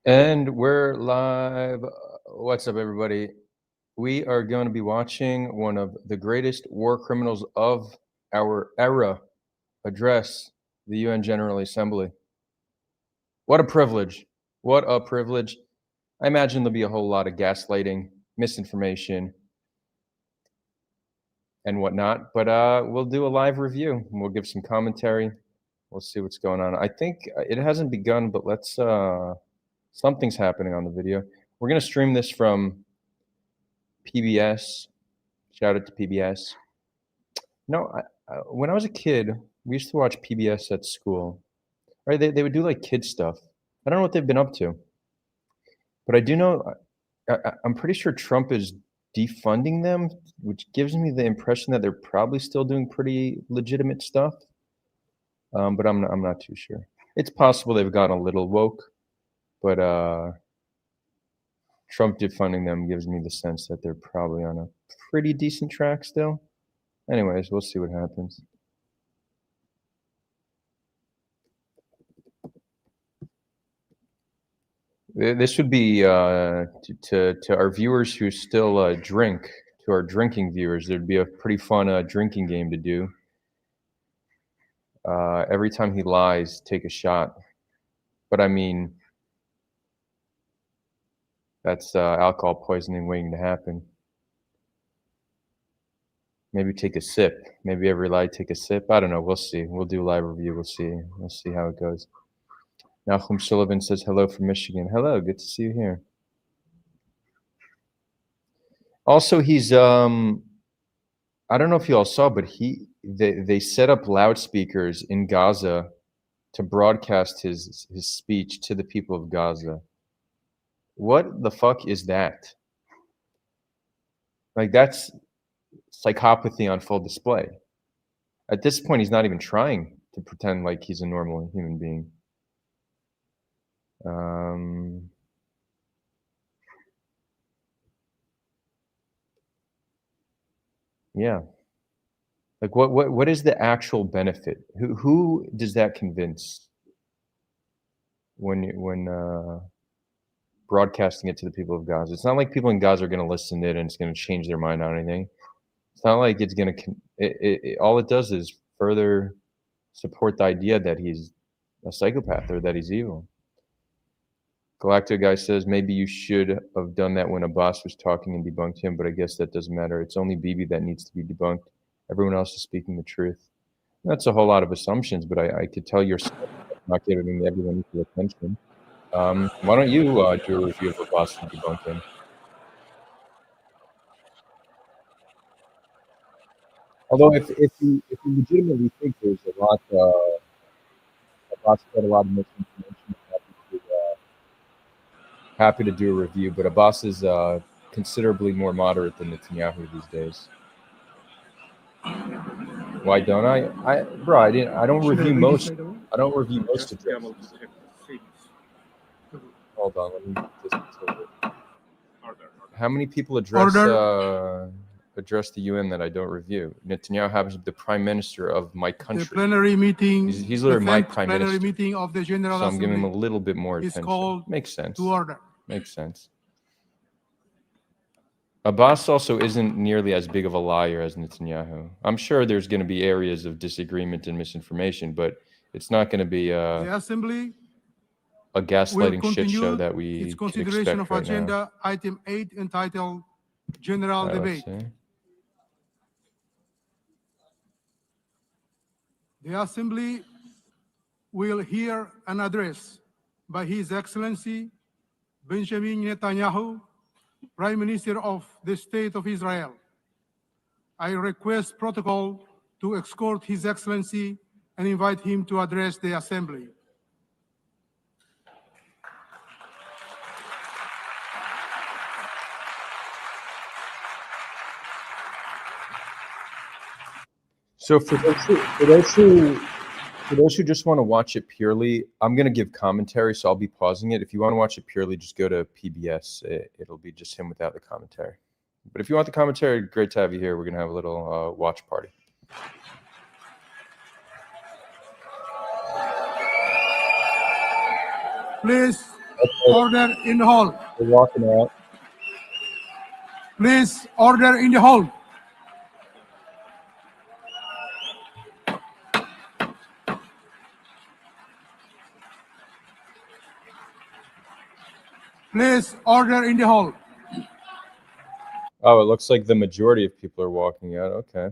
And we're live. What's up, everybody? We are going to be watching one of the greatest war criminals of our era address the UN General Assembly. What a privilege. What a privilege. I imagine there'll be a whole lot of gaslighting, misinformation, and whatnot, but we'll do a live review and we'll give some commentary. We'll see what's going on. I think it hasn't begun, but let's something's happening on the video. We're going to stream this from PBS. Shout out to PBS. No, when I was a kid, we used to watch PBS at school. Right? They would do like kid stuff. I don't know what they've been up to, but I do know. I'm pretty sure Trump is defunding them, which gives me the impression that they're probably still doing pretty legitimate stuff. But I'm not too sure. It's possible they've gotten a little woke, but Trump defunding them gives me the sense that they're probably on a pretty decent track still. Anyways, we'll see what happens. This would be to our viewers who still drink, to our drinking viewers, there'd be a pretty fun drinking game to do. Every time he lies, take a shot. But I mean, that's alcohol poisoning waiting to happen. Maybe take a sip. Maybe every lie, take a sip. I don't know. We'll see. We'll do a live review. We'll see. We'll see how it goes. Nahum Sullivan says hello from Michigan. Hello, good to see you here. Also, he's I don't know if you all saw, but they set up loudspeakers in Gaza to broadcast his speech to the people of Gaza. What the fuck is that? Like, that's psychopathy on full display. At this point, he's not even trying to pretend like he's a normal human being. Yeah. Like, what is the actual benefit? Who does that convince when broadcasting it to the people of Gaza? It's not like people in Gaza are going to listen to it and it's going to change their mind on anything. It's not like it's going to. All it does is further support the idea that he's a psychopath or that he's evil. Galactic guy says maybe you should have done that when Abbas was talking and debunked him, but I guess that doesn't matter. It's only Bibi that needs to be debunked. Everyone else is speaking the truth. That's a whole lot of assumptions, but I could tell you're not giving everyone equal attention. Why don't you do a review of Abbas and debunk him? Although if you legitimately think there's a lot, Abbas got a lot of misinformation, happy to do a review. But Abbas is considerably more moderate than Netanyahu these days. Why don't I? Bro, I don't review most. I don't review most addresses. Hold on, let me just. How many people address the UN that I don't review? Netanyahu happens to be the prime minister of my country. The plenary meeting. He's literally my prime minister. Meeting of the General so I'm Assembly giving him a little bit more attention. Called Makes sense. To order. Makes sense. Abbas also isn't nearly as big of a liar as Netanyahu. I'm sure there's going to be areas of disagreement and misinformation, but it's not going to be the Assembly a gaslighting shit show that we its consideration of right agenda now. item 8 entitled General Debate. The Assembly will hear an address by His Excellency Benjamin Netanyahu, Prime Minister of the State of Israel. I request protocol to escort His Excellency and invite him to address the Assembly. So for those who just want to watch it purely, I'm going to give commentary, so I'll be pausing it. If you want to watch it purely, just go to PBS. It'll be just him without the commentary. But if you want the commentary, great to have you here. We're going to have a little watch party. Please Order in the hall. They're walking out. Please, order in the hall. Please, order in the hall. Oh, it looks like the majority of people are walking out. Okay.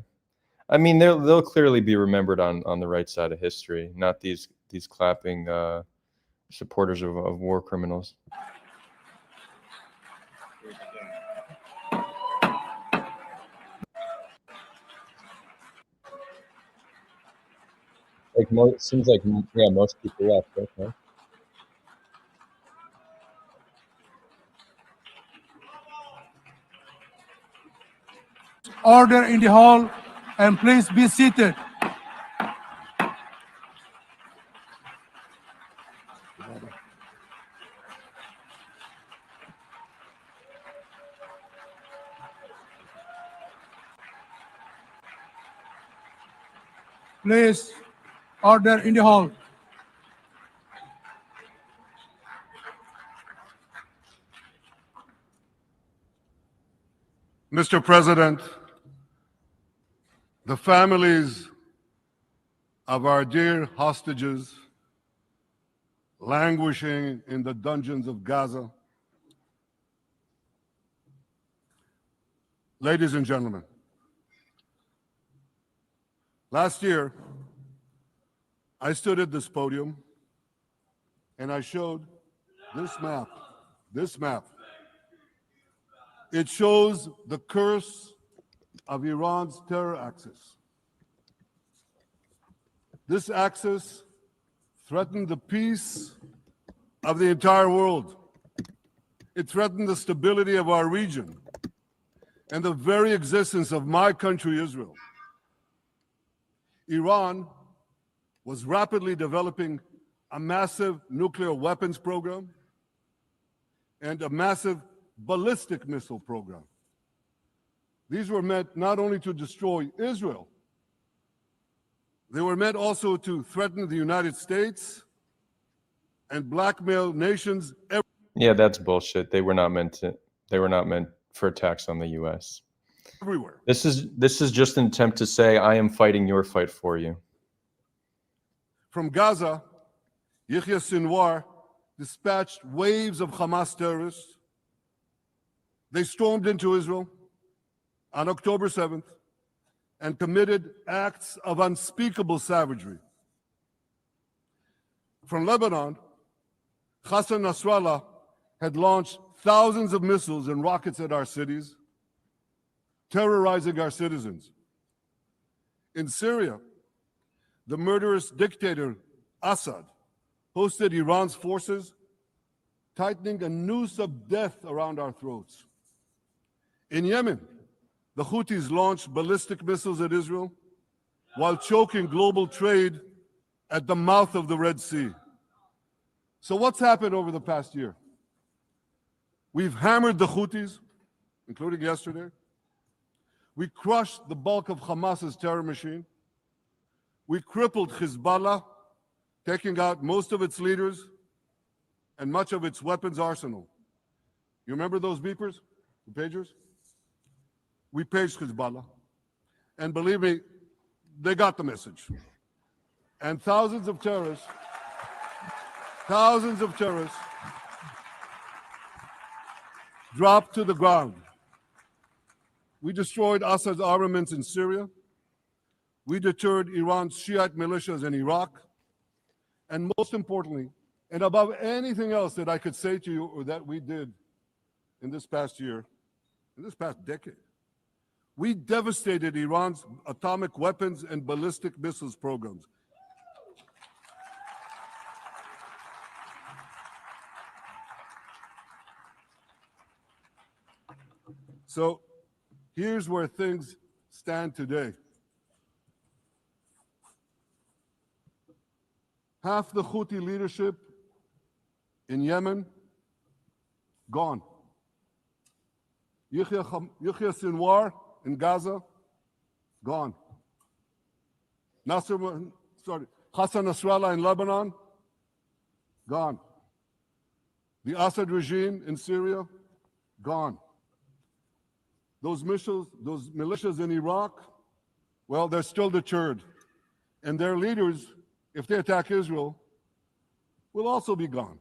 I mean, they'll clearly be remembered on the right side of history, not these clapping supporters of war criminals. Like seems like most people left. Okay. Order in the hall, and please be seated. Please, order in the hall. Mr. President, the families of our dear hostages languishing in the dungeons of Gaza, ladies and gentlemen, last year, I stood at this podium and I showed this map. This map. It shows the curse of Iran's terror axis. This axis threatened the peace of the entire world. It threatened the stability of our region and the very existence of my country, Israel. Iran was rapidly developing a massive nuclear weapons program and a massive ballistic missile program. These were meant not only to destroy Israel, they were meant also to threaten the United States and blackmail nations. Yeah, that's bullshit. They were not meant for attacks on the U.S. Everywhere. This is just an attempt to say, I am fighting your fight for you. From Gaza, Yahya Sinwar dispatched waves of Hamas terrorists. They stormed into Israel on October 7th and committed acts of unspeakable savagery. From Lebanon, Hassan Nasrallah had launched thousands of missiles and rockets at our cities, terrorizing our citizens. In Syria, the murderous dictator Assad hosted Iran's forces, tightening a noose of death around our throats. In Yemen, the Houthis launched ballistic missiles at Israel while choking global trade at the mouth of the Red Sea. So what's happened over the past year? We've hammered the Houthis, including yesterday. We crushed the bulk of Hamas's terror machine. We crippled Hezbollah, taking out most of its leaders and much of its weapons arsenal. You remember those beepers, the pagers? We paged Hezbollah. And believe me, they got the message. And thousands of terrorists dropped to the ground. We destroyed Assad's armaments in Syria. We deterred Iran's Shiite militias in Iraq. And most importantly, and above anything else that I could say to you or that we did in this past year, in this past decade, we devastated Iran's atomic weapons and ballistic missiles programs. So here's where things stand today. Half the Houthi leadership in Yemen, gone. Yahya Sinwar in Gaza, gone. Hassan Nasrallah in Lebanon, gone. The Assad regime in Syria, gone. Those militias in Iraq, well, they're still deterred. And their leaders, if they attack Israel, will also be gone.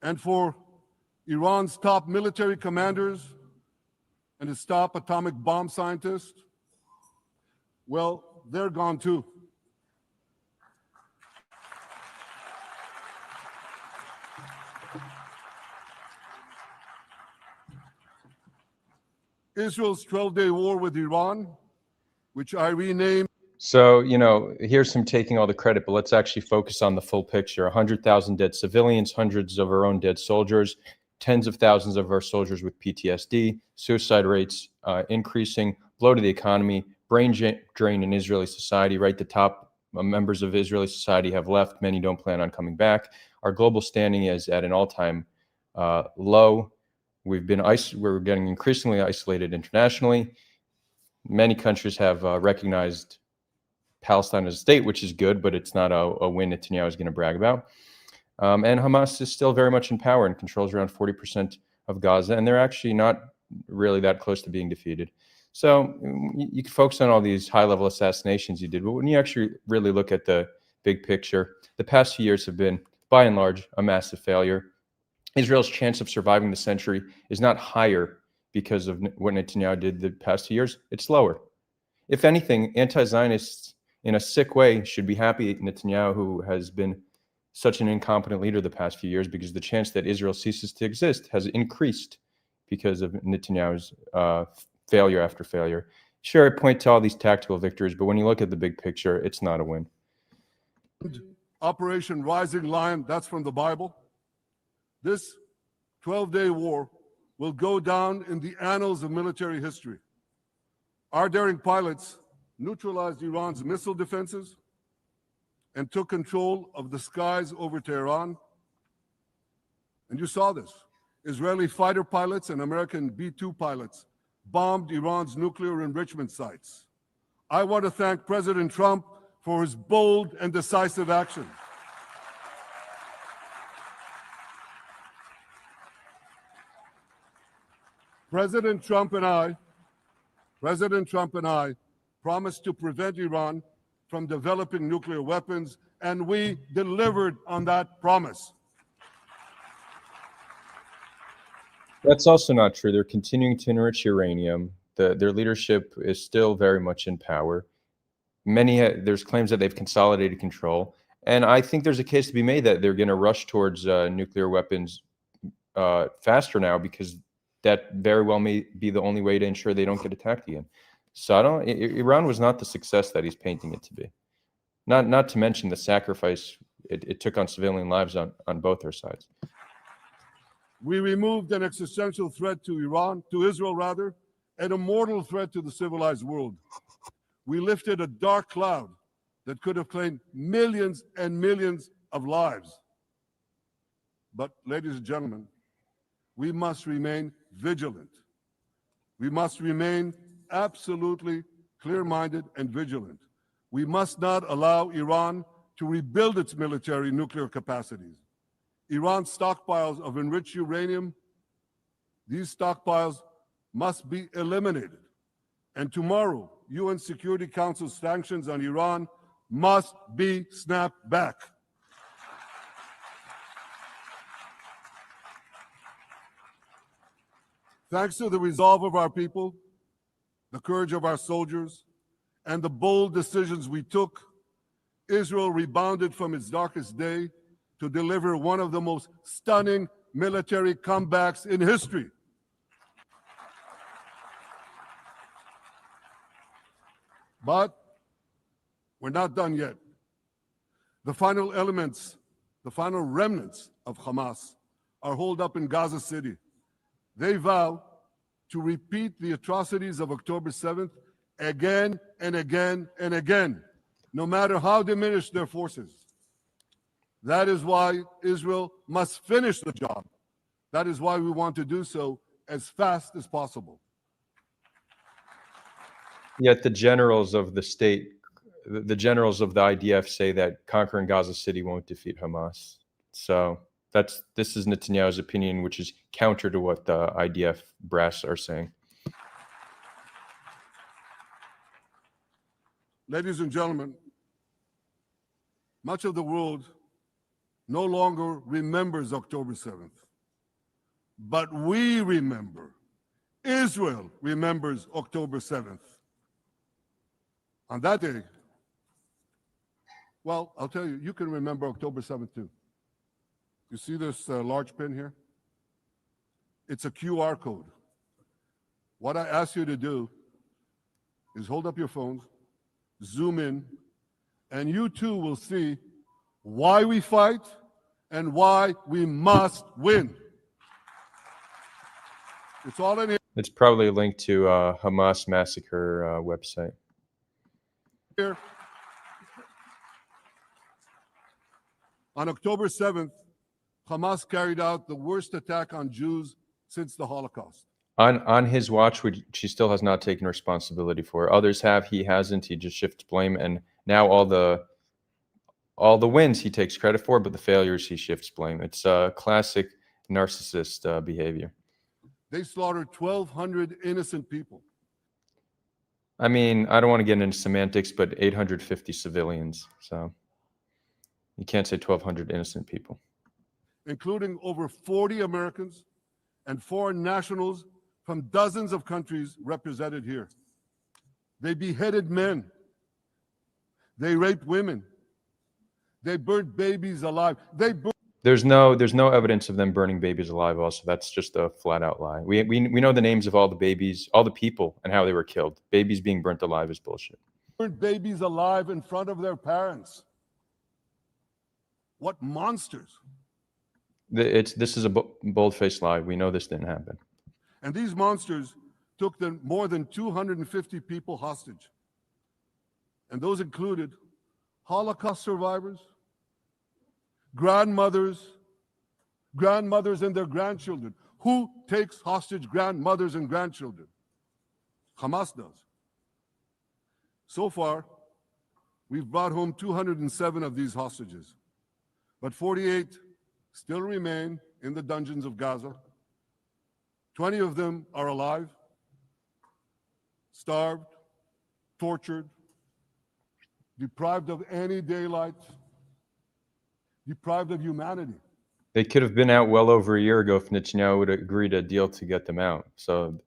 And for Iran's top military commanders and its top atomic bomb scientists, well, they're gone too. Israel's 12-day war with Iran, which I renamed. So, here's him taking all the credit, but let's actually focus on the full picture. 100,000 dead civilians, hundreds of our own dead soldiers, tens of thousands of our soldiers with PTSD, suicide rates increasing, blow to the economy, brain drain in Israeli society. Right, the top members of Israeli society have left. Many don't plan on coming back. Our global standing is at an all-time low. We're getting increasingly isolated internationally. Many countries have recognized Palestine as a state, which is good, but it's not a win Netanyahu is going to brag about. And Hamas is still very much in power and controls around 40% of Gaza, and they're actually not really that close to being defeated. So you can focus on all these high-level assassinations you did, but when you actually really look at the big picture, the past few years have been, by and large, a massive failure. Israel's chance of surviving the century is not higher because of what Netanyahu did the past 2 years. It's lower. If anything, anti-Zionists, in a sick way, should be happy Netanyahu, who has been such an incompetent leader the past few years, because the chance that Israel ceases to exist has increased because of Netanyahu's failure after failure. Sure, I point to all these tactical victories, but when you look at the big picture, it's not a win. Operation Rising Lion, that's from the Bible. This 12-day war will go down in the annals of military history. Our daring pilots neutralized Iran's missile defenses and took control of the skies over Tehran. And you saw this. Israeli fighter pilots and American B-2 pilots bombed Iran's nuclear enrichment sites. I want to thank President Trump for his bold and decisive action. President Trump and I promised to prevent Iran from developing nuclear weapons, and we delivered on that promise. That's also not true. They're continuing to enrich uranium. Their leadership is still very much in power. There's claims that they've consolidated control, and I think there's a case to be made that they're going to rush towards nuclear weapons faster now, because that very well may be the only way to ensure they don't get attacked again. So Iran was not the success that he's painting it to be. Not to mention the sacrifice it took on civilian lives on both their sides. We removed an existential threat to Israel rather, and a mortal threat to the civilized world. We lifted a dark cloud that could have claimed millions and millions of lives. But, ladies and gentlemen, we must remain vigilant. We must remain absolutely clear-minded and vigilant. We must not allow Iran to rebuild its military nuclear capacities. Iran's stockpiles of enriched uranium, these stockpiles must be eliminated. And tomorrow, UN Security Council sanctions on Iran must be snapped back. Thanks to the resolve of our people, the courage of our soldiers, and the bold decisions we took, Israel rebounded from its darkest day to deliver one of the most stunning military comebacks in history. But we're not done yet. The final remnants of Hamas are holed up in Gaza City. They vow to repeat the atrocities of October 7th again and again and again, no matter how diminished their forces. That is why Israel must finish the job. That is why we want to do so as fast as possible. Yet the generals of the state, the generals of the IDF say that conquering Gaza City won't defeat Hamas. So This is Netanyahu's opinion, which is counter to what the IDF brass are saying. Ladies and gentlemen, much of the world no longer remembers October 7th, but we remember. Israel remembers October 7th. On that day, well, I'll tell you, you can remember October 7th too. You see this large pin here? It's a QR code. What I ask you to do is hold up your phones, zoom in, and you too will see why we fight and why we must win. It's all in It's probably a link to Hamas massacre website. here. On October 7th, Hamas carried out the worst attack on Jews since the Holocaust. On his watch, which he still has not taken responsibility for. Others have, he hasn't. He just shifts blame, and now all the wins he takes credit for, but the failures he shifts blame. It's classic narcissist behavior. They slaughtered 1,200 innocent people. I mean, I don't want to get into semantics, but 850 civilians. So you can't say 1,200 innocent people. Including over 40 Americans and foreign nationals from dozens of countries represented here. They beheaded men. They raped women. They burned babies alive. There's no evidence of them burning babies alive. Also, that's just a flat out lie. We know the names of all the babies, all the people, and how they were killed. Babies being burnt alive is bullshit. Burned babies alive in front of their parents. What monsters! This is a bold-faced lie. We know this didn't happen. And these monsters took more than 250 people hostage. And those included Holocaust survivors, grandmothers and their grandchildren. Who takes hostage grandmothers and grandchildren? Hamas does. So far, we've brought home 207 of these hostages, but 48 still remain in the dungeons of Gaza. 20 of them are alive, starved, tortured, deprived of any daylight, deprived of humanity. They could have been out well over a year ago if Netanyahu would agree to a deal to get them out. So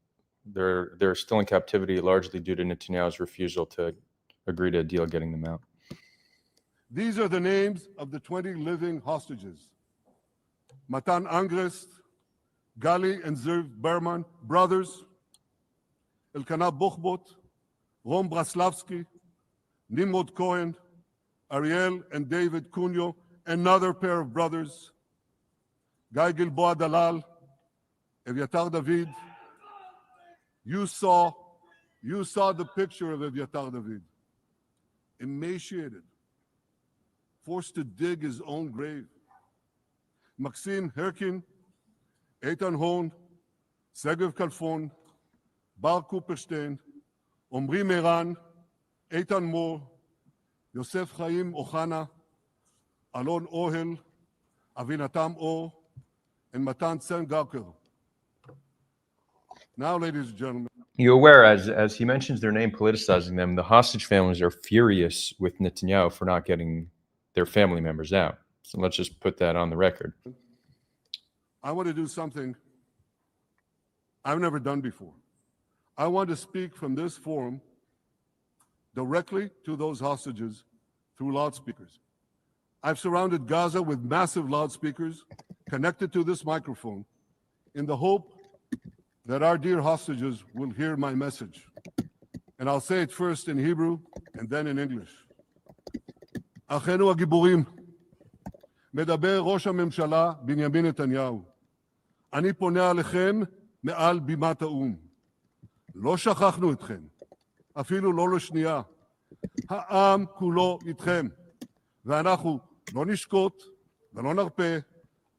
they're still in captivity largely due to Netanyahu's refusal to agree to a deal getting them out. These are the names of the 20 living hostages. Matan Angrist, Gali and Zerv Berman, brothers. Elkanah Buchbot, Rom Braslavsky, Nimrod Cohen, Ariel and David Cunyo, another pair of brothers. Guy Gilboa Dalal, Evyatar David. You saw the picture of Evyatar David. Emaciated, forced to dig his own grave. Maxim Herkin, Eitan Horn, Segev Kalfon, Bar Kupperstein, Omri Meran, Eitan Moore, Yosef Chaim Ochana, Alon Ohel, Avinatam Or, and Matan Tsengarker. Now, ladies and gentlemen. You're aware, as he mentions their name, politicizing them, the hostage families are furious with Netanyahu for not getting their family members out. So let's just put that on the record. I want to do something I've never done before. I want to speak from this forum directly to those hostages through loudspeakers. I've surrounded Gaza with massive loudspeakers connected to this microphone in the hope that our dear hostages will hear my message. And I'll say it first in Hebrew and then in English. אחינו הגיבורים, מדבר ראש הממשלה בנימין נתניהו. אני פונה עליכם מעל בימת האו"ם. לא שכחנו אתכם, אפילו לא לשנייה. העם כולו איתכם, ואנחנו לא נשקוט ולא נרפה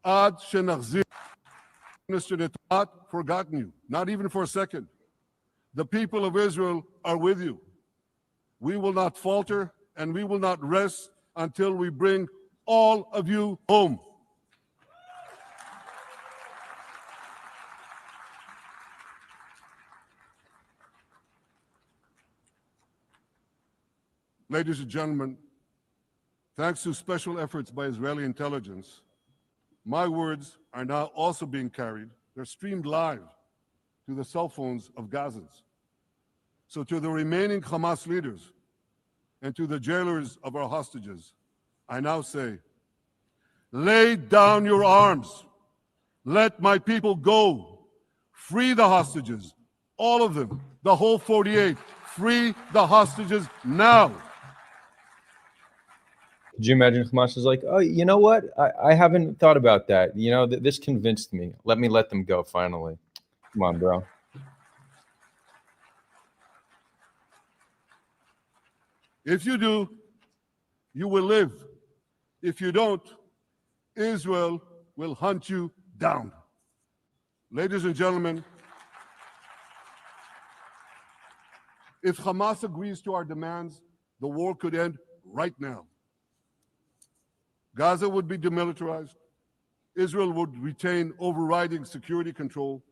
עד שנחזיר. Mr. Netanyahu, not forgotten you, not even for a second. The people of Israel are with you. We will not falter and we will not rest until we bring all of you home. Ladies and gentlemen, thanks to special efforts by Israeli intelligence, my words are now also being carried. They're streamed live to the cell phones of Gazans. So to the remaining Hamas leaders and to the jailers of our hostages, I now say, lay down your arms. Let my people go. Free the hostages, all of them, the whole 48. Free the hostages now. Could you imagine Hamas is like, oh, you know what? I haven't thought about that. You know, this convinced me. Let them go finally. Come on, bro. If you do, you will live. If you don't, Israel will hunt you down. Ladies and gentlemen, if Hamas agrees to our demands, the war could end right now. Gaza would be demilitarized, Israel would retain overriding security control,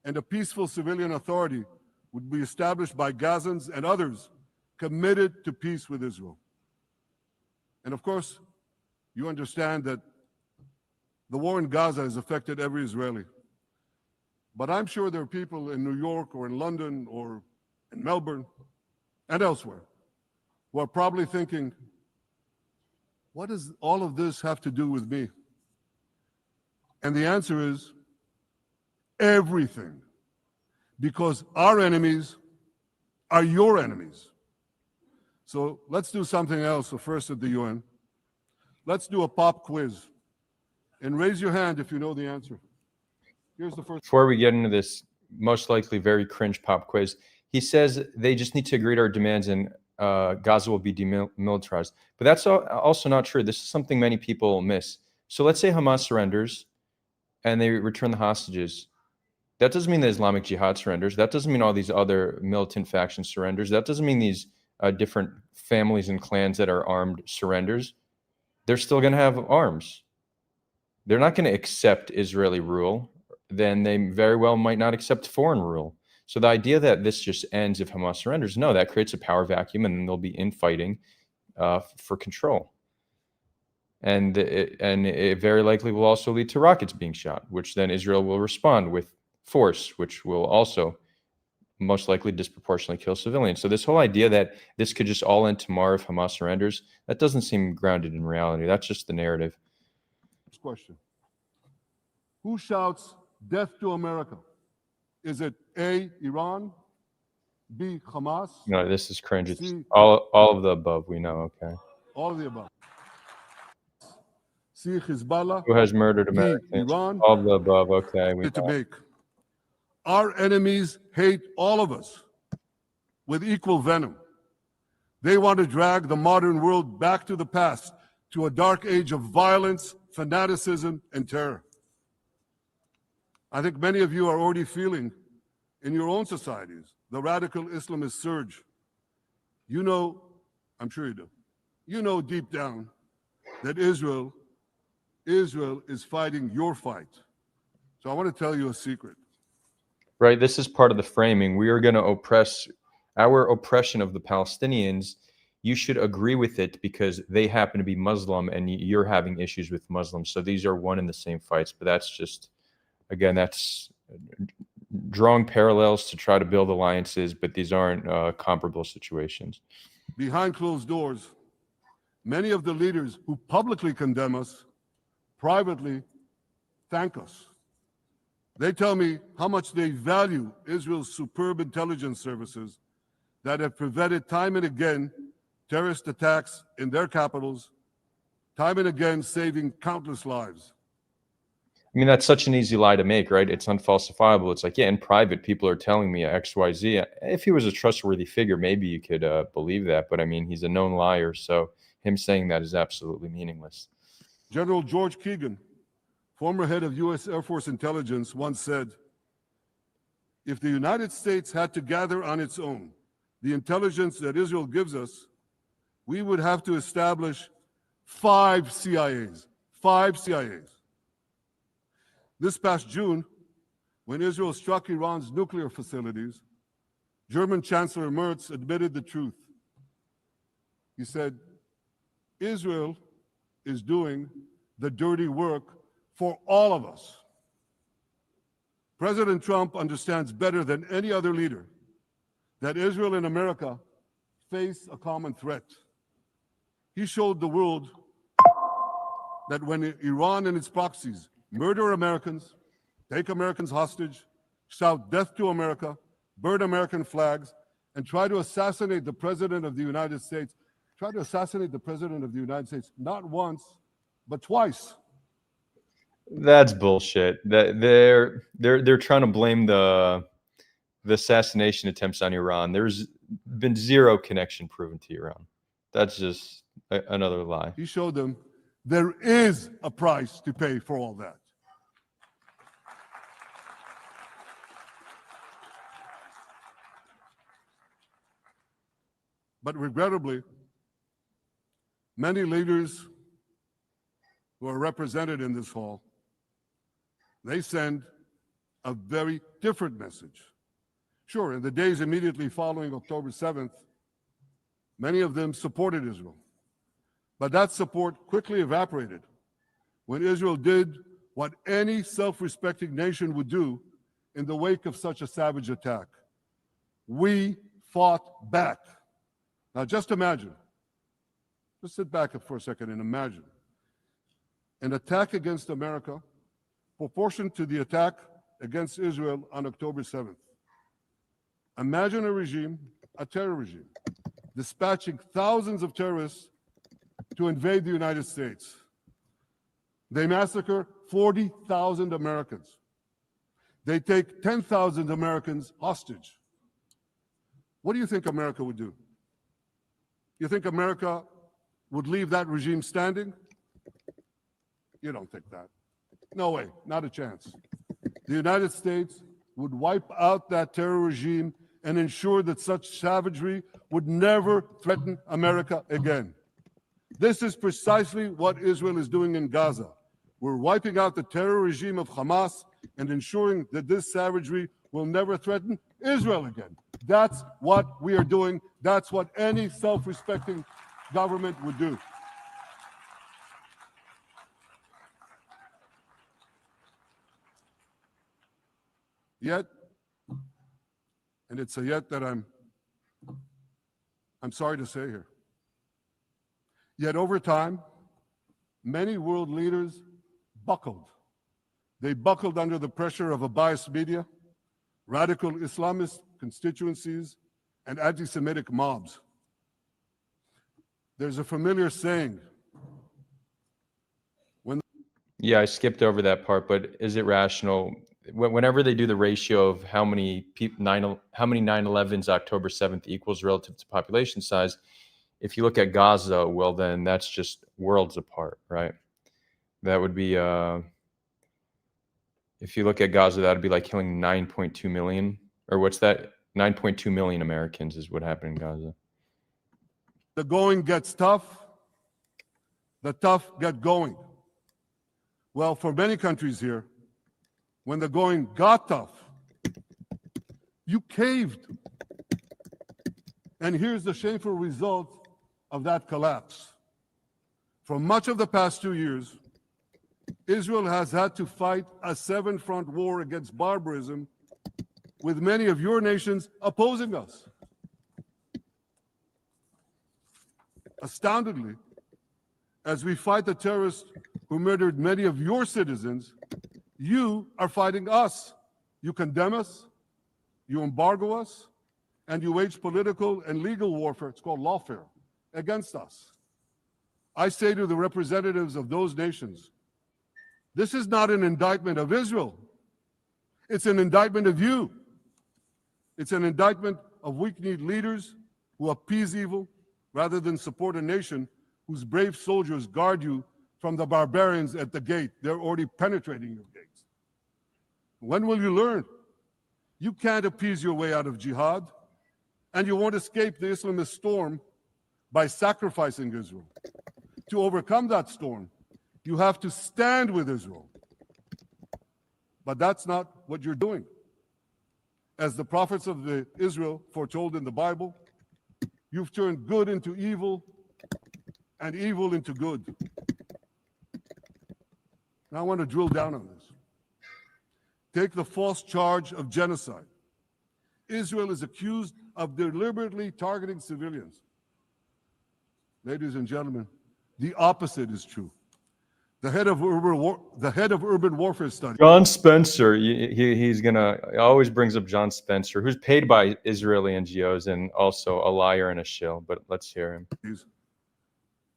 and a peaceful civilian authority would be established by Gazans and others committed to peace with Israel. And of course, you understand that the war in Gaza has affected every Israeli. But I'm sure there are people in New York or in London or in Melbourne and elsewhere who are probably thinking, what does all of this have to do with me? And the answer is everything. Because our enemies are your enemies. So let's do something else first at the UN. Let's do a pop quiz. And raise your hand if you know the answer. Here's the first. Before we get into this most likely very cringe pop quiz, he says they just need to agree to our demands and Gaza will be demilitarized. But that's also not true. This is something many people miss. So let's say Hamas surrenders and they return the hostages. That doesn't mean the Islamic Jihad surrenders. That doesn't mean all these other militant factions surrenders. That doesn't mean these different families and clans that are armed surrenders. They're still going to have arms. They're not going to accept Israeli rule. Then they very well might not accept foreign rule. So the idea that this just ends if Hamas surrenders, no, that creates a power vacuum and then there'll be infighting for control. And it very likely will also lead to rockets being shot, which then Israel will respond with force, which will also most likely disproportionately kill civilians. So this whole idea that this could just all end tomorrow if Hamas surrenders, that doesn't seem grounded in reality. That's just the narrative. Next question. Who shouts death to America? Is it A, Iran, B, Hamas? No, this is cringe. It's C, all of the above, we know, okay. all of the above. C, Hezbollah, Who has murdered D, Americans? Iran. All of the above, okay. We To know. make. Our enemies hate all of us with equal venom. They want to drag the modern world back to the past, to a dark age of violence, fanaticism, and terror. I think many of you are already feeling in your own societies the radical Islamist surge. You know, I'm sure you do, you know deep down that Israel is fighting your fight. So I want to tell you a secret. Right, this is part of the framing. We are going to oppress our oppression of the Palestinians. You should agree with it because they happen to be Muslim and you're having issues with Muslims. So these are one and the same fights. But that's just, again, that's drawing parallels to try to build alliances, but these aren't comparable situations. Behind closed doors, many of the leaders who publicly condemn us privately thank us. They tell me how much they value Israel's superb intelligence services that have prevented time and again terrorist attacks in their capitals, time and again saving countless lives. I mean, that's such an easy lie to make, right? It's unfalsifiable. It's like, yeah, in private, people are telling me X, Y, Z. If he was a trustworthy figure, maybe you could believe that. But I mean, he's a known liar. So him saying that is absolutely meaningless. General George Keegan, former head of U.S. Air Force Intelligence, once said, if the United States had to gather on its own the intelligence that Israel gives us, we would have to establish 5 CIAs. 5 CIAs. This past June, when Israel struck Iran's nuclear facilities, German Chancellor Merz admitted the truth. He said, Israel is doing the dirty work for all of us. President Trump understands better than any other leader that Israel and America face a common threat. He showed the world that when Iran and its proxies murder Americans, take Americans hostage, shout death to America, burn American flags, and try to assassinate the President of the United States, not once, but twice. That's bullshit. That they're trying to blame the assassination attempts on Iran. There's been zero connection proven to Iran. That's just another lie. He showed them there is a price to pay for all that. But regrettably, many leaders who are represented in this hall, they send a very different message. Sure, in the days immediately following October 7th, many of them supported Israel. But that support quickly evaporated when Israel did what any self-respecting nation would do in the wake of such a savage attack. We fought back. Now just imagine, just sit back for a second and imagine an attack against America proportioned to the attack against Israel on October 7th. Imagine a regime, a terror regime, dispatching thousands of terrorists to invade the United States. They massacre 40,000 Americans. They take 10,000 Americans hostage. What do you think America would do? You think America would leave that regime standing? You don't think that. No way, not a chance. The United States would wipe out that terror regime and ensure that such savagery would never threaten America again. This is precisely what Israel is doing in Gaza. We're wiping out the terror regime of Hamas and ensuring that this savagery will never threaten Israel again. That's what we are doing. That's what any self-respecting government would do. Yet, and it's a yet that I'm sorry to say here, yet over time, many world leaders buckled. They buckled under the pressure of a biased media, radical Islamist constituencies, and anti-Semitic mobs. There's a familiar saying. Yeah, I skipped over that part, but is it rational? Whenever they do the ratio of how many 9/11s October 7th equals relative to population size, if you look at Gaza, well, then that's just worlds apart, right? That would be, if you look at Gaza, that would be like killing 9.2 million, or what's that? 9.2 million Americans is what happened in Gaza. The going gets tough, the tough get going. Well, for many countries here, when the going got tough, you caved. And here's the shameful result of that collapse. For much of the past 2 years, Israel has had to fight a 7-front war against barbarism with many of your nations opposing us. Astoundingly, as we fight the terrorists who murdered many of your citizens, you are fighting us. You condemn us, you embargo us, and you wage political and legal warfare, it's called lawfare, against us. I say to the representatives of those nations, this is not an indictment of Israel. It's an indictment of you. It's an indictment of weak-kneed leaders who appease evil rather than support a nation whose brave soldiers guard you from the barbarians at the gate. They're already penetrating your gates. When will you learn? You can't appease your way out of jihad, and you won't escape the Islamist storm by sacrificing Israel. To overcome that storm, you have to stand with Israel. But that's not what you're doing. As the prophets of Israel foretold in the Bible, you've turned good into evil and evil into good. Now I want to drill down on this. Take the false charge of genocide. Israel is accused of deliberately targeting civilians. Ladies and gentlemen, the opposite is true. The head of urban warfare studies. John Spencer, he always brings up John Spencer, who's paid by Israeli NGOs and also a liar and a shill, but let's hear him.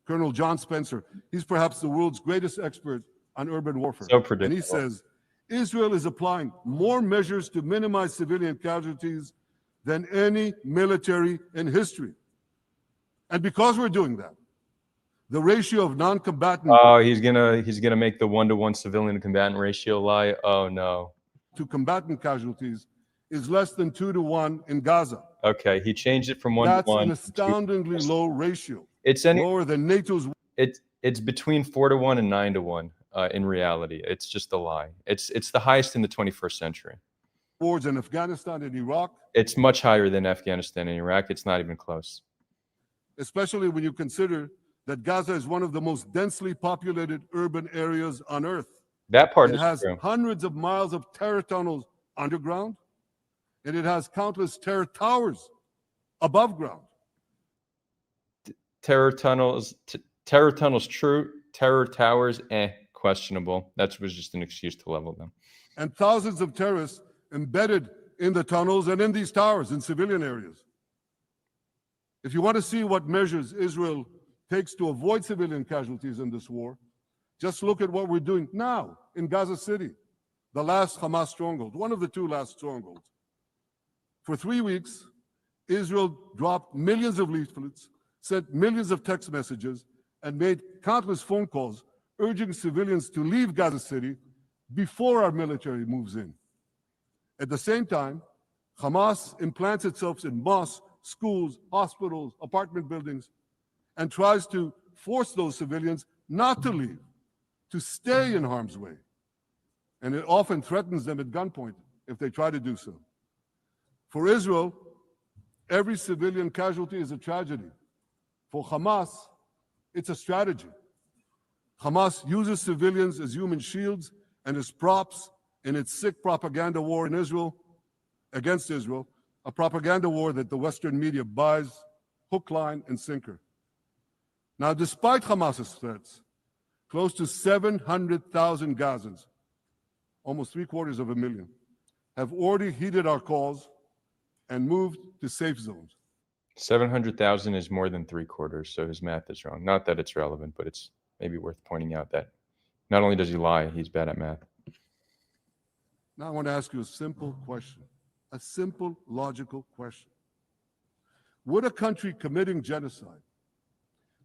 Colonel John Spencer, he's perhaps the world's greatest expert on urban warfare. So predictable. And he says, Israel is applying more measures to minimize civilian casualties than any military in history. And because we're doing that, the ratio of non-combatant he's gonna make the 1-to-1 civilian to combatant ratio lie. Oh no. To combatant casualties is less than 2-to-1 in Gaza. Okay, he changed it from 1-to-1. That's an astoundingly low ratio. It's lower than NATO's. It's between 4-to-1 and 9-to-1 in reality. It's just a lie. It's the highest in the 21st century. Wars in Afghanistan and Iraq. It's much higher than Afghanistan and Iraq. It's not even close. Especially when you consider that Gaza is one of the most densely populated urban areas on Earth. That part is true. Hundreds of miles of terror tunnels underground, and it has countless terror towers above ground. Terror tunnels, true. Terror towers, questionable. That was just an excuse to level them. And thousands of terrorists embedded in the tunnels and in these towers in civilian areas. If you want to see what measures Israel takes to avoid civilian casualties in this war, just look at what we're doing now in Gaza City, the last Hamas stronghold, one of the two last strongholds. For 3 weeks, Israel dropped millions of leaflets, sent millions of text messages, and made countless phone calls urging civilians to leave Gaza City before our military moves in. At the same time, Hamas implants itself in mosques, schools, hospitals, apartment buildings, and tries to force those civilians not to leave, to stay in harm's way. And it often threatens them at gunpoint if they try to do so. For Israel, every civilian casualty is a tragedy. For Hamas, it's a strategy. Hamas uses civilians as human shields and as props in its sick propaganda war in Israel, against Israel, a propaganda war that the Western media buys hook, line, and sinker. Now, despite Hamas's threats, close to 700,000 Gazans, almost 750,000, have already heeded our calls and moved to safe zones. 700,000 is more than 3/4, so his math is wrong. Not that it's relevant, but it's maybe worth pointing out that not only does he lie, he's bad at math. Now I want to ask you a simple question, a simple, logical question. Would a country committing genocide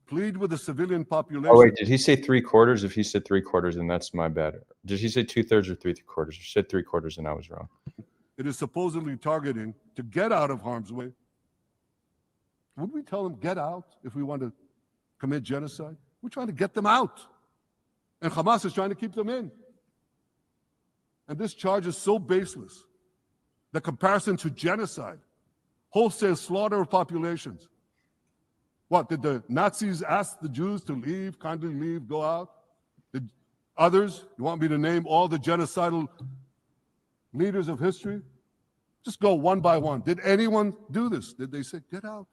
plead with the civilian population? Oh wait, did he say 3/4? If he said 3/4, then that's my bad. Did he say 2/3 or 3/4? He said 3/4, and I was wrong. It is supposedly targeting to get out of harm's way. Would we tell them get out if we want to commit genocide? We're trying to get them out. And Hamas is trying to keep them in. And this charge is so baseless. The comparison to genocide, wholesale slaughter of populations. What, did the Nazis ask the Jews to leave, kindly leave, go out? Did others, you want me to name all the genocidal leaders of history? Just go one by one. Did anyone do this? Did they say, get out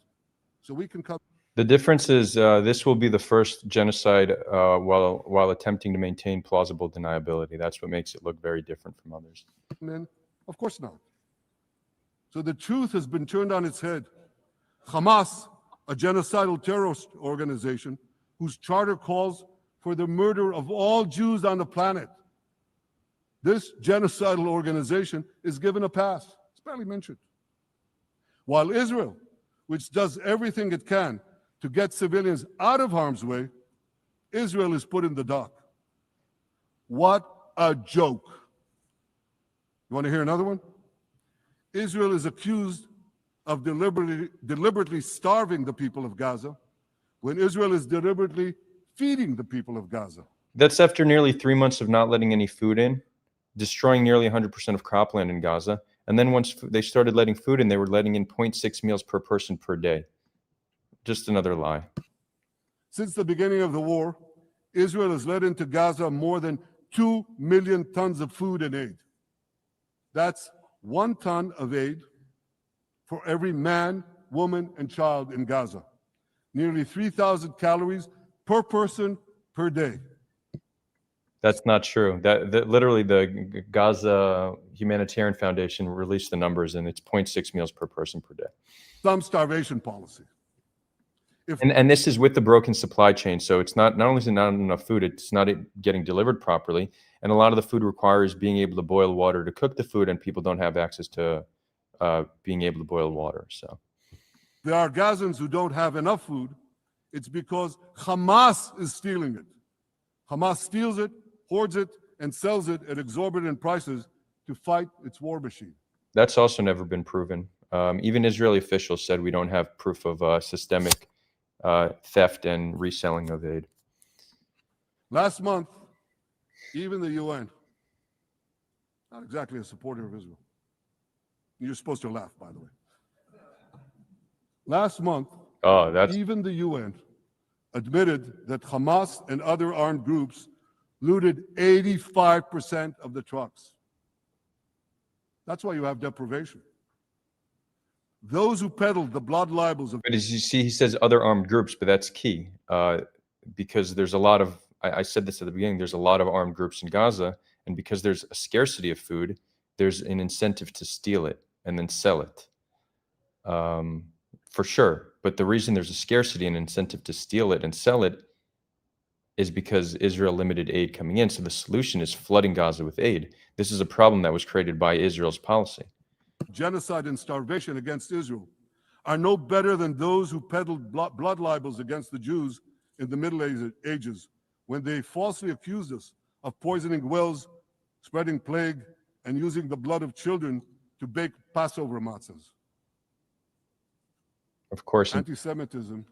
so we can come? The difference is this will be the first genocide while attempting to maintain plausible deniability. That's what makes it look very different from others. And of course not. So the truth has been turned on its head. Hamas, a genocidal terrorist organization whose charter calls for the murder of all Jews on the planet. This genocidal organization is given a pass. It's barely mentioned. While Israel, which does everything it can to get civilians out of harm's way, Israel is put in the dock. What a joke. You want to hear another one? Israel is accused of deliberately starving the people of Gaza when Israel is deliberately feeding the people of Gaza. That's after nearly 3 months of not letting any food in, destroying nearly 100% of cropland in Gaza. And then once they started letting food in, they were letting in 0.6 meals per person per day. Just another lie. Since the beginning of the war, Israel has let into Gaza more than 2 million tons of food and aid. That's 1 ton of aid for every man, woman, and child in Gaza. Nearly 3,000 calories per person per day. That's not true. That literally the Gaza Humanitarian Foundation released the numbers, and it's 0.6 meals per person per day. Some starvation policy. And this is with the broken supply chain. So it's not only is it not enough food, it's not getting delivered properly. And a lot of the food requires being able to boil water to cook the food, and people don't have access to being able to boil water. So there are Gazans who don't have enough food. It's because Hamas is stealing it. Hamas steals it, hoards it, and sells it at exorbitant prices to fight its war machine. That's also never been proven. Even Israeli officials said we don't have proof of systemic theft and reselling of aid. Last month, even the UN, not exactly a supporter of Israel. You're supposed to laugh, by the way. Last month, even the UN admitted that Hamas and other armed groups looted 85% of the trucks. That's why you have deprivation. Those who peddled the blood libels of... But as you see, he says other armed groups, but that's key because there's a lot of, I said this at the beginning, there's a lot of armed groups in Gaza, and because there's a scarcity of food, there's an incentive to steal it and then sell it, for sure. But the reason there's a scarcity and incentive to steal it and sell it is because Israel limited aid coming in. So the solution is flooding Gaza with aid. This is a problem that was created by Israel's policy. Genocide and starvation against Israel are no better than those who peddled blood libels against the Jews in the Middle Ages when they falsely accused us of poisoning wells, spreading plague, and using the blood of children to bake Passover matzahs. Of course. Anti-Semitism.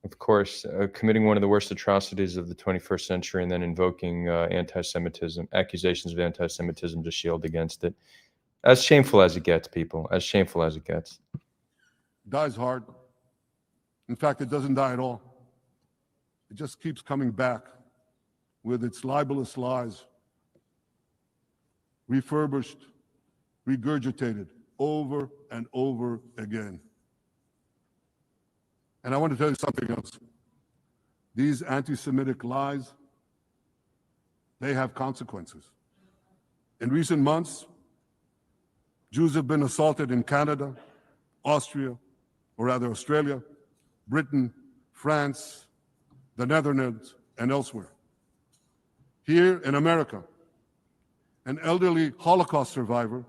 Of course, committing one of the worst atrocities of the 21st century and then invoking anti-Semitism, accusations of anti-Semitism to shield against it. As shameful as it gets, people, as shameful as it gets. Dies hard. In fact, it doesn't die at all. It just keeps coming back with its libelous lies, refurbished, regurgitated over and over again. And I want to tell you something else. These anti-Semitic lies, they have consequences. In recent months, Jews have been assaulted in Canada, Australia, Britain, France, the Netherlands, and elsewhere. Here in America, an elderly Holocaust survivor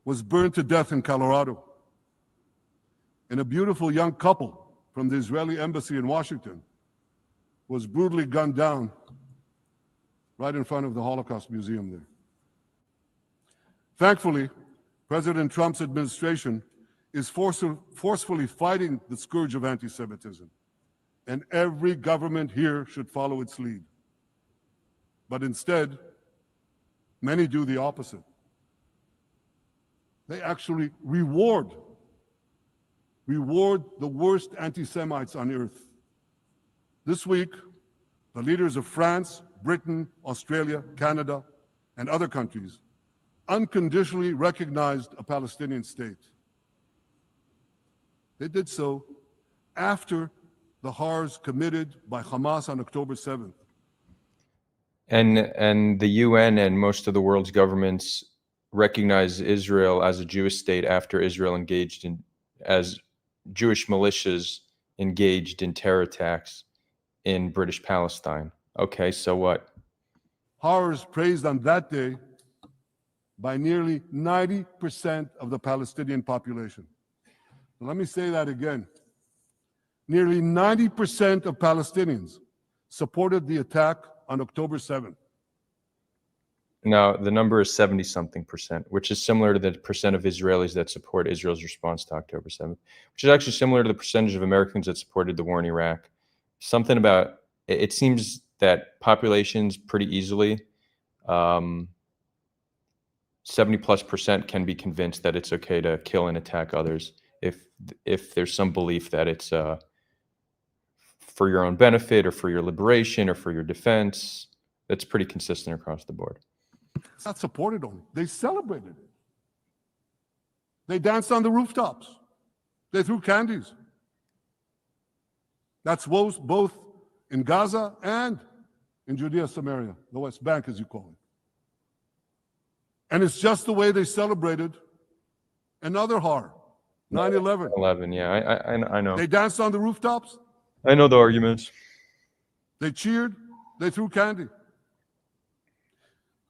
was burned to death in Colorado. And a beautiful young couple from the Israeli embassy in Washington was brutally gunned down right in front of the Holocaust Museum there. Thankfully, President Trump's administration is forcefully fighting the scourge of anti-Semitism, and every government here should follow its lead. But instead, many do the opposite. They actually reward the worst anti-Semites on earth. This week, the leaders of France, Britain, Australia, Canada, and other countries unconditionally recognized a Palestinian state. They did so after the horrors committed by Hamas on October 7th. And the UN and most of the world's governments recognize Israel as a Jewish state after Israel engaged in, as Jewish militias engaged in terror attacks in British Palestine. Okay, so what? Horrors praised on that day by nearly 90% of the Palestinian population. Let me say that again. Nearly 90% of Palestinians supported the attack on October 7th. Now, the number is 70-something%, which is similar to the percent of Israelis that support Israel's response to October 7th, which is actually similar to the percentage of Americans that supported the war in Iraq. Something about, it seems that populations pretty easily, 70+% can be convinced that it's okay to kill and attack others if there's some belief that it's for your own benefit or for your liberation or for your defense. That's pretty consistent across the board. It's not supported only. They celebrated it. They danced on the rooftops. They threw candies. That's both in Gaza and in Judea, Samaria, the West Bank, as you call it. And it's just the way they celebrated another horror, 9/11. 11, yeah, I know. They danced on the rooftops. I know the arguments. They cheered. They threw candy.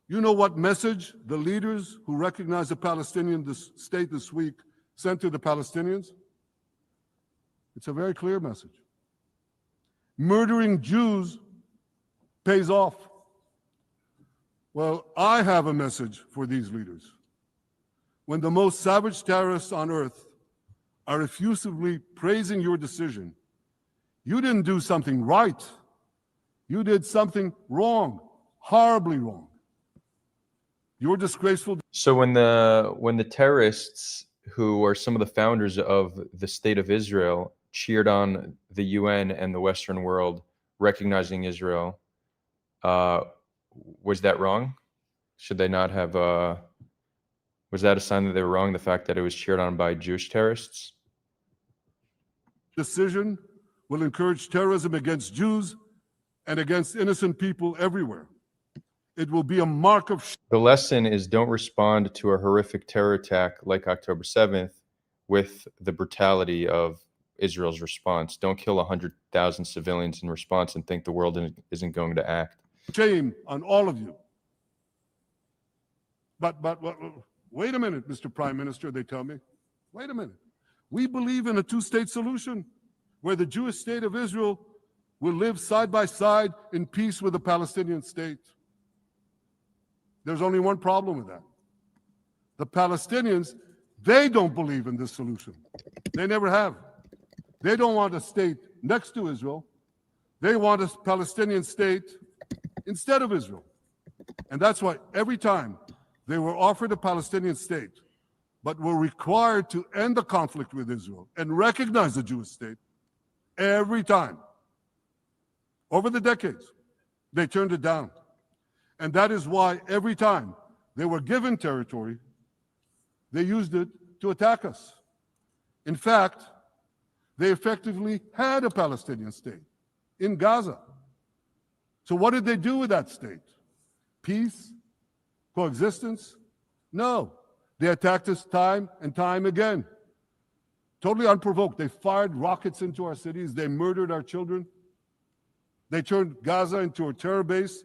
You know what message the leaders who recognized the Palestinian state this week sent to the Palestinians? It's a very clear message. Murdering Jews pays off. Well, I have a message for these leaders. When the most savage terrorists on earth are effusively praising your decision, you didn't do something right. You did something wrong, horribly wrong. You're disgraceful. So when the terrorists, who are some of the founders of the State of Israel, cheered on the UN and the Western world recognizing Israel, was that wrong? Should they not have? Was that a sign that they were wrong? The fact that it was cheered on by Jewish terrorists? Decision will encourage terrorism against Jews and against innocent people everywhere. It will be a mark of. The lesson is, don't respond to a horrific terror attack like October 7th with the brutality of Israel's response. Don't kill 100,000 civilians in response and think the world isn't going to act. Shame on all of you. But wait a minute, Mr. Prime Minister, they tell me. Wait a minute. We believe in a two-state solution where the Jewish state of Israel will live side by side in peace with the Palestinian state. There's only one problem with that. The Palestinians, they don't believe in this solution. They never have. They don't want a state next to Israel. They want a Palestinian state instead of Israel. And that's why every time they were offered a Palestinian state, but were required to end the conflict with Israel and recognize the Jewish state, every time, over the decades, they turned it down. And that is why every time they were given territory, they used it to attack us. In fact, they effectively had a Palestinian state in Gaza. So what did they do with that state? Peace? Coexistence? No. They attacked us time and time again. Totally unprovoked. They fired rockets into our cities. They murdered our children. They turned Gaza into a terror base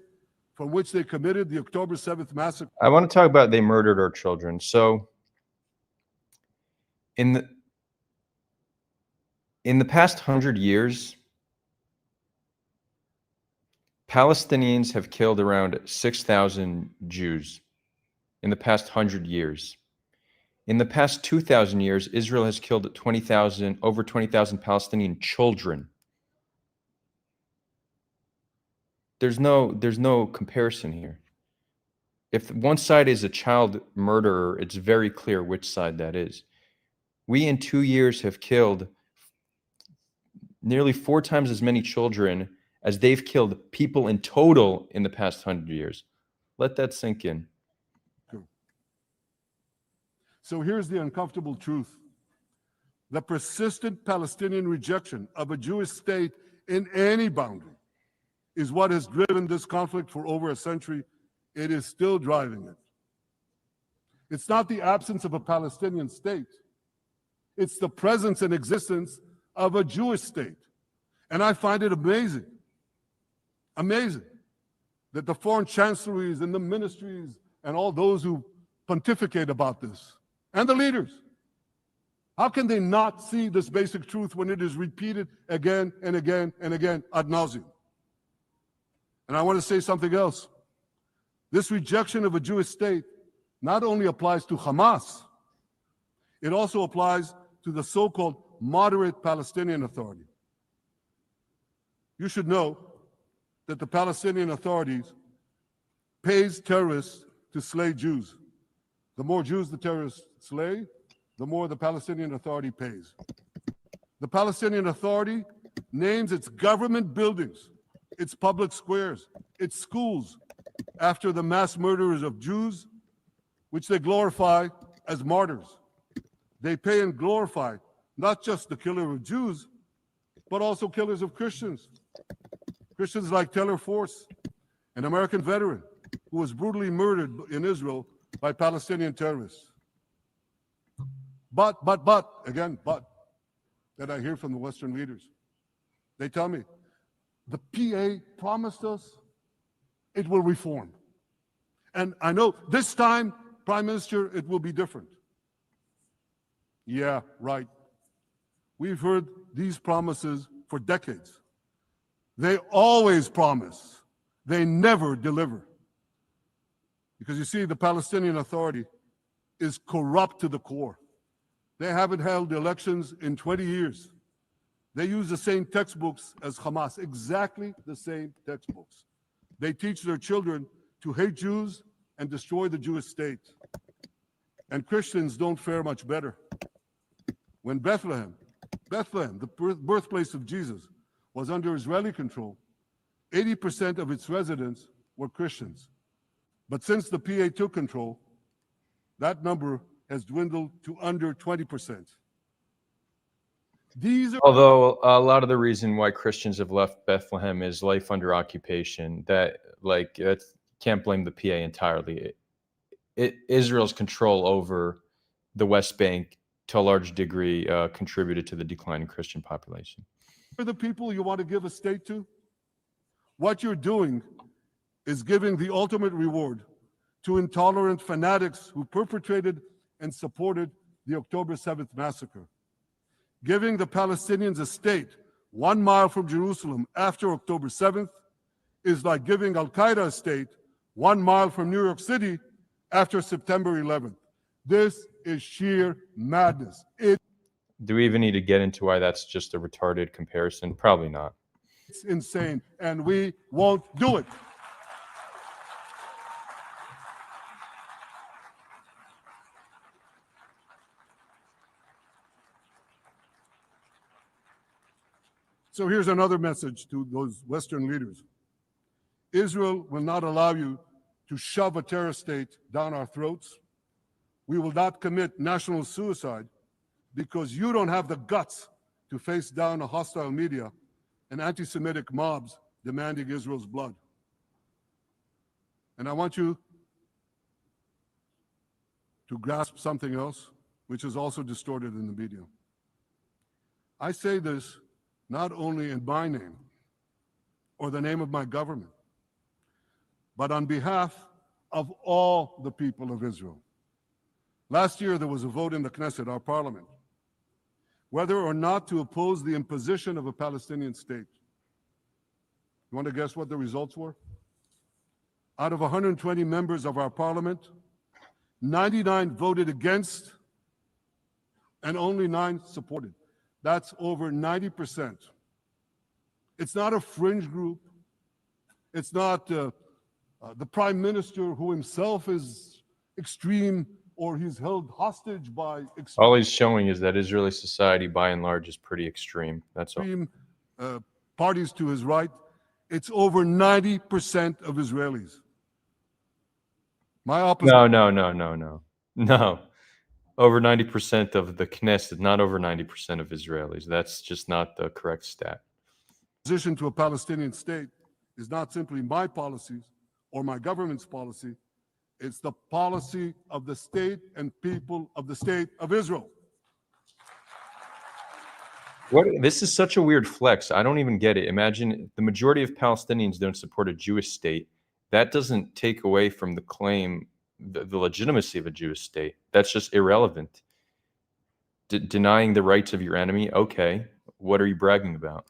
from which they committed the October 7th massacre. I want to talk about they murdered our children. So in the past 100 years, Palestinians have killed around 6,000 Jews in the past 100 years. In the past 2,000 years, Israel has killed over 20,000 Palestinian children. There's no comparison here. If one side is a child murderer, it's very clear which side that is. We in 2 years have killed nearly 4 times as many children as they've killed people in total in the past 100 years. Let that sink in. So here's the uncomfortable truth. The persistent Palestinian rejection of a Jewish state in any boundary is what has driven this conflict for over a century. It is still driving it. It's not the absence of a Palestinian state. It's the presence and existence of a Jewish state. And I find it amazing that the foreign chancelleries and the ministries and all those who pontificate about this, and the leaders, how can they not see this basic truth when it is repeated again and again and again ad nauseum? And I want to say something else. This rejection of a Jewish state not only applies to Hamas, it also applies to the so-called moderate Palestinian Authority. You should know that the Palestinian authorities pays terrorists to slay Jews. The more Jews the terrorists slay, the more the Palestinian Authority pays. The Palestinian Authority names its government buildings, its public squares, its schools, after the mass murderers of Jews, which they glorify as martyrs. They pay and glorify not just the killer of Jews, but also killers of Christians. Christians like Taylor Force, an American veteran who was brutally murdered in Israel by Palestinian terrorists. But, again, that I hear from the Western leaders. They tell me, the PA promised us it will reform. And I know this time, Prime Minister, it will be different. Yeah, right. We've heard these promises for decades. They always promise. They never deliver. Because you see, the Palestinian Authority is corrupt to the core. They haven't held elections in 20 years. They use the same textbooks as Hamas, exactly the same textbooks. They teach their children to hate Jews and destroy the Jewish state. And Christians don't fare much better. When Bethlehem, the birthplace of Jesus, was under Israeli control, 80% of its residents were Christians. But since the PA took control, that number has dwindled to under 20%. Although a lot of the reason why Christians have left Bethlehem is life under occupation. That can't blame the PA entirely. Israel's control over the West Bank, to a large degree, contributed to the decline in Christian population. For the people you want to give a state to, what you're doing is giving the ultimate reward to intolerant fanatics who perpetrated and supported the October 7th massacre. Giving the Palestinians a state 1 mile from Jerusalem after October 7th is like giving Al-Qaeda a state 1 mile from New York City after September 11th. This is sheer madness. Do we even need to get into why that's just a retarded comparison? Probably not. It's insane, and we won't do it. So here's another message to those Western leaders. Israel will not allow you to shove a terror state down our throats. We will not commit national suicide because you don't have the guts to face down a hostile media and anti-Semitic mobs demanding Israel's blood. And I want you to grasp something else, which is also distorted in the media. I say this not only in my name or the name of my government, but on behalf of all the people of Israel. Last year, there was a vote in the Knesset, our parliament, whether or not to oppose the imposition of a Palestinian state. You want to guess what the results were? Out of 120 members of our parliament, 99 voted against and only 9 supported. That's over 90%. It's not a fringe group. It's not the prime minister who himself is extreme or he's held hostage by extreme. All he's showing is that Israeli society, by and large, is pretty extreme. That's all. Parties to his right. It's over 90% of Israelis. My opposition. No. Over 90% of the Knesset, not over 90% of Israelis. That's just not the correct stat. Opposition to a Palestinian state is not simply my policies or my government's policy. It's the policy of the state and people of the state of Israel. This is such a weird flex. I don't even get it. Imagine the majority of Palestinians don't support a Jewish state. That doesn't take away from the claim, the legitimacy of a Jewish state. That's just irrelevant. Denying the rights of your enemy, okay. What are you bragging about?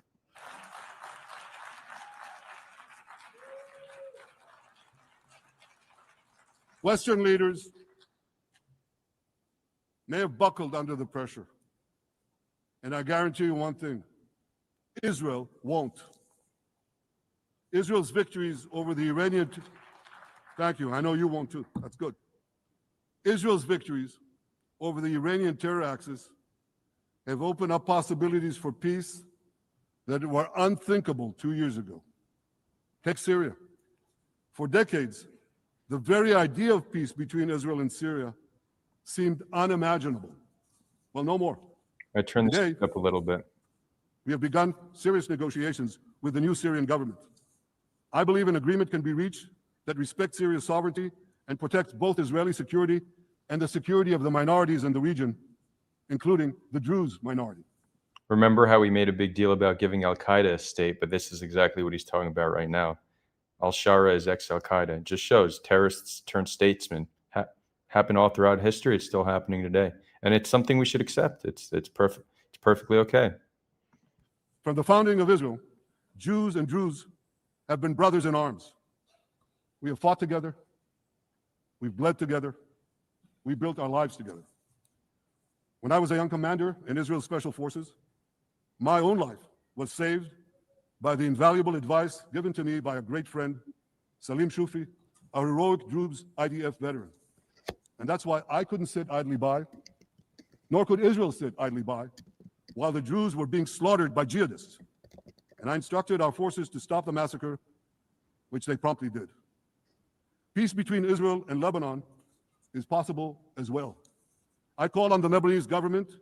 Western leaders may have buckled under the pressure. And I guarantee you one thing, Israel won't. Israel's victories over the Iranian... Thank you, I know you won't too, that's good. Israel's victories over the Iranian terror axis have opened up possibilities for peace that were unthinkable 2 years ago. Take Syria. For decades, the very idea of peace between Israel and Syria seemed unimaginable. Well, no more. I turn this Today, up a little bit. we have begun serious negotiations with the new Syrian government. I believe an agreement can be reached that respects Syria's sovereignty and protects both Israeli security and the security of the minorities in the region, including the Druze minority. Remember how we made a big deal about giving Al-Qaeda a state, but this is exactly what he's talking about right now. Al-Shara is ex-Al-Qaeda. It just shows terrorists turn statesmen. Happen all throughout history. It's still happening today. And it's something we should accept. It's perfect. It's perfectly okay. From the founding of Israel, Jews and Druze have been brothers in arms. We have fought together. We've bled together. We built our lives together. When I was a young commander in Israel's special forces, my own life was saved by the invaluable advice given to me by a great friend, Salim Shufi, a heroic Druze IDF veteran. And that's why I couldn't sit idly by, nor could Israel sit idly by, while the Druze were being slaughtered by jihadists. And I instructed our forces to stop the massacre, which they promptly did. Peace between Israel and Lebanon is possible as well. I call on the Lebanese government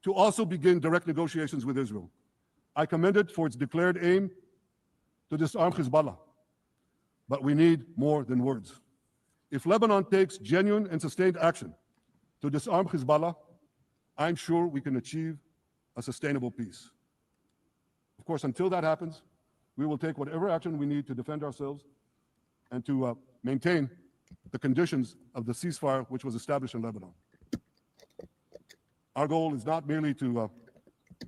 to also begin direct negotiations with Israel. I commend it for its declared aim to disarm Hezbollah. But we need more than words. If Lebanon takes genuine and sustained action to disarm Hezbollah, I'm sure we can achieve a sustainable peace. Of course, until that happens, we will take whatever action we need to defend ourselves and to maintain the conditions of the ceasefire which was established in Lebanon. Our goal is not merely to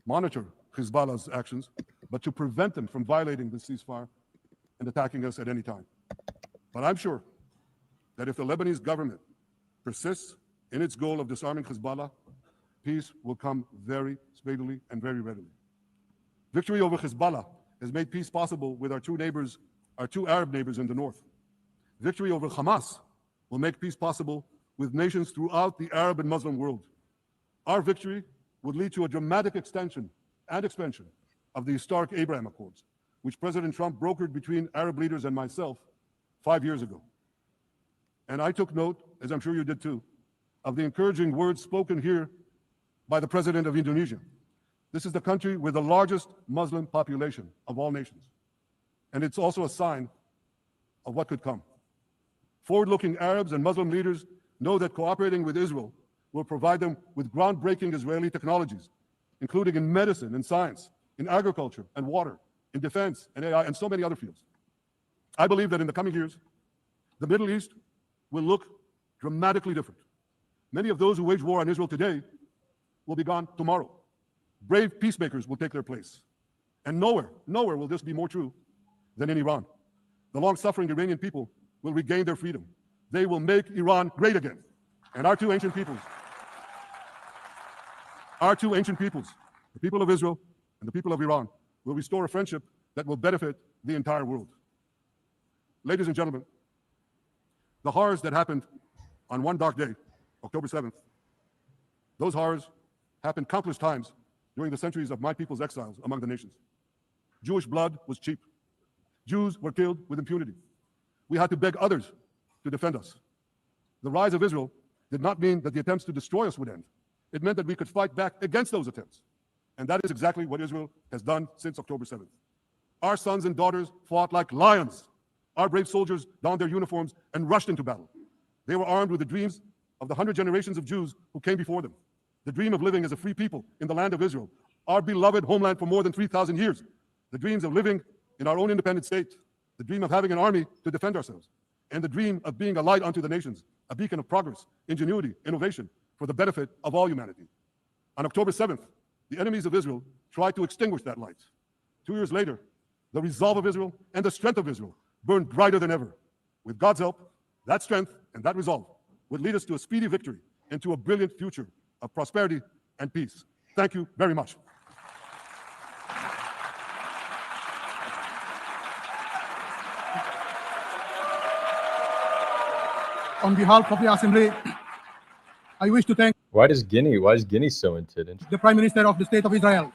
monitor Hezbollah's actions, but to prevent them from violating the ceasefire and attacking us at any time. But I'm sure that if the Lebanese government persists in its goal of disarming Hezbollah, peace will come very speedily and very readily. Victory over Hezbollah has made peace possible with our two Arab neighbors in the north. Victory over Hamas will make peace possible with nations throughout the Arab and Muslim world. Our victory would lead to a dramatic extension and expansion of the historic Abraham Accords, which President Trump brokered between Arab leaders and myself 5 years ago. And I took note, as I'm sure you did too, of the encouraging words spoken here by the President of Indonesia. This is the country with the largest Muslim population of all nations. And it's also a sign of what could come. Forward-looking Arabs and Muslim leaders know that cooperating with Israel will provide them with groundbreaking Israeli technologies, including in medicine and science, in agriculture and water, in defense and AI, and so many other fields. I believe that in the coming years, the Middle East will look dramatically different. Many of those who wage war on Israel today will be gone tomorrow. Brave peacemakers will take their place. And nowhere will this be more true than in Iran. The long-suffering Iranian people will regain their freedom. They will make Iran great again. And our two ancient peoples, the people of Israel and the people of Iran, will restore a friendship that will benefit the entire world. Ladies and gentlemen, the horrors that happened on one dark day, October 7th, those horrors happened countless times during the centuries of my people's exiles among the nations. Jewish blood was cheap. Jews were killed with impunity. We had to beg others to defend us. The rise of Israel did not mean that the attempts to destroy us would end. It meant that we could fight back against those attempts. And that is exactly what Israel has done since October 7th. Our sons and daughters fought like lions. Our brave soldiers donned their uniforms and rushed into battle. They were armed with the dreams of the 100 generations of Jews who came before them. The dream of living as a free people in the land of Israel, our beloved homeland for more than 3,000 years. The dreams of living in our own independent state. The dream of having an army to defend ourselves. And the dream of being a light unto the nations, a beacon of progress, ingenuity, innovation, for the benefit of all humanity. On October 7th, the enemies of Israel tried to extinguish that light. 2 years later, the resolve of Israel and the strength of Israel burned brighter than ever. With God's help, that strength and that resolve would lead us to a speedy victory and to a brilliant future of prosperity and peace. Thank you very much. On behalf of the Assembly, I wish to thank Why is Guinea so into it? the Prime Minister of the State of Israel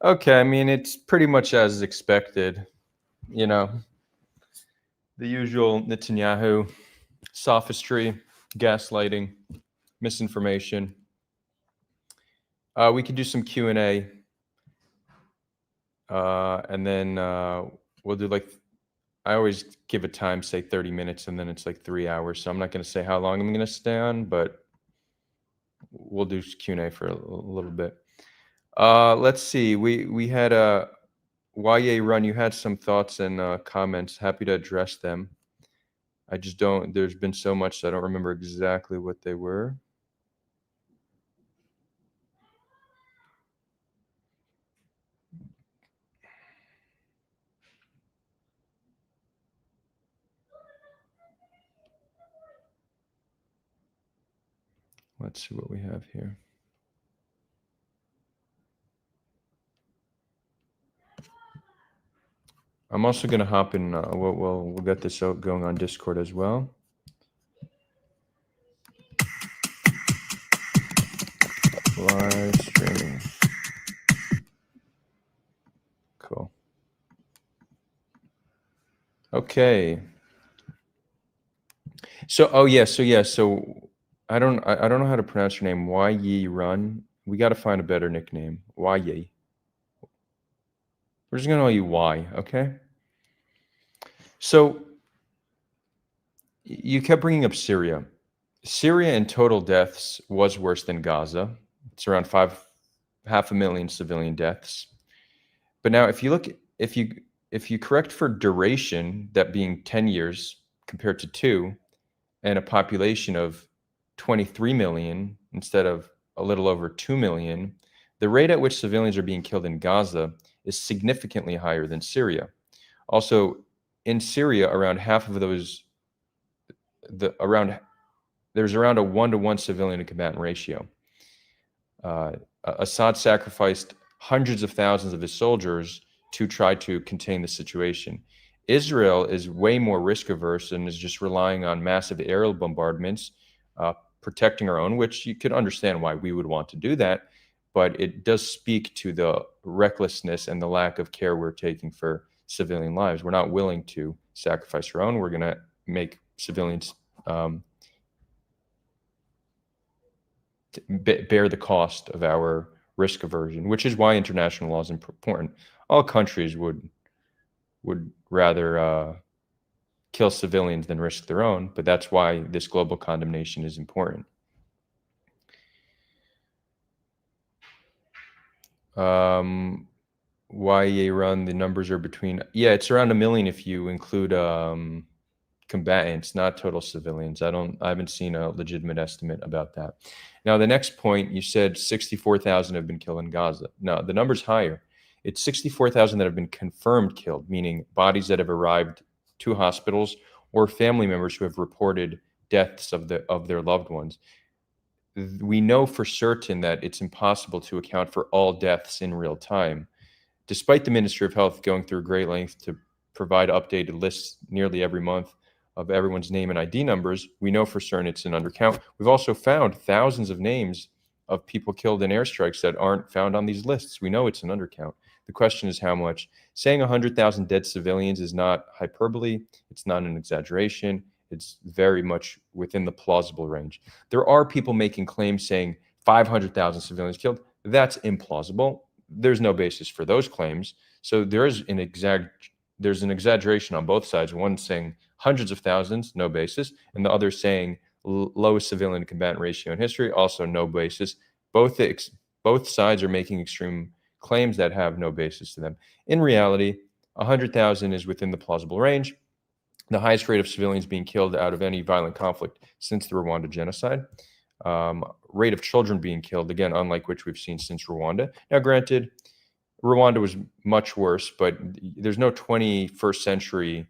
Okay, I mean, it's pretty much as expected. You know, the usual Netanyahu sophistry, gaslighting, misinformation. We could do some Q&A, and then we'll do like, I always give a time, say 30 minutes, and then it's like 3 hours. So I'm not going to say how long I'm going to stay on, but we'll do Q&A for a little bit. Let's see. We had a YA Run. You had some thoughts and comments. Happy to address them. I just don't. There's been so much, so I don't remember exactly what they were. Let's see what we have here. I'm also going to hop in. We'll get this out going on Discord as well. Live streaming. Cool. Okay. So, oh yeah. So I don't know how to pronounce your name. YE Run. We got to find a better nickname. YE. We're just going to call you Y. Okay. So you kept bringing up Syria. Syria in total deaths was worse than Gaza. It's around 500,000 civilian deaths. But now, if you correct for duration, that being 10 years compared to 2, and a population of 23 million instead of a little over 2 million, the rate at which civilians are being killed in Gaza is significantly higher than Syria. Also, in Syria, around half of those, there's around a 1-to-1 civilian to combatant ratio. Assad sacrificed hundreds of thousands of his soldiers to try to contain the situation. Israel is way more risk averse and is just relying on massive aerial bombardments, protecting our own, which you could understand why we would want to do that. But it does speak to the recklessness and the lack of care we're taking for civilian lives. We're not willing to sacrifice our own. We're going to make civilians bear the cost of our risk aversion, which is why international law is important. All countries would rather kill civilians than risk their own, but that's why this global condemnation is important. YA Run, the numbers are between, it's around 1 million if you include combatants, not total civilians. I haven't seen a legitimate estimate about that. Now, the next point, you said 64,000 have been killed in Gaza. No, the number's higher. It's 64,000 that have been confirmed killed, meaning bodies that have arrived to hospitals or family members who have reported deaths of their loved ones. We know for certain that it's impossible to account for all deaths in real time. Despite the Ministry of Health going through great length to provide updated lists nearly every month of everyone's name and ID numbers, we know for certain it's an undercount. We've also found thousands of names of people killed in airstrikes that aren't found on these lists. We know it's an undercount. The question is how much. Saying 100,000 dead civilians is not hyperbole. It's not an exaggeration. It's very much within the plausible range. There are people making claims saying 500,000 civilians killed. That's implausible. There's no basis for those claims. So there's an exaggeration on both sides. One saying hundreds of thousands, no basis, and the other saying lowest civilian to combatant ratio in history, also no basis. Both sides are making extreme claims that have no basis to them. In reality, 100,000 is within the plausible range, the highest rate of civilians being killed out of any violent conflict since the Rwanda genocide. Rate of children being killed, again, unlike which we've seen since Rwanda. Now, granted, Rwanda was much worse, but there's no 21st century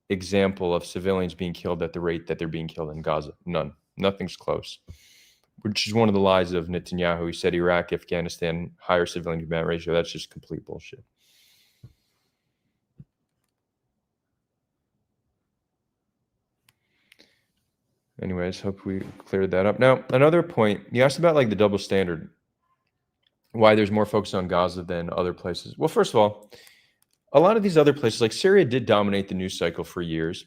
example of civilians being killed at the rate that they're being killed in Gaza. None. Nothing's close. Which is one of the lies of Netanyahu. He said Iraq, Afghanistan, higher civilian combatant ratio. That's just complete bullshit. Anyways, hope we cleared that up. Now, another point, you asked about like the double standard. why there's more focus on Gaza than other places. Well, first of all, a lot of these other places, like Syria, did dominate the news cycle for years,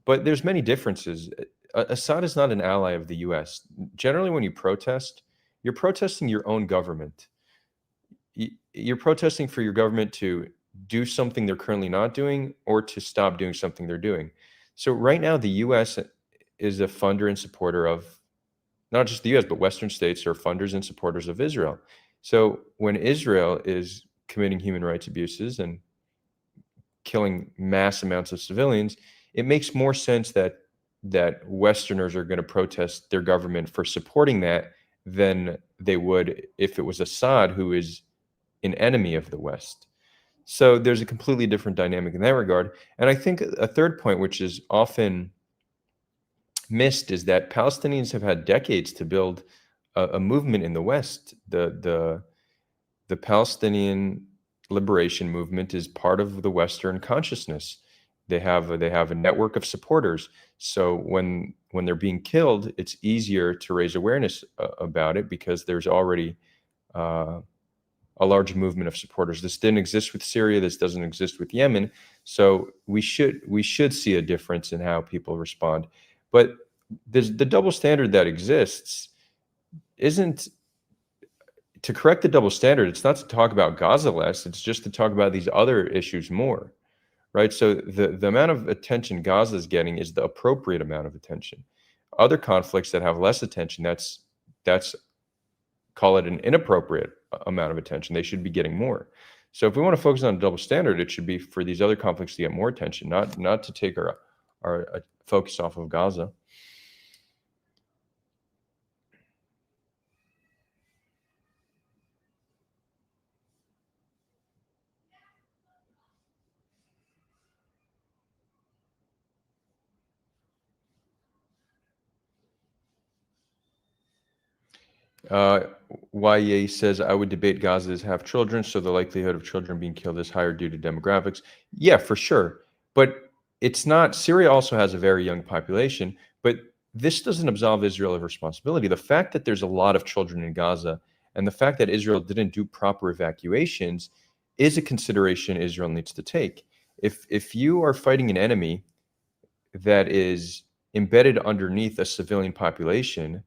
but there's many differences. Assad is not an ally of the U.S. Generally, when you protest, you're protesting your own government. You're protesting for your government to do something they're currently not doing or to stop doing something they're doing. So right now, the U.S. is a funder and supporter of, not just the U.S., but Western states are funders and supporters of Israel. So when Israel is committing human rights abuses and killing mass amounts of civilians, it makes more sense that Westerners are going to protest their government for supporting that than they would if it was Assad, who is an enemy of the West. So there's a completely different dynamic in that regard. And I think a third point, which is often missed, is that Palestinians have had decades to build a movement in the West. The Palestinian liberation movement is part of the Western consciousness. They have a network of supporters. So when they're being killed, it's easier to raise awareness about it because there's already a large movement of supporters. This didn't exist with Syria. This doesn't exist with Yemen. So we should see a difference in how people respond. But the double standard that exists isn't to correct the double standard. It's not to talk about Gaza less. It's just to talk about these other issues more, right? So the amount of attention Gaza is getting is the appropriate amount of attention. Other conflicts that have less attention, that's call it an inappropriate amount of attention. They should be getting more. So if we want to focus on a double standard, it should be for these other conflicts to get more attention, not to take our focus off of Gaza. YA says, I would debate Gaza as have children, so the likelihood of children being killed is higher due to demographics. Yeah, for sure. But it's not, Syria also has a very young population, but this doesn't absolve Israel of responsibility. The fact that there's a lot of children in Gaza and the fact that Israel didn't do proper evacuations is a consideration Israel needs to take. If you are fighting an enemy that is embedded underneath a civilian population,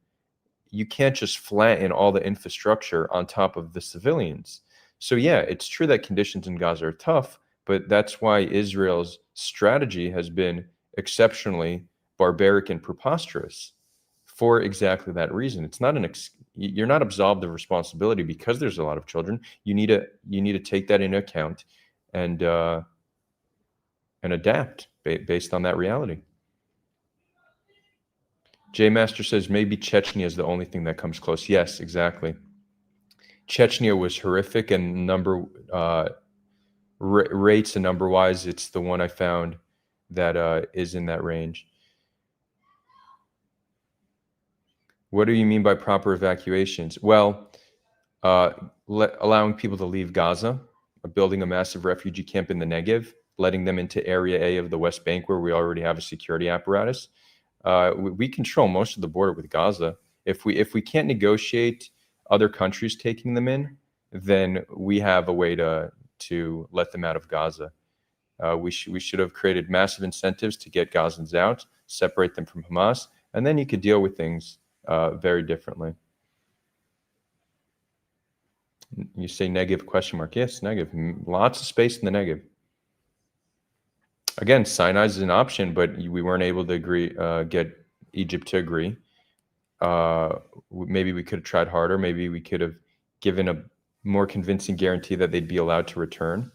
you can't just flatten all the infrastructure on top of the civilians. So yeah, it's true that conditions in Gaza are tough, but that's why Israel's strategy has been exceptionally barbaric and preposterous for exactly that reason. It's not you're not absolved of responsibility because there's a lot of children. You need to take that into account and adapt based on that reality. J Master says maybe Chechnya is the only thing that comes close. Yes, exactly. Chechnya was horrific, and rates and number wise, it's the one I found that is in that range. What do you mean by proper evacuations? Well, allowing people to leave Gaza, building a massive refugee camp in the Negev, letting them into Area A of the West Bank where we already have a security apparatus. We control most of the border with Gaza. If we can't negotiate other countries taking them in, then we have a way to let them out of Gaza. We should have created massive incentives to get Gazans out, separate them from Hamas, and then you could deal with things very differently. You say Negev question mark? Yes, Negev. Lots of space in the Negev. Again, Sinai is an option, but we weren't able to get Egypt to agree. Maybe we could have tried harder. Maybe we could have given a more convincing guarantee that they'd be allowed to return.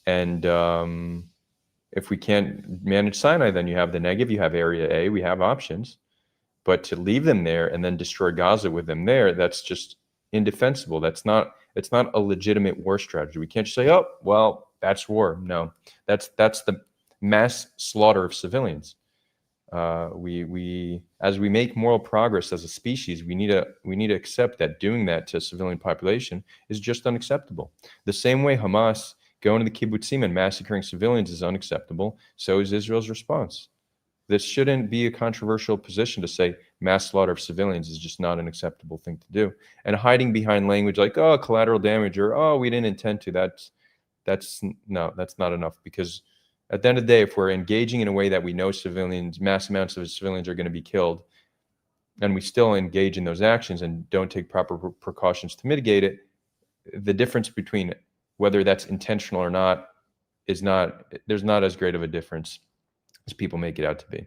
And if we can't manage Sinai, then you have the Negev, you have Area A, we have options. But to leave them there and then destroy Gaza with them there, that's just indefensible. It's not a legitimate war strategy. We can't just say, oh, well, that's war. No, that's the mass slaughter of civilians. As we make moral progress as a species, we need to accept that doing that to a civilian population is just unacceptable. The same way Hamas going to the kibbutzim and massacring civilians is unacceptable, so is Israel's response. This shouldn't be a controversial position to say mass slaughter of civilians is just not an acceptable thing to do. And hiding behind language like, oh, collateral damage, or oh, we didn't intend to, that's not enough. Because at the end of the day, if we're engaging in a way that we know mass amounts of civilians are going to be killed, and we still engage in those actions and don't take proper precautions to mitigate it, the difference between whether that's intentional or not there's not as great of a difference as people make it out to be.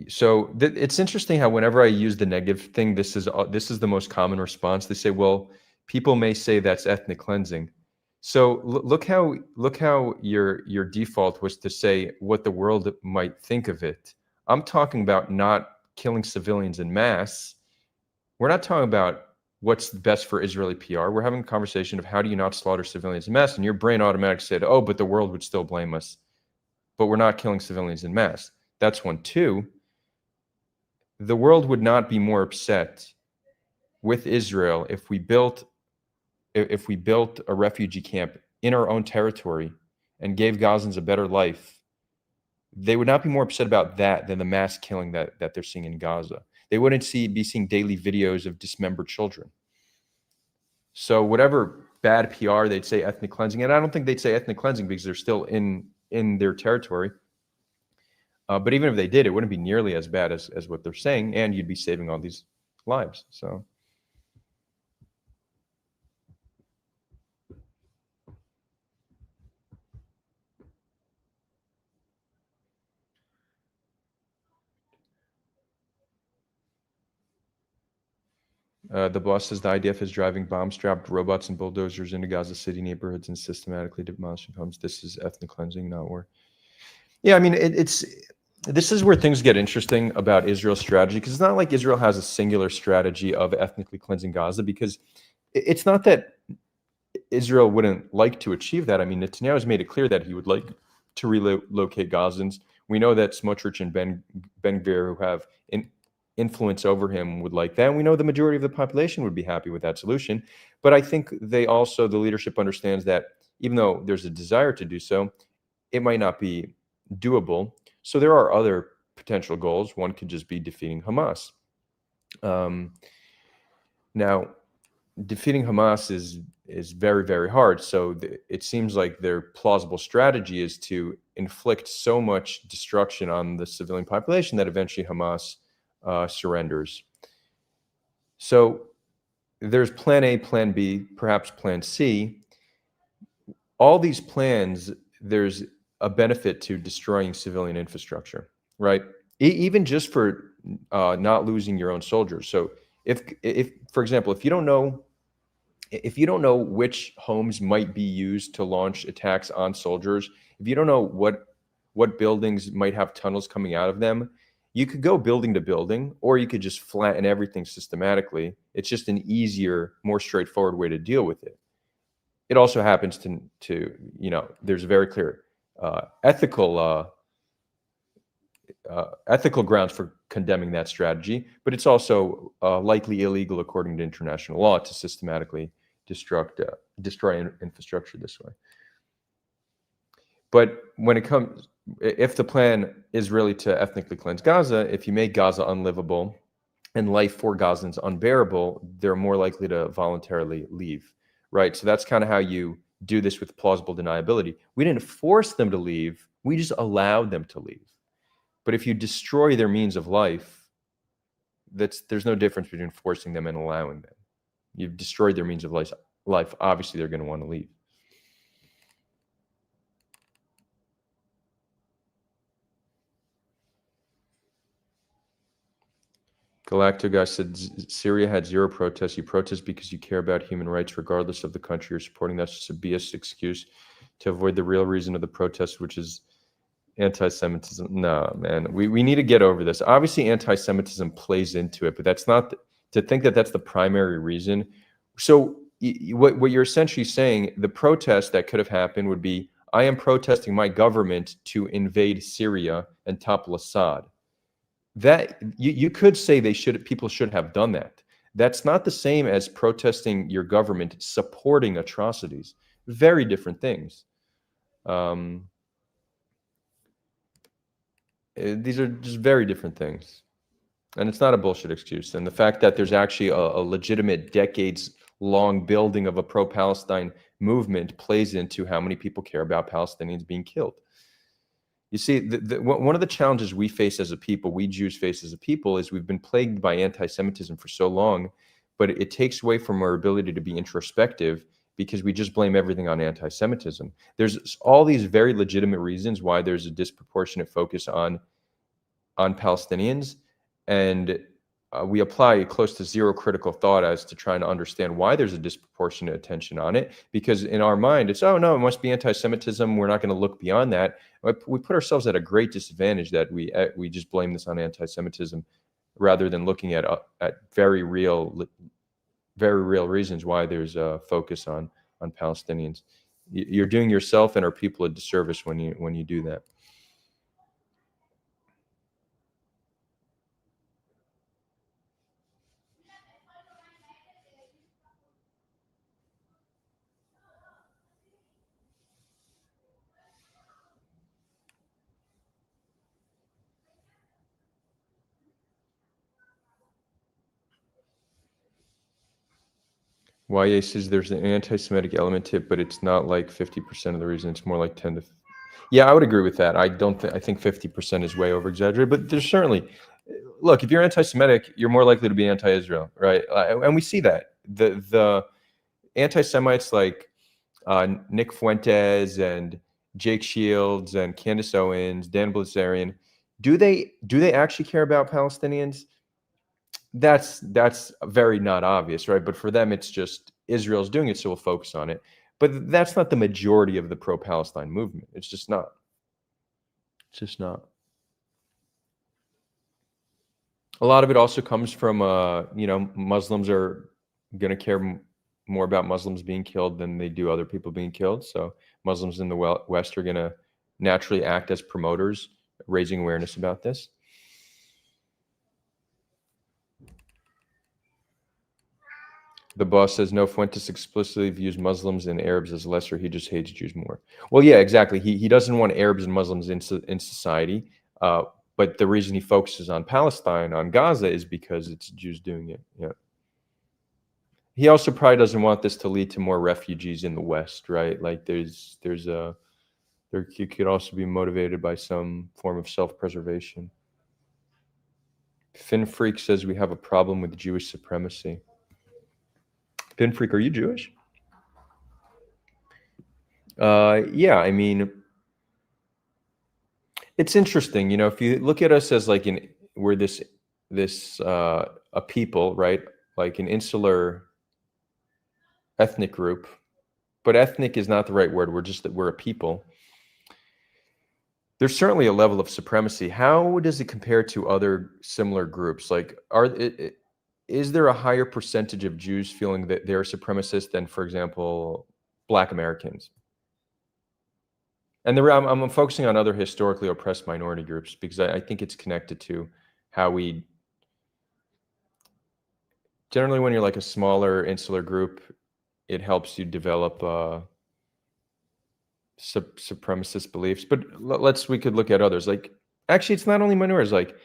So it's interesting how whenever I use the negative thing, this is the most common response. They say, well, people may say that's ethnic cleansing. So look how your default was to say what the world might think of it. I'm talking about not killing civilians en masse. We're not talking about what's best for Israeli PR. We're having a conversation of how do you not slaughter civilians en masse? And your brain automatically said, oh, but the world would still blame us. But we're not killing civilians en masse. That's one. Two, the world would not be more upset with Israel if we built a refugee camp in our own territory and gave Gazans a better life. They would not be more upset about that than the mass killing that they're seeing in Gaza. They wouldn't be seeing daily videos of dismembered children. So whatever bad PR they'd say ethnic cleansing, and I don't think they'd say ethnic cleansing because they're still in their territory. But even if they did, it wouldn't be nearly as bad as what they're saying, and you'd be saving all these lives. So. The boss says the IDF is driving bomb-strapped robots and bulldozers into Gaza City neighborhoods and systematically demolishing homes. This is ethnic cleansing, not war. Yeah, I mean, this is where things get interesting about Israel's strategy, because it's not like Israel has a singular strategy of ethnically cleansing Gaza, because it's not that Israel wouldn't like to achieve that. I mean, Netanyahu has made it clear that he would like to relocate Gazans. We know that Smotrich and Ben Gvir, who have influence over him, would like that. And we know the majority of the population would be happy with that solution. But I think the leadership understands that even though there's a desire to do so, it might not be doable. So there are other potential goals. One could just be defeating Hamas. Now, defeating Hamas is very, very hard. So it seems like their plausible strategy is to inflict so much destruction on the civilian population that eventually Hamas surrenders. So there's plan A, plan B, perhaps plan C. All these plans, there's a benefit to destroying civilian infrastructure, right? Even just for not losing your own soldiers. So if for example, if you don't know which homes might be used to launch attacks on soldiers, if you don't know what buildings might have tunnels coming out of them, you could go building to building, or you could just flatten everything systematically. It's just an easier, more straightforward way to deal with it. It also happens to there's a very clear ethical grounds for condemning that strategy, but it's also likely illegal according to international law to systematically destroy infrastructure this way. But when it comes, if the plan is really to ethnically cleanse Gaza, if you make Gaza unlivable and life for Gazans unbearable, they're more likely to voluntarily leave, right? So that's kind of how you do this with plausible deniability. We didn't force them to leave, we just allowed them to leave. But if you destroy their means of life, there's no difference between forcing them and allowing them. You've destroyed their means of life. Obviously, they're going to want to leave. Galactogas said Syria had zero protests. You protest because you care about human rights, regardless of the country you're supporting. That's just a BS excuse to avoid the real reason of the protest, which is anti-Semitism. No, man, we need to get over this. Obviously, anti-Semitism plays into it, but that's not to think that that's the primary reason. So what you're essentially saying, the protest that could have happened would be, I am protesting my government to invade Syria and topple Assad. That you could say people should have done that. That's not the same as protesting your government supporting atrocities. Very different things. These are just very different things. And it's not a bullshit excuse. And the fact that there's actually a legitimate decades-long building of a pro-Palestine movement plays into how many people care about Palestinians being killed. You see, one of the challenges we face as a people, we Jews face as a people, is we've been plagued by anti-Semitism for so long, but it takes away from our ability to be introspective because we just blame everything on anti-Semitism. There's all these very legitimate reasons why there's a disproportionate focus on Palestinians, and we apply close to zero critical thought as to trying to understand why there's a disproportionate attention on it, because in our mind it's, oh no, it must be anti-Semitism, we're not going to look beyond that. We put ourselves at a great disadvantage that we just blame this on anti-Semitism rather than looking at very real reasons why there's a focus on Palestinians. You're doing yourself and our people a disservice when you do that. YA says there's an anti-Semitic element to it, but it's not like 50% of the reason. It's more like 10 to. Yeah, I would agree with that. I think 50% is way over exaggerated, but there's certainly, look, if you're anti-Semitic, you're more likely to be anti-Israel, right? And we see that the anti-Semites like Nick Fuentes and Jake Shields and Candace Owens, Dan Bilzerian, do they actually care about Palestinians? That's very not obvious, right? But for them, it's just Israel's doing it, so we'll focus on it. But that's not the majority of the pro-Palestine movement. It's just not. It's just not. A lot of it also comes from, Muslims are going to care more about Muslims being killed than they do other people being killed. So Muslims in the West are going to naturally act as promoters, raising awareness about this. The boss says, no, Fuentes explicitly views Muslims and Arabs as lesser. He just hates Jews more. Well, yeah, exactly. He doesn't want Arabs and Muslims in society. But the reason he focuses on Palestine, on Gaza, is because it's Jews doing it. Yeah. He also probably doesn't want this to lead to more refugees in the West, right? Like you could also be motivated by some form of self-preservation. Finn Freak says we have a problem with Jewish supremacy. Finn Freak, are you Jewish? Yeah, I mean, it's interesting, if you look at us as like we're this a people, right? Like an insular ethnic group, but ethnic is not the right word. We're a people. There's certainly a level of supremacy. How does it compare to other similar groups? Like, is there a higher percentage of Jews feeling that they're supremacist than, for example, Black Americans? And I'm focusing on other historically oppressed minority groups because I think it's connected to how we generally, when you're like a smaller insular group, it helps you develop supremacist beliefs. But we could look at others. Like, actually, it's not only minorities. Like,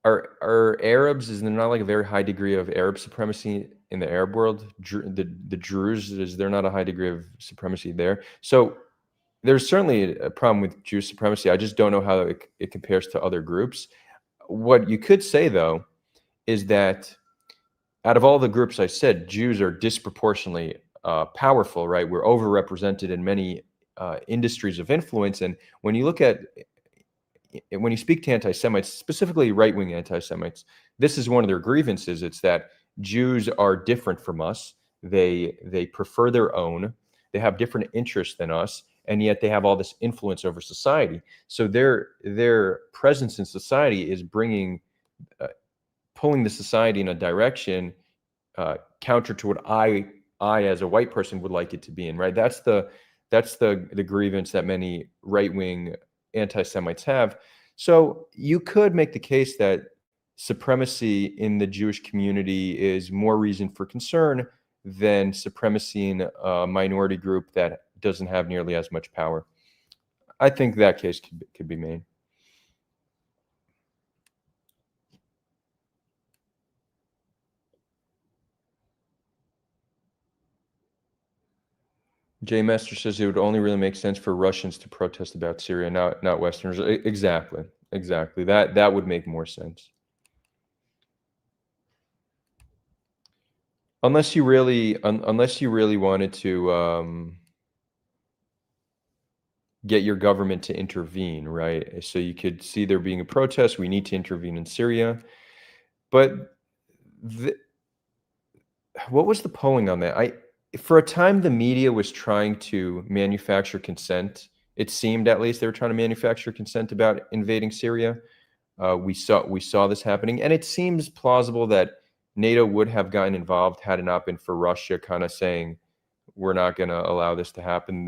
are Arabs, is there not like a very high degree of Arab supremacy in the Arab world? The Druze, is there not a high degree of supremacy there? So there's certainly a problem with Jewish supremacy. I just don't know how it compares to other groups. What you could say, though, is that out of all the groups I said, Jews are disproportionately powerful, right? We're overrepresented in many industries of influence. And when you speak to anti-Semites, specifically right-wing anti-Semites, this is one of their grievances. It's that Jews are different from us. They prefer their own. They have different interests than us, and yet they have all this influence over society. So their presence in society is pulling the society in a direction counter to what I as a white person would like it to be in. Right? That's the grievance that many right-wing anti-Semites have. So you could make the case that supremacy in the Jewish community is more reason for concern than supremacy in a minority group that doesn't have nearly as much power. I think that case could be made. Jay Mester says it would only really make sense for Russians to protest about Syria, not Westerners. Exactly. That would make more sense. Unless you really wanted to get your government to intervene, right? So you could see there being a protest. We need to intervene in Syria, but what was the polling on that? For a time, the media was trying to manufacture consent. It seemed, at least, they were trying to manufacture consent about invading Syria. We saw this happening, and it seems plausible that NATO would have gotten involved had it not been for Russia kind of saying, we're not going to allow this to happen.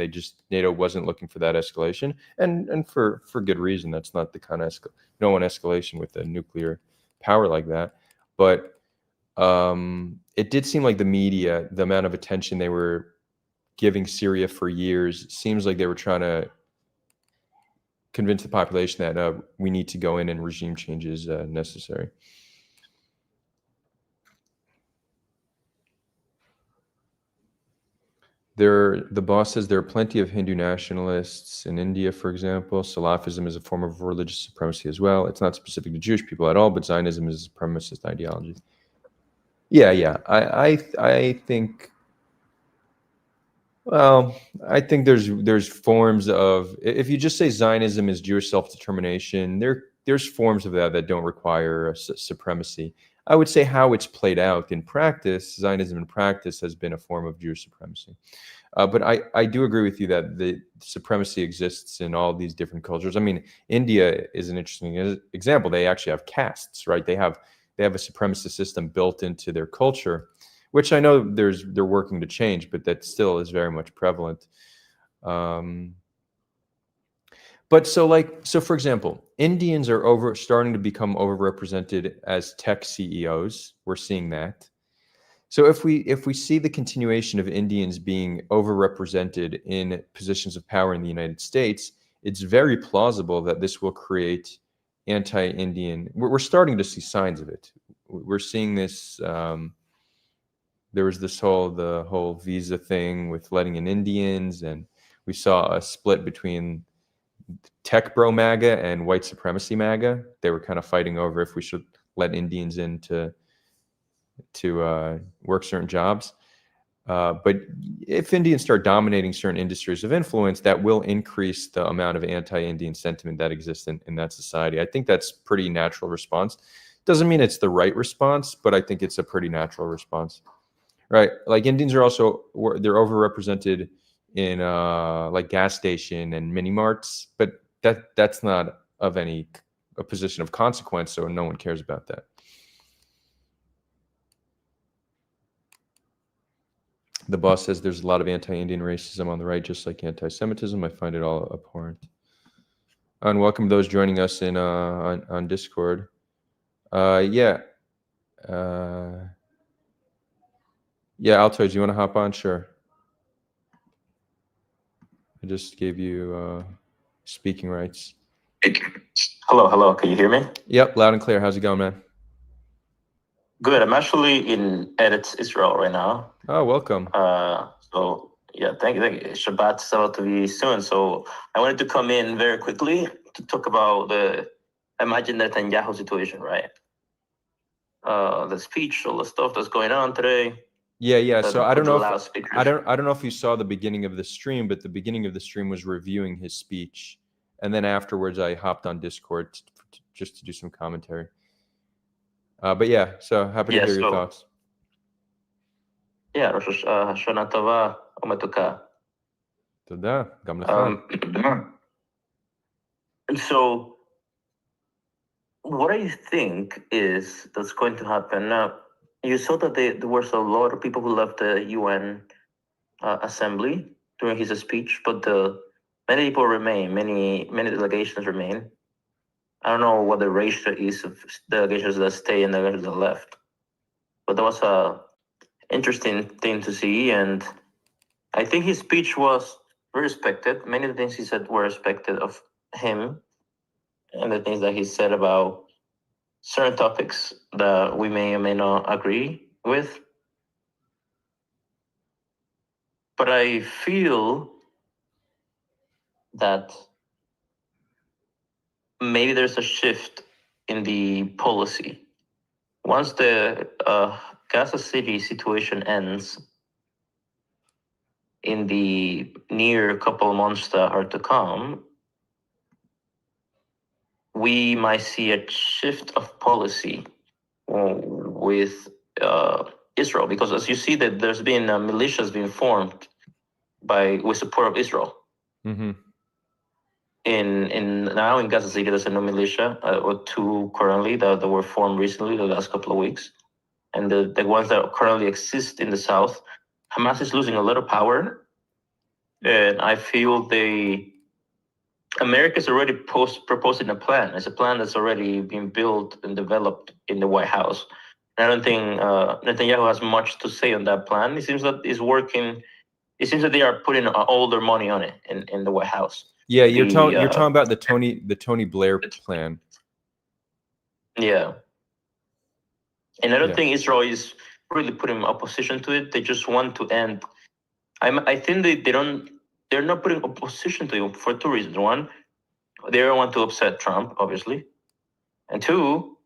NATO wasn't looking for that escalation, and for good reason. That's not the kind of you don't want escalation with a nuclear power like that. But it did seem like the media, the amount of attention they were giving Syria for years, seems like they were trying to convince the population that we need to go in and regime change is necessary. The boss says there are plenty of Hindu nationalists in India, for example. Salafism is a form of religious supremacy as well. It's not specific to Jewish people at all, but Zionism is a supremacist ideology. Yeah. I think. Well, I think there's forms of, if you just say Zionism is Jewish self-determination, there's forms of that don't require supremacy. I would say how it's played out in practice, Zionism in practice has been a form of Jewish supremacy. But I do agree with you that the supremacy exists in all these different cultures. I mean, India is an interesting example. They actually have castes, right? They have a supremacist system built into their culture, which I know they're working to change, but that still is very much prevalent. But so for example, Indians are starting to become overrepresented as tech CEOs. We're seeing that. So if we see the continuation of Indians being overrepresented in positions of power in the United States, it's very plausible that this will create anti-Indian. We're starting to see signs of it. We're seeing this. There was the whole visa thing with letting in Indians, and we saw a split between tech bro MAGA and white supremacy MAGA. They were kind of fighting over if we should let Indians in to work certain jobs. But if Indians start dominating certain industries of influence, that will increase the amount of anti-Indian sentiment that exists in that society. I think that's pretty natural response. Doesn't mean it's the right response, but I think it's a pretty natural response. Right, like Indians are they're overrepresented in like gas station and mini marts, but that's not of a position of consequence, so no one cares about that. The boss says there's a lot of anti-Indian racism on the right, just like anti-Semitism. I find it all abhorrent. And welcome those joining us on Discord. Yeah. Yeah, Altoids, you want to hop on? Sure. I just gave you speaking rights. Hello. Can you hear me? Yep, loud and clear. How's it going, man? Good. I'm actually in Eretz Israel right now. Oh, welcome. So yeah, thank you. Shabbat's about to be soon. So I wanted to come in very quickly to talk about the Netanyahu situation, right? The speech, all the stuff that's going on today. Yeah. So I don't know if you saw the beginning of the stream, but the beginning of the stream was reviewing his speech, and then afterwards I hopped on Discord just to do some commentary. But yeah, so happy to hear your thoughts. Yeah, Rosh Hashanah Tova Umetuka. Toda, Gam Lecha. And so, what I think is that's going to happen now. You saw that there was a lot of people who left the UN assembly during his speech, but many people remain. Many delegations remain. I don't know what the ratio is of delegations that stay and delegations that left, but that was a interesting thing to see, and I think his speech was very respected. Many of the things he said were respected of him, and the things that he said about certain topics that we may or may not agree with. But I feel that maybe there's a shift in the policy. Once the Gaza City situation ends in the near couple of months that are to come, we might see a shift of policy with Israel, because as you see that there's been militias being formed with support of Israel. Mm-hmm. In now in Gaza City, there's a new militia or two currently that were formed recently, the last couple of weeks, and the ones that currently exist in the south, Hamas is losing a lot of power, and I feel America's already proposing a plan. It's a plan that's already been built and developed in the White House. And I don't think Netanyahu has much to say on that plan. It seems that it's working. It seems that they are putting all their money on it in the White House. Yeah, you're talking about the Tony Blair plan. Yeah, and I don't think Israel is really putting opposition to it. They just want to end. I think they're not putting opposition to it for two reasons. One, they don't want to upset Trump, obviously, and two,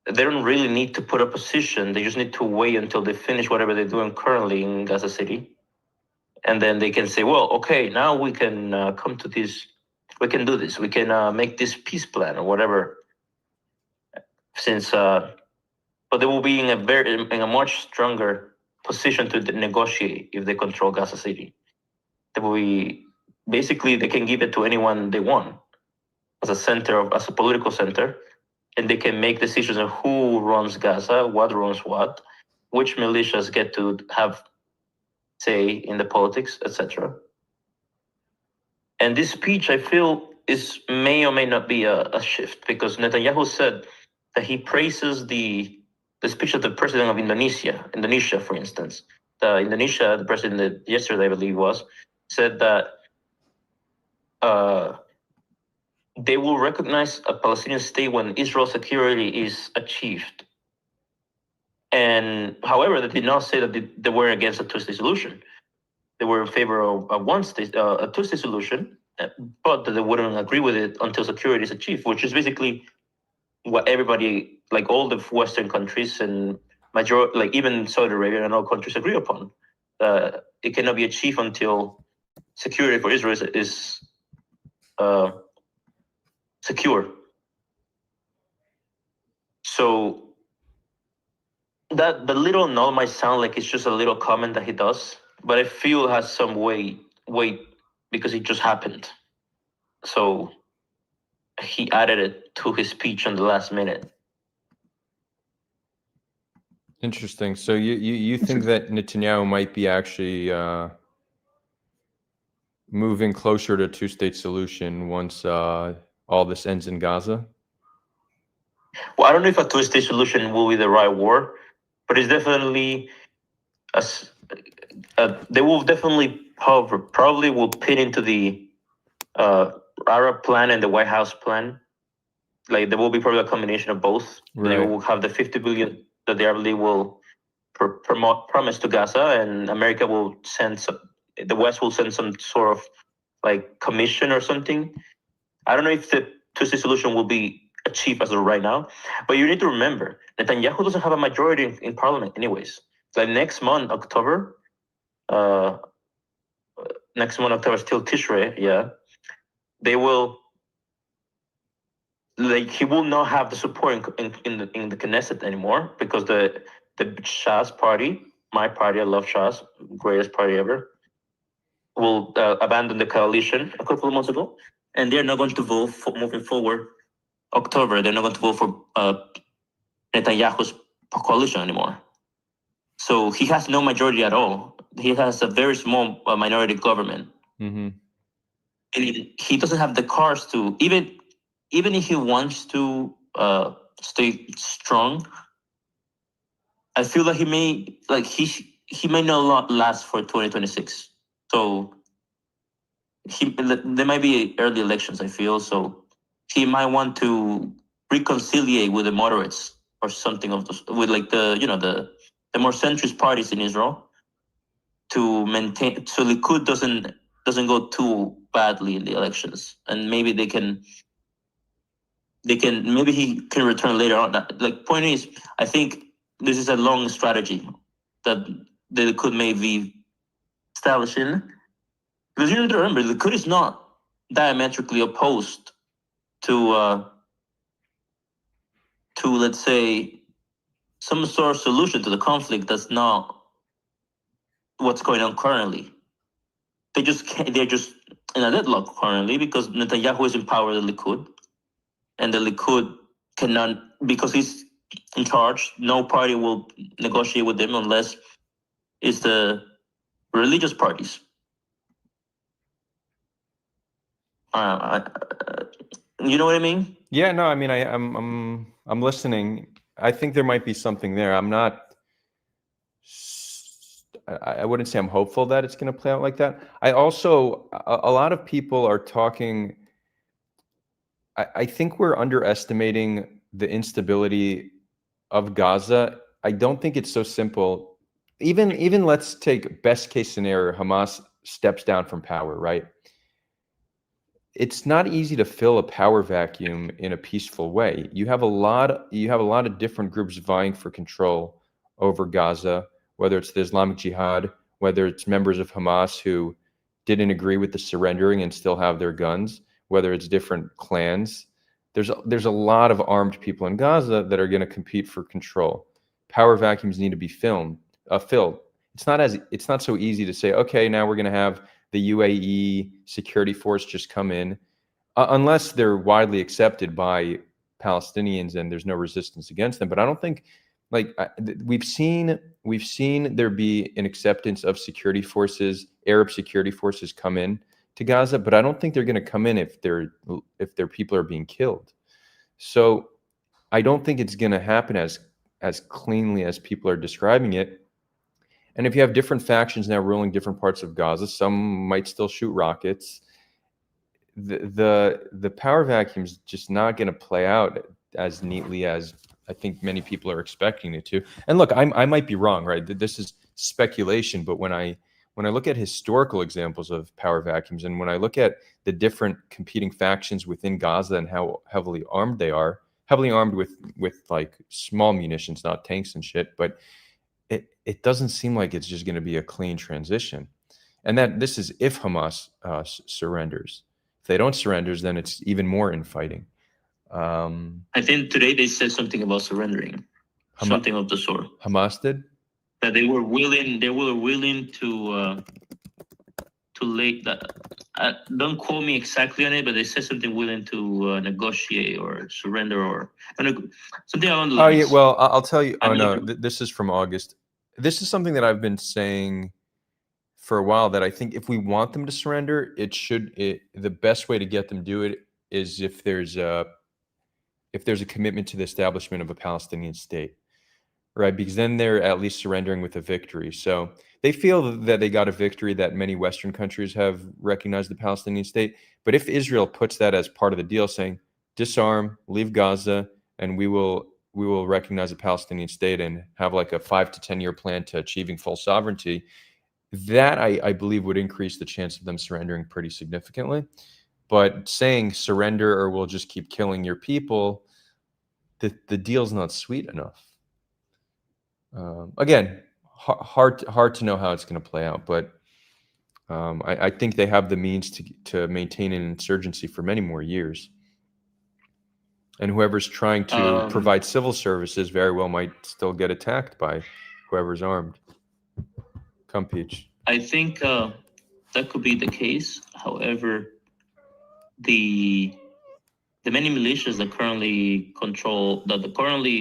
they don't really need to put opposition. They just need to wait until they finish whatever they're doing currently in Gaza City. And then they can say, well, okay, now we can come to this. We can do this. We can make this peace plan or whatever. But they will be in a much stronger position to negotiate if they control Gaza City. They will be basically they can give it to anyone they want as a political center, and they can make decisions on who runs Gaza, what runs what, which militias get to have say in the politics, etc. And this speech, I feel, may or may not be a shift, because Netanyahu said that he praises the speech of the president of Indonesia, for instance. The president yesterday, I believe said that they will recognize a Palestinian state when Israel's security is achieved. And however, they did not say that they were against a two-state solution. They were in favor of a two-state solution, but that they wouldn't agree with it until security is achieved, which is basically what everybody, like all the Western countries and like even Saudi Arabia and all countries agree upon. It cannot be achieved until security for Israel is secure. So that the little note might sound like it's just a little comment that he does, but I feel it has some weight because it just happened. So he added it to his speech on the last minute. Interesting. So you think that Netanyahu might be actually moving closer to a two-state solution once all this ends in Gaza? Well, I don't know if a two-state solution will be the right word, but it's definitely they will definitely probably will pin into the Arab plan and the White House plan. Like there will be probably a combination of both. Right. They will have the 50 billion that the Arab League will promise to Gaza, and America will the West will send some sort of like commission or something. I don't know if the two-state solution will be achieved as of right now, but you need to remember Netanyahu doesn't have a majority in parliament anyways. Like next month, October, still Tishrei, yeah, they will. Like he will not have the support in the Knesset anymore, because the Shas party, my party, I love Shas, greatest party ever, will abandon the coalition a couple of months ago, and they're not going to vote for moving forward. October, they're not going to vote for Netanyahu's coalition anymore. So he has no majority at all. He has a very small minority government. Mm-hmm. And he doesn't have the cards to even if he wants to stay strong. I feel like he may not last for 2026. So there might be early elections, I feel, so he might want to reconciliate with the moderates or something of those, with like the more centrist parties in Israel, to maintain so Likud doesn't go too badly in the elections, and maybe maybe he can return later on. Like, point is, I think this is a long strategy that the Likud may be establishing, because you need to remember the Likud is not diametrically opposed to let's say some sort of solution to the conflict that's not what's going on currently. They're just in a deadlock currently because Netanyahu is in power of the Likud, and the Likud cannot, because he's in charge, no party will negotiate with him unless it's the religious parties. You know what I mean? Yeah, no, I mean, I'm listening. I think there might be something there. I'm not. I wouldn't say I'm hopeful that it's going to play out like that. I also, a lot of people are talking. I think we're underestimating the instability of Gaza. I don't think it's so simple. Even let's take best case scenario, Hamas steps down from power, right? It's not easy to fill a power vacuum in a peaceful way. You have a lot of different groups vying for control over Gaza, whether it's the Islamic Jihad, whether it's members of Hamas who didn't agree with the surrendering and still have their guns, whether it's different clans. There's a lot of armed people in Gaza that are going to compete for control. Power vacuums need to be filled. It's not so easy to say, okay, now we're going to have the UAE security force just come in, unless they're widely accepted by Palestinians and there's no resistance against them. But I don't think, like, we've seen there be an acceptance of security forces, Arab security forces come in to Gaza, but I don't think they're going to come in if their people are being killed. So I don't think it's going to happen as cleanly as people are describing it. And if you have different factions now ruling different parts of Gaza, some might still shoot rockets. The power vacuum is just not going to play out as neatly as I think many people are expecting it to. And look, I might be wrong, right? This is speculation, but when I look at historical examples of power vacuums, and when I look at the different competing factions within Gaza and how heavily armed they are, heavily armed with like small munitions, not tanks and shit, but it doesn't seem like it's just going to be a clean transition. And that this is if Hamas surrenders. If they don't surrender, then it's even more infighting. I think today they said something about surrendering, something of the sort. Hamas did? That they were willing to lay that. Don't quote me exactly on it, but they said something willing to negotiate or surrender or something along the lines. Oh yeah, well I'll tell you. Oh no, this is from August. This is something that I've been saying for a while, that I think if we want them to surrender, the best way to get them to do it is if there's a commitment to the establishment of a Palestinian state, right? Because then they're at least surrendering with a victory. So they feel that they got a victory, that many Western countries have recognized the Palestinian state. But if Israel puts that as part of the deal, saying disarm, leave Gaza, and we will recognize a Palestinian state and have like a 5 to 10 year plan to achieving full sovereignty, that I believe would increase the chance of them surrendering pretty significantly. But saying surrender or we'll just keep killing your people, the deal's not sweet enough. Again, hard to know how it's going to play out, but I think they have the means to maintain an insurgency for many more years. And whoever's trying to provide civil services very well might still get attacked by whoever's armed. Come, Peach. I think that could be the case. However, the many militias that currently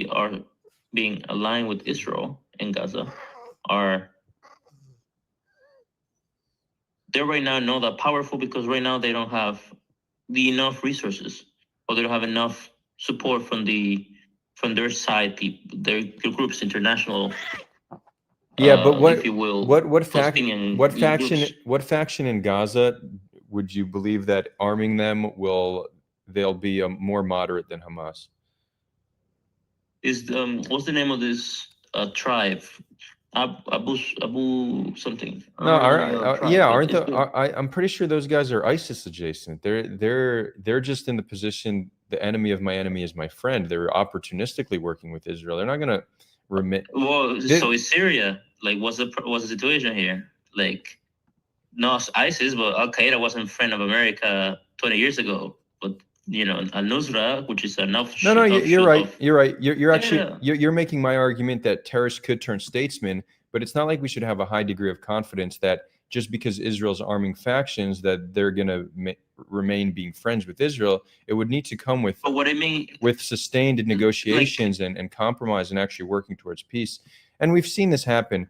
are being aligned with Israel in Gaza they're right now not that powerful, because right now they don't have enough resources, or they don't have enough support from their side people, their groups, international. Yeah, but if you will, what faction in Gaza would you believe that arming them they'll be more moderate than Hamas? Is what's the name of this tribe? Abu something. No, Tribe. yeah, It's good. I'm pretty sure those guys are ISIS adjacent. They're just in the position, the enemy of my enemy is my friend. They're opportunistically working with Israel. They're not going to remit. Well, so is Syria. Like, what's the situation here? Like, not ISIS, but Al Qaeda wasn't a friend of America 20 years ago. But Al Nusra, which is an offshoot. No, you're right. Of, you're right. You're actually Yeah. you're making my argument that terrorists could turn statesmen, but it's not like we should have a high degree of confidence that just because Israel's arming factions that they're going to remain being friends with Israel. It would need to come with But what I mean, with sustained negotiations and compromise and actually working towards peace. And we've seen this happen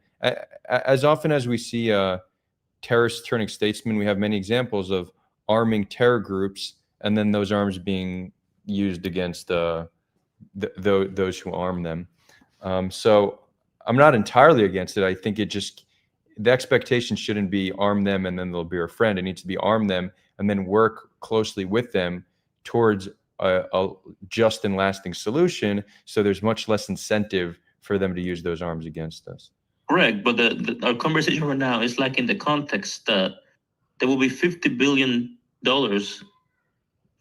as often as we see terrorists turning statesmen. We have many examples of arming terror groups and then those arms being used against those who arm them. So I'm not entirely against it. I think the expectation shouldn't be arm them and then they'll be our friend. It needs to be arm them and then work closely with them towards a just and lasting solution. So there's much less incentive for them to use those arms against us. Correct, but our conversation right now is like in the context that there will be $50 billion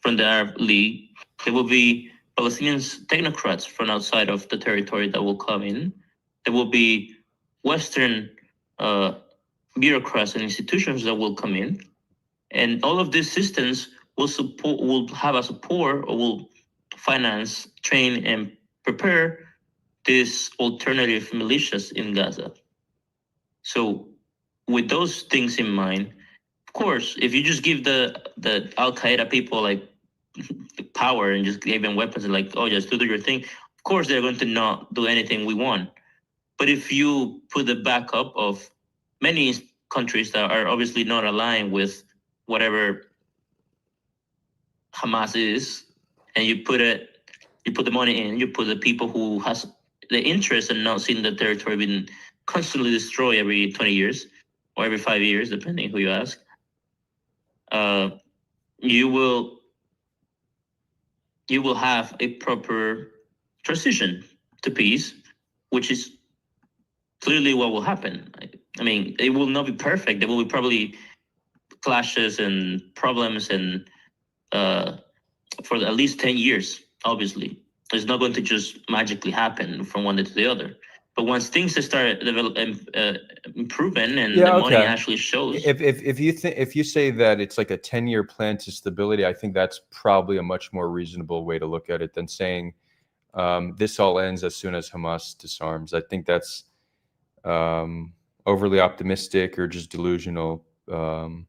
from the Arab League. There will be Palestinian technocrats from outside of the territory that will come in. There will be Western bureaucrats and institutions that will come in, and all of these systems will have a support or will finance, train, and prepare these alternative militias in Gaza. So, with those things in mind, of course, if you just give the Al Qaeda people like power and just gave them weapons and like, oh, just do your thing, of course they're going to not do anything we want. But if you put the backup of many countries that are obviously not aligned with whatever Hamas is, and you put the money in, you put the people who has the interest in not seeing the territory being constantly destroyed every 20 years or every 5 years, depending who you ask, you will have a proper transition to peace, which is clearly what will happen. I mean, it will not be perfect. There will be probably clashes and problems and for at least 10 years, obviously. It's not going to just magically happen from one day to the other. But once things start improving and the money actually shows. If you say that it's like a 10-year plan to stability, I think that's probably a much more reasonable way to look at it than saying this all ends as soon as Hamas disarms. I think that's overly optimistic or just delusional. Well,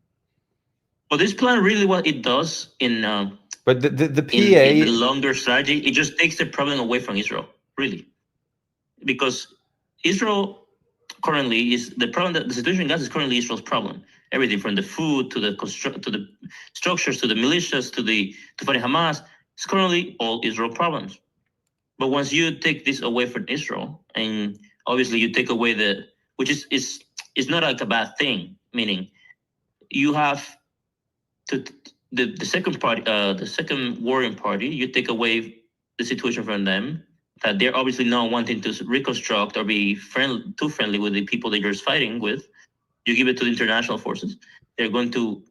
this plan really what it does in but the PA in the longer strategy, it just takes the problem away from Israel, really, because Israel currently is the problem. That the situation in Gaza is currently Israel's problem. Everything from the food to the structures to the militias to fighting Hamas is currently all Israel problems. But once you take this away from Israel, and obviously you take away which is not like a bad thing, meaning you have to the second party, the second warring party, you take away the situation from them, that they're obviously not wanting to reconstruct or be too friendly with the people that you're fighting with. You give it to the international forces. They're going to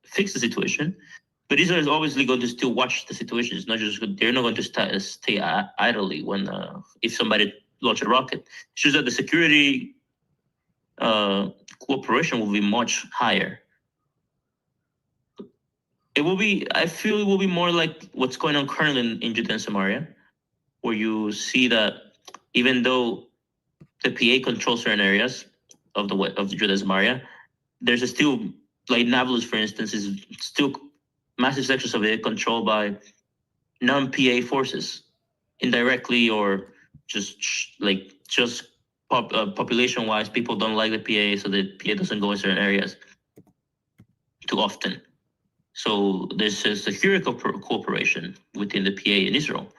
fix the situation. But Israel is obviously going to still watch the situation. It's not just they're not going to stay idly when if somebody launch a rocket. It's just that the security cooperation will be much higher. I feel it will be more like what's going on currently in Judea and Samaria, where you see that even though the PA controls certain areas of the Judea and Samaria, there's still, like Nablus, for instance, is still massive sections of it controlled by non-PA forces, indirectly or just population-wise. People don't like the PA, so the PA doesn't go in certain areas too often. So there's a security cooperation within the PA in Israel.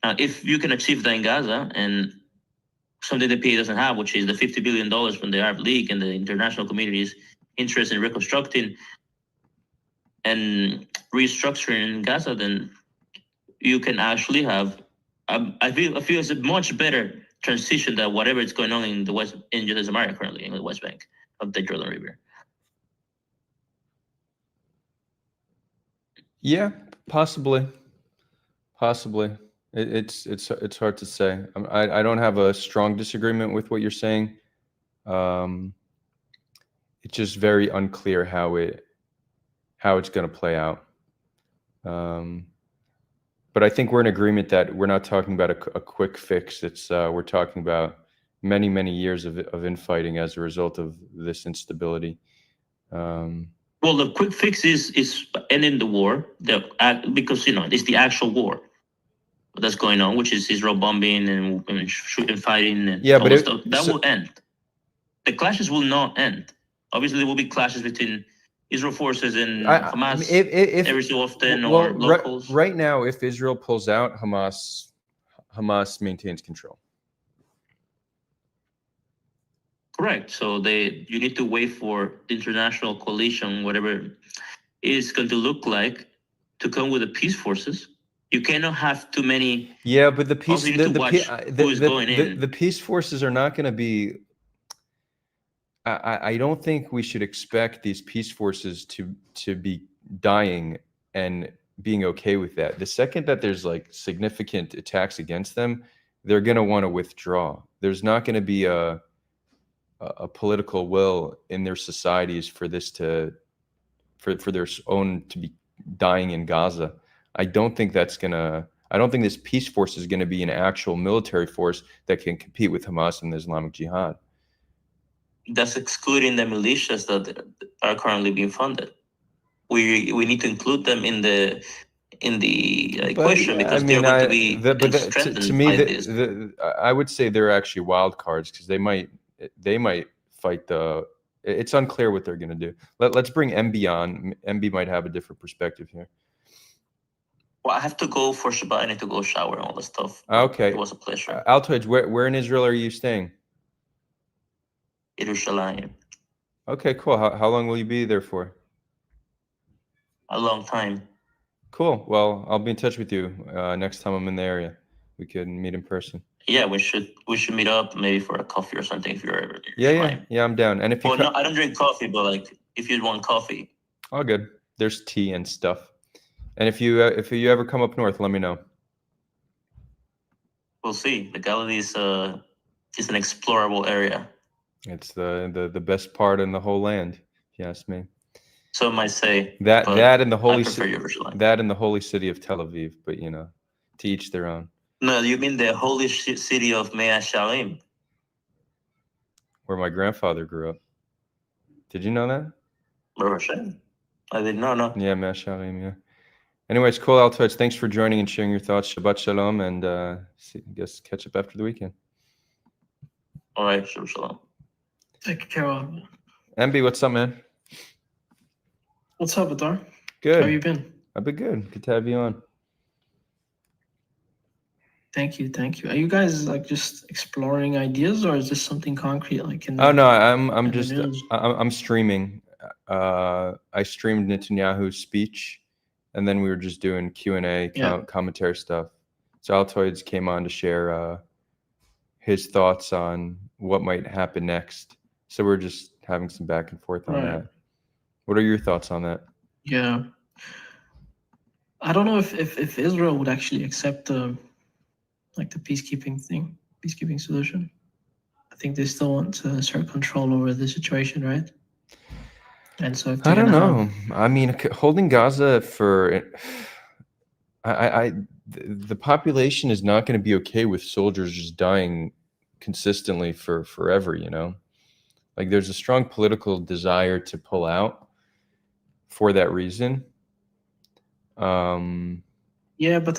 Now, if you can achieve that in Gaza, and something the PA doesn't have, which is the $50 billion from the Arab League and the international community's interest in reconstructing and restructuring Gaza, then you can actually have. I feel it's a much better transition than whatever is going on in the West in Judah Samaria currently in the West Bank of the Jordan River. Yeah, possibly. It's hard to say. I don't have a strong disagreement with what you're saying. It's just very unclear how it's going to play out. But I think we're in agreement that we're not talking about a quick fix. It's we're talking about many years of infighting as a result of this instability. Well, the quick fix is ending the war, because it's the actual war that's going on, which is Israel bombing and shooting, fighting, and Yeah, all but that stuff. That will end. The clashes will not end. Obviously, there will be clashes between Israel forces and Hamas every so often, or locals. Right now, if Israel pulls out, Hamas maintains control. Correct. So you need to wait for the international coalition, whatever it's going to look like, to come with the peace forces. You cannot have too many. Yeah, but the peace the peace forces are not going to be. I don't think we should expect these peace forces to be dying and being okay with that. The second that there's like significant attacks against them, they're going to want to withdraw. There's not going to be a political will in their societies for this for their own to be dying in Gaza. I don't think this peace force is going to be an actual military force that can compete with Hamas and the Islamic Jihad. That's excluding the militias that are currently being funded. We need to include them in the equation, because they're going to be strengthened by this. I would say they're actually wild cards, because they might fight it's unclear what they're going to do. Let's bring MB on. MB might have a different perspective here. Well, I have to go for Shabbat. I need to go shower and all that stuff. Okay. It was a pleasure. Altoid, where in Israel are you staying? Yerushalayim. Okay, cool. How long will you be there for? A long time. Cool. Well, I'll be in touch with you next time I'm in the area. We can meet in person. Yeah, we should meet up maybe for a coffee or something if you're ever there. Yeah, I'm down. And if you no, I don't drink coffee, but like if you want coffee. All good. There's tea and stuff. And if you ever come up north, let me know. We'll see. The Galilee is an explorable area. It's the best part in the whole land, if you ask me. Some might say that and the holy that in the holy city of Tel Aviv, but to each their own. No, you mean the holy city of Mea Shalim, where my grandfather grew up. Did you know that? I didn't know. No. Yeah, Mea Shalim. Yeah. Anyways, cool, Altoids. Thanks for joining and sharing your thoughts. Shabbat shalom, and I guess catch up after the weekend. All right, Shabbat shalom. Take care of it. MB, what's up, man? What's up, Adar? Good. How have you been? I've been good. Good to have you on. Thank you. Are you guys like just exploring ideas, or is this something concrete? Like in no, I'm streaming. I streamed Netanyahu's speech, and then we were just doing Q&A commentary stuff. So Altoids came on to share his thoughts on what might happen next. So we're just having some back and forth on that. What are your thoughts on that? Yeah, I don't know if Israel would actually accept the peacekeeping solution. I think they still want to assert control over the situation, right? And so I don't know. I mean, holding Gaza the population is not going to be okay with soldiers just dying consistently for forever. Like there's a strong political desire to pull out for that reason. Yeah, but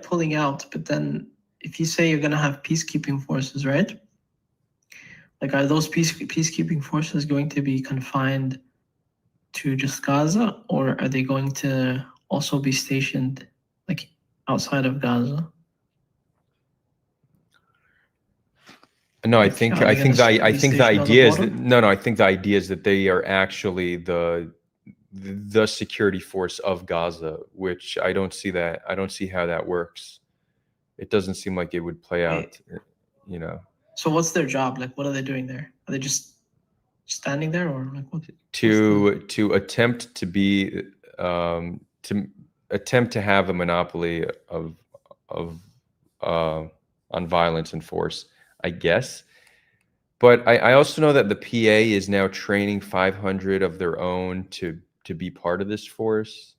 pulling out. But then, if you say you're gonna have peacekeeping forces, right? Like, are those peacekeeping forces going to be confined to just Gaza, or are they going to also be stationed like outside of Gaza? No, I think the idea is that they are actually the the security force of Gaza, which I don't see that. I don't see how that works. It doesn't seem like it would play out, you know. So what's their job? Like, what are they doing there? Are they just standing there, or like what? To attempt to be to attempt to have a monopoly of on violence and force, I guess. But I also know that the PA is now training 500 of their own to be part of this force.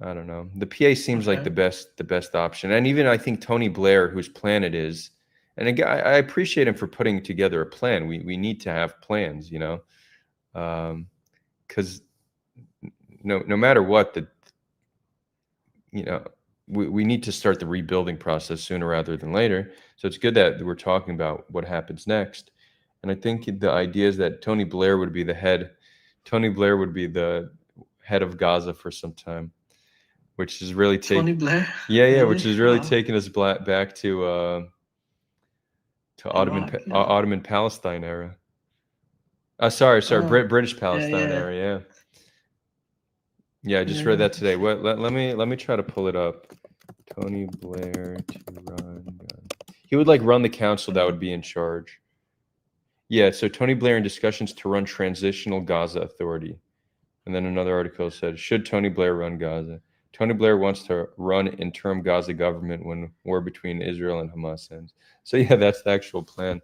I don't know. The PA seems like the best option, and even I think Tony Blair, whose plan it is, and again, I appreciate him for putting together a plan. We need to have plans, you know, because no matter what, we need to start the rebuilding process sooner rather than later. So it's good that we're talking about what happens next. And I think the idea is that Tony Blair would be the head. Tony Blair would be the head of Gaza for some time, which is really Tony Blair. Yeah, Really? which is really Wow. taking us back to Iraq, yeah. Ottoman Palestine era. Sorry, Oh, British Palestine yeah. era. Yeah. Yeah, I just Yeah, read that today. What? Let me try to pull it up. Tony Blair to run. He would like run the council that would be in charge. Yeah, so Tony Blair in discussions to run Transitional Gaza Authority. And then another article said, should Tony Blair run Gaza? Tony Blair wants to run interim Gaza government when war between Israel and Hamas ends. So yeah, that's the actual plan.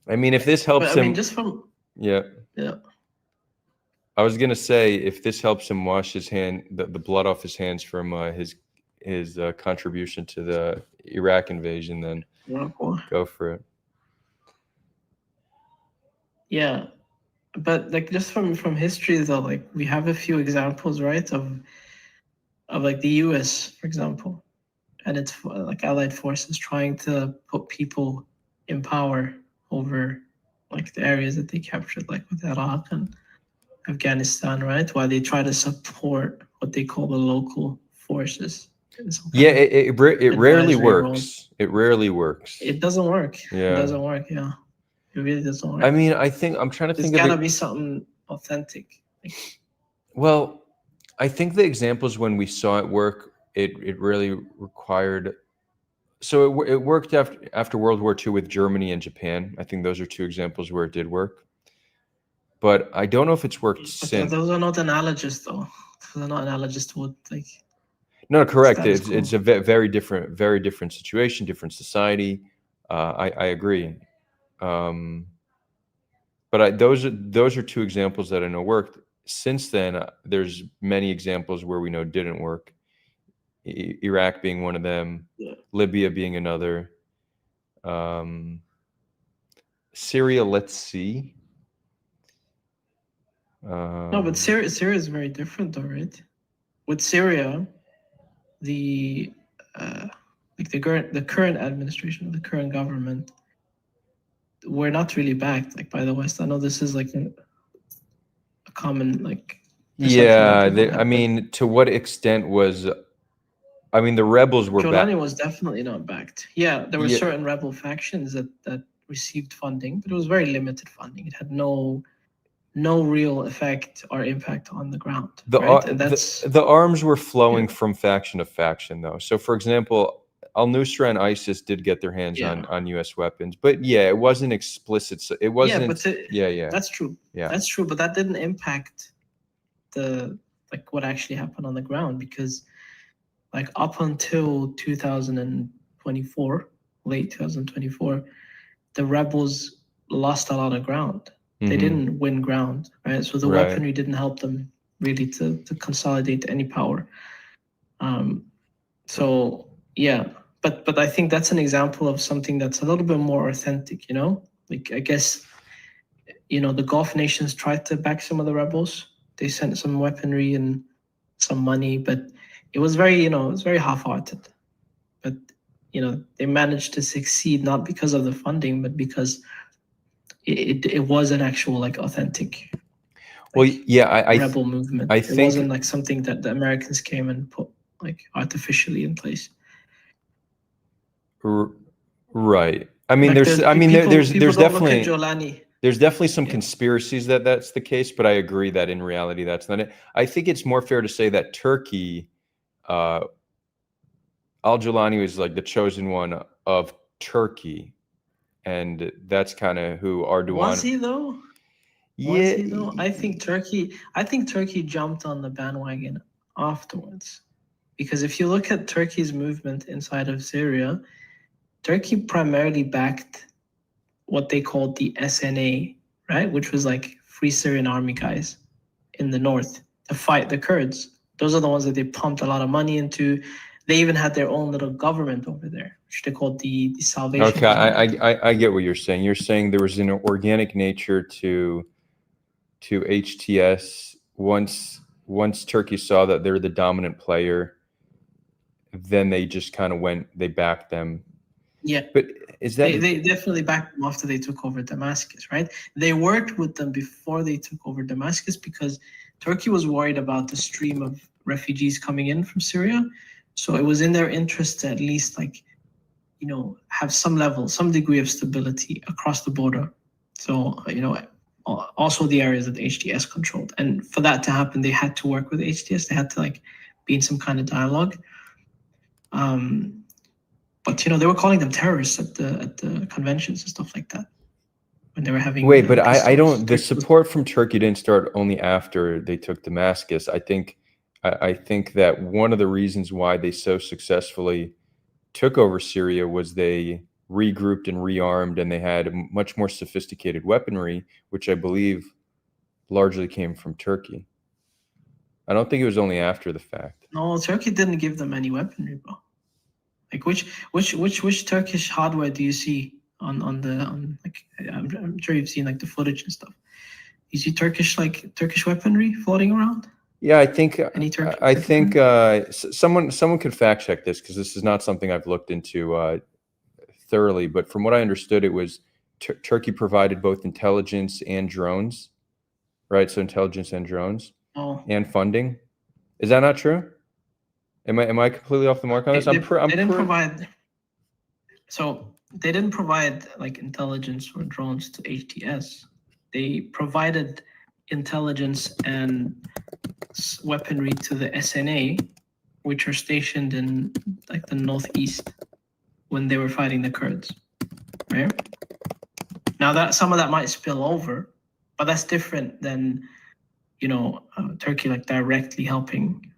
I mean, if this helps But, I him, mean, just from yeah. I was gonna say, if this helps him wash his the blood off his hands from his contribution to the Iraq invasion, then go for it. Yeah, but like just from history though, like we have a few examples, right, of like the U.S., for example, and its like allied forces trying to put people in power over like the areas that they captured, like with Iraq and Afghanistan, right? While they try to support what they call the local forces. Yeah, it rarely works. It rarely works. It doesn't work. Yeah. It doesn't work. Yeah, it really doesn't work. I mean, I'm trying to think of it. There's gotta be something authentic. Well, I think the examples when we saw it work, it really required. So it worked after World War II with Germany and Japan. I think those are two examples where it did work. But I don't know if it's worked since. Those are not analogous, though. Those are not analogous to what, like. No, correct. It's a very different situation, different society. I agree. But those are two examples that I know worked. Since then, there's many examples where we know didn't work. Iraq being one of them, Libya being another. Syria, let's see. No, but Syria is very different, though, right? With Syria, the current administration, the current government, we're not really backed like by the West. I know this is like a common like. Yeah, I mean, to what extent was? I mean, the rebels were. Jolani was definitely not backed. Yeah, there were certain rebel factions that received funding, but it was very limited funding. It had no real effect or impact on the ground. The arms were flowing from faction to faction, though. So, for example, Al-Nusra and ISIS did get their hands on U.S. weapons, but yeah, it wasn't explicit. So it wasn't. Yeah, that's true. Yeah, that's true. But that didn't impact what actually happened on the ground, because like up until 2024, late 2024, the rebels lost a lot of ground. They didn't win ground, right? So the weaponry didn't help them really to consolidate any power. So yeah, but I think that's an example of something that's a little bit more authentic, you know? Like, I guess, you know, the Gulf nations tried to back some of the rebels. They sent some weaponry and some money, but it was very, you know, it was very half-hearted. But, you know, they managed to succeed not because of the funding, but because it was an actual like authentic. Well, yeah, rebel movement. I it think wasn't like something that the Americans came and put like artificially in place. Right. I mean, like there's definitely. Look at Jolani. There's definitely some Yeah. conspiracies that that's the case, but I agree that in reality that's not it. I think it's more fair to say that Turkey, Al-Jilani was like the chosen one of Turkey, and that's kind of who Erdogan. Was he though? Yeah, Was he though? I think Turkey jumped on the bandwagon afterwards. Because if you look at Turkey's movement inside of Syria, Turkey primarily backed what they called the SNA, right? Which was like Free Syrian Army guys in the north to fight the Kurds. Those are the ones that they pumped a lot of money into. They even had their own little government over there, which they called the Salvation okay, Army. I get what you're saying. You're saying there was an organic nature to HTS once Turkey saw that they're the dominant player, then they just kind of they backed them. Yeah. But is that they definitely backed them after they took over Damascus, right? They worked with them before they took over Damascus because Turkey was worried about the stream of refugees coming in from Syria. So it was in their interest to at least have some degree of stability across the border. So, also the areas that HTS controlled. And for that to happen, they had to work with HTS. They had to be in some kind of dialogue. But they were calling them terrorists at the conventions and stuff like that when they were having. Wait, but I don't. The support from Turkey didn't start only after they took Damascus. I think that one of the reasons why they so successfully took over Syria was they regrouped and rearmed, and they had much more sophisticated weaponry, which I believe largely came from Turkey. I don't think it was only after the fact. No, Turkey didn't give them any weaponry, bro. Like which Turkish hardware do you see on I'm sure you've seen the footage and stuff. You see Turkish weaponry floating around? Yeah, I think someone could fact check this because this is not something I've looked into thoroughly. But from what I understood, it was Turkey provided both intelligence and drones, right? So intelligence and drones and funding. Is that not true? Am I completely off the mark on this? They didn't provide. So they didn't provide intelligence or drones to HTS. They provided intelligence and weaponry to the SNA, which are stationed in the northeast when they were fighting the Kurds. Right? Now that some of that might spill over, but that's different than Turkey directly helping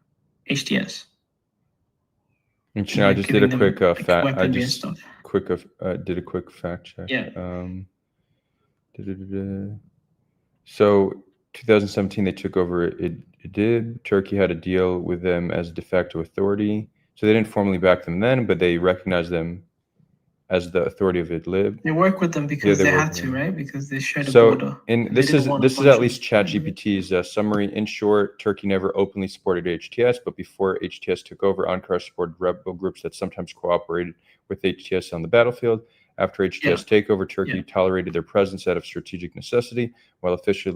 HTS. I just did a quick fact. I just did a quick fact check. Yeah. So 2017 they took over Idlib. Turkey had a deal with them as a de facto authority. So they didn't formally back them then, but they recognized them as the authority of Idlib. They work with them because they had to, right? Because they shared a border. And this is at least ChatGPT's summary. In short, Turkey never openly supported HTS, but before HTS took over, Ankara supported rebel groups that sometimes cooperated with HTS on the battlefield. After HTS takeover, Turkey tolerated their presence out of strategic necessity, while officially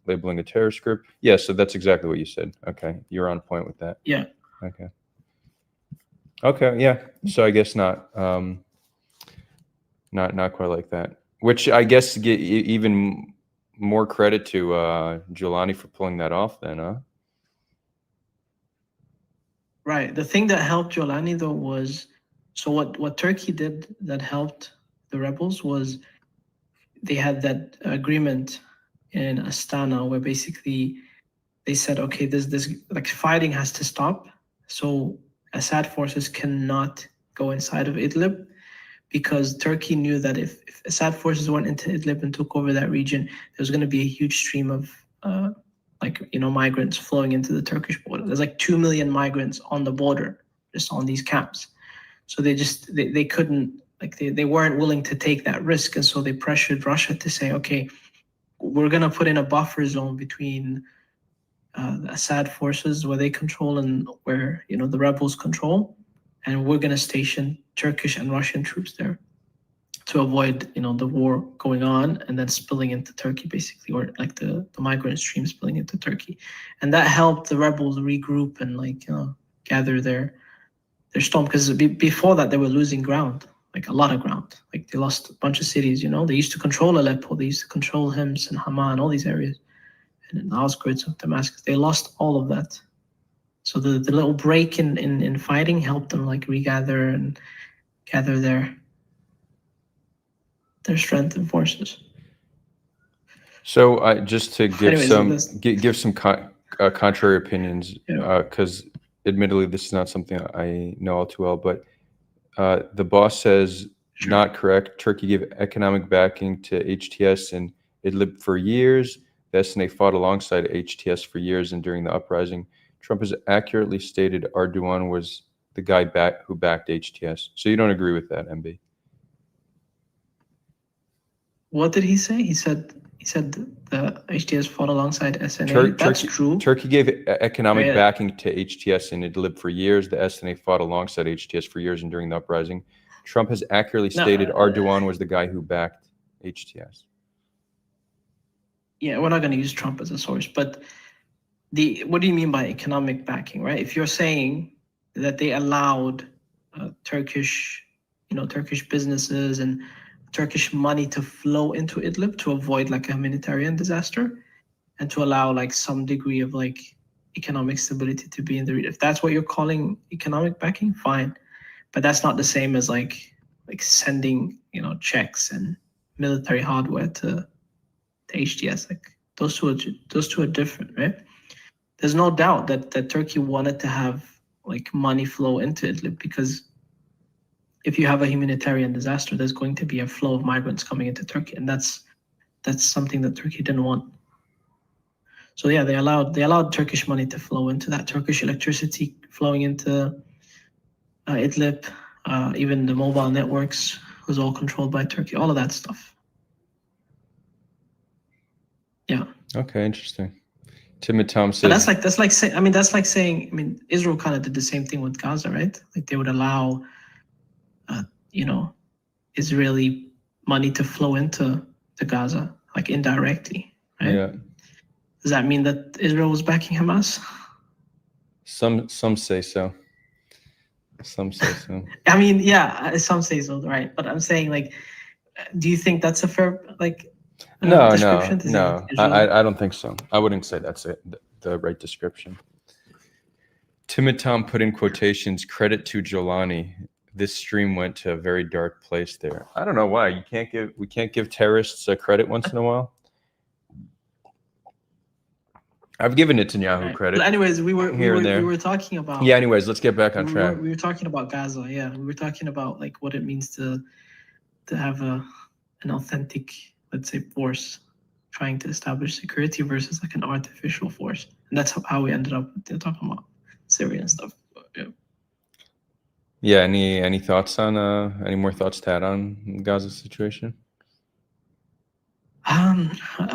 labeling a terrorist group. Yeah, so that's exactly what you said. Okay, you're on point with that. Yeah. Okay, yeah. So I guess not. Not quite like that. Which I guess get even more credit to Jilani for pulling that off then, huh? Right. The thing that helped Jilani though was, so what Turkey did that helped the rebels was they had that agreement in Astana where basically they said, okay, this fighting has to stop. So Assad forces cannot go inside of Idlib, because Turkey knew that if Assad forces went into Idlib and took over that region, there was going to be a huge stream of migrants flowing into the Turkish border. There's 2 million migrants on the border, just on these camps. So they couldn't, they weren't willing to take that risk. And so they pressured Russia to say, okay, we're going to put in a buffer zone between the Assad forces where they control and where, the rebels control. And we're going to station Turkish and Russian troops there to avoid, the war going on and then spilling into Turkey, basically, or the migrant stream spilling into Turkey. And that helped the rebels regroup and gather their storm, because before that they were losing ground. like a lot of ground. Like they lost a bunch of cities. You know, they used to control Aleppo, they used to control Hims and Hama and all these areas, and in the outskirts of Damascus, they lost all of that. So the little break in fighting helped them like regather and gather their strength and forces. So just to give Anyways, give some contrary opinions, Yeah. because admittedly this is not something I know all too well, but the boss says Sure. not correct. Turkey gave economic backing to HTS and Idlib for years. The SNA fought alongside HTS for years, and during the uprising, Trump has accurately stated Erdogan was the guy who backed HTS. So you don't agree with that, MB? What did he say? He said the HTS fought alongside SNA. That's true. Turkey gave economic Yeah. backing to HTS and Idlib for years. The SNA fought alongside HTS for years, and during the uprising, Trump has accurately stated Erdogan was the guy who backed HTS. Yeah, we're not going to use Trump as a source, but what do you mean by economic backing, right? If you're saying that they allowed Turkish businesses and Turkish money to flow into Idlib to avoid like a humanitarian disaster and to allow like some degree of like economic stability to be in the region. If that's what you're calling economic backing, fine. But that's not the same as like sending, checks and military hardware to HTS. Like those two are different, right? There's no doubt that Turkey wanted to have like money flow into Idlib because if you have a humanitarian disaster, there's going to be a flow of migrants coming into Turkey, and that's something that Turkey didn't want. So yeah, they allowed Turkish money to flow into that, Turkish electricity flowing into Idlib, even the mobile networks was all controlled by Turkey, all of that stuff. Yeah. Okay, interesting. Tim and Tom says. But that's like saying Israel kind of did the same thing with Gaza, right? Like they would allow Israeli money to flow into Gaza, like indirectly, right? Yeah. Does that mean that Israel was backing Hamas? Some say so. Some say so. I mean, yeah, some say so, right? But I'm saying, like, do you think that's a fair description? No. I don't think so. I wouldn't say that's the right description. Tim and Tom put in quotations, credit to Jolani. This stream went to a very dark place there. I don't know why. We can't give terrorists credit once in a while. I've given Netanyahu credit. But anyways, we were talking about. Yeah. Anyways, let's get back on track. We were talking about Gaza. Yeah, we were talking about like what it means to have an authentic, let's say, force trying to establish security versus like an artificial force, and that's how we ended up talking about Syria and stuff. Yeah. Yeah. Any thoughts on any more thoughts to add on the Gaza situation? I'm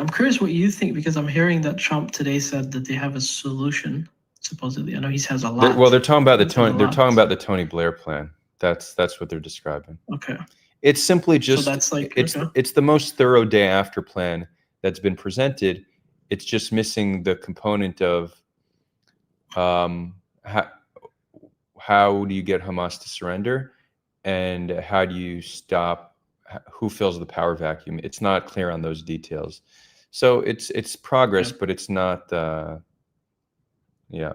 curious what you think because I'm hearing that Trump today said that they have a solution. Supposedly, I know he has a lot. They're talking about the Tony Blair plan. That's what they're describing. Okay. It's simply just so that's like it's the most thorough day after plan that's been presented. It's just missing the component of how do you get Hamas to surrender, and how do you stop? Who fills the power vacuum? It's not clear on those details. So it's progress, but it's not. Yeah.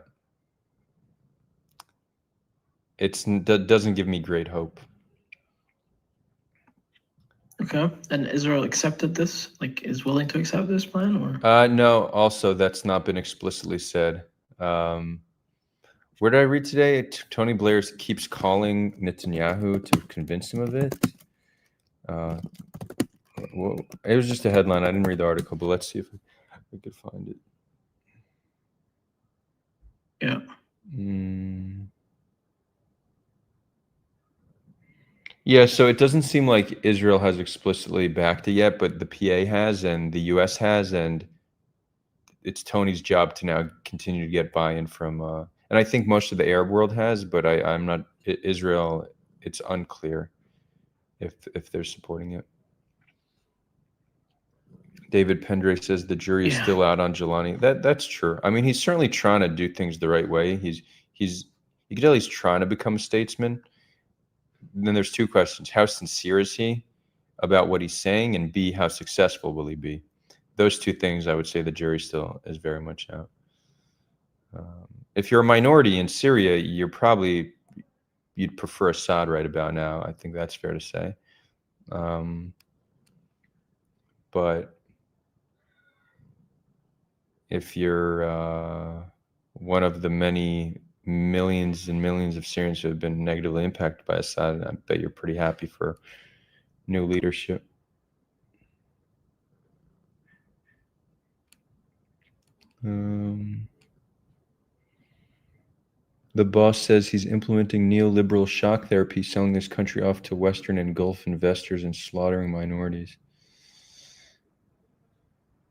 That doesn't give me great hope. Okay, and Israel accepted this, like is willing to accept this plan, or? No, also that's not been explicitly said. Where did I read today? Tony Blair keeps calling Netanyahu to convince him of it. Well, it was just a headline. I didn't read the article, but let's see if we could find it. Yeah. Yeah, so it doesn't seem like Israel has explicitly backed it yet, but the PA has and the US has, and it's Tony's job to now continue to get buy-in from, and I think most of the Arab world has, but I'm not, Israel, it's unclear if they're supporting it. David Pendre says the jury is still out on Jolani. That's true. I mean, he's certainly trying to do things the right way. You can tell he's trying to become a statesman, then there's two questions. How sincere is he about what he's saying? And B, how successful will he be? Those two things, I would say the jury still is very much out. If you're a minority in Syria, you'd prefer Assad right about now. I think that's fair to say. But if you're one of the many millions and millions of Syrians who have been negatively impacted by Assad, I bet you're pretty happy for new leadership. The boss says he's implementing neoliberal shock therapy, selling this country off to Western and Gulf investors and slaughtering minorities.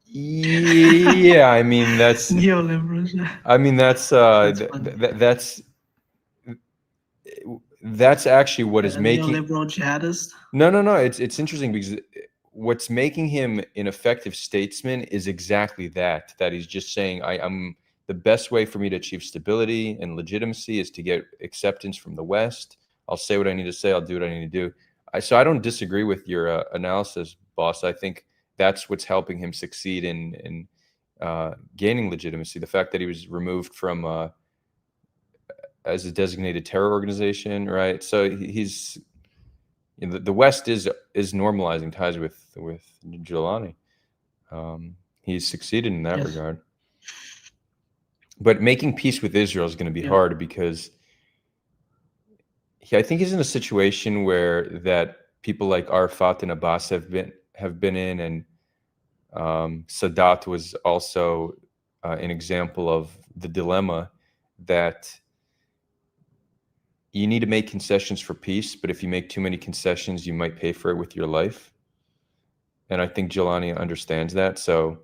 Yeah, I mean that's neoliberals. I mean that's that's actually what is making neoliberal jihadist. No. It's interesting because what's making him an effective statesman is exactly that he's just saying I'm the best way for me to achieve stability and legitimacy is to get acceptance from the West. I'll say what I need to say. I'll do what I need to do. So I don't disagree with your analysis, boss. I think that's what's helping him succeed in gaining legitimacy. The fact that he was removed from as a designated terror organization, right? So he's the West is normalizing ties with Giuliani. He's succeeded in that regard. But making peace with Israel is going to be hard because I think he's in a situation where that people like Arafat and Abbas have been in, and Sadat was also an example of the dilemma that you need to make concessions for peace, but if you make too many concessions, you might pay for it with your life. And I think Giuliani understands that, so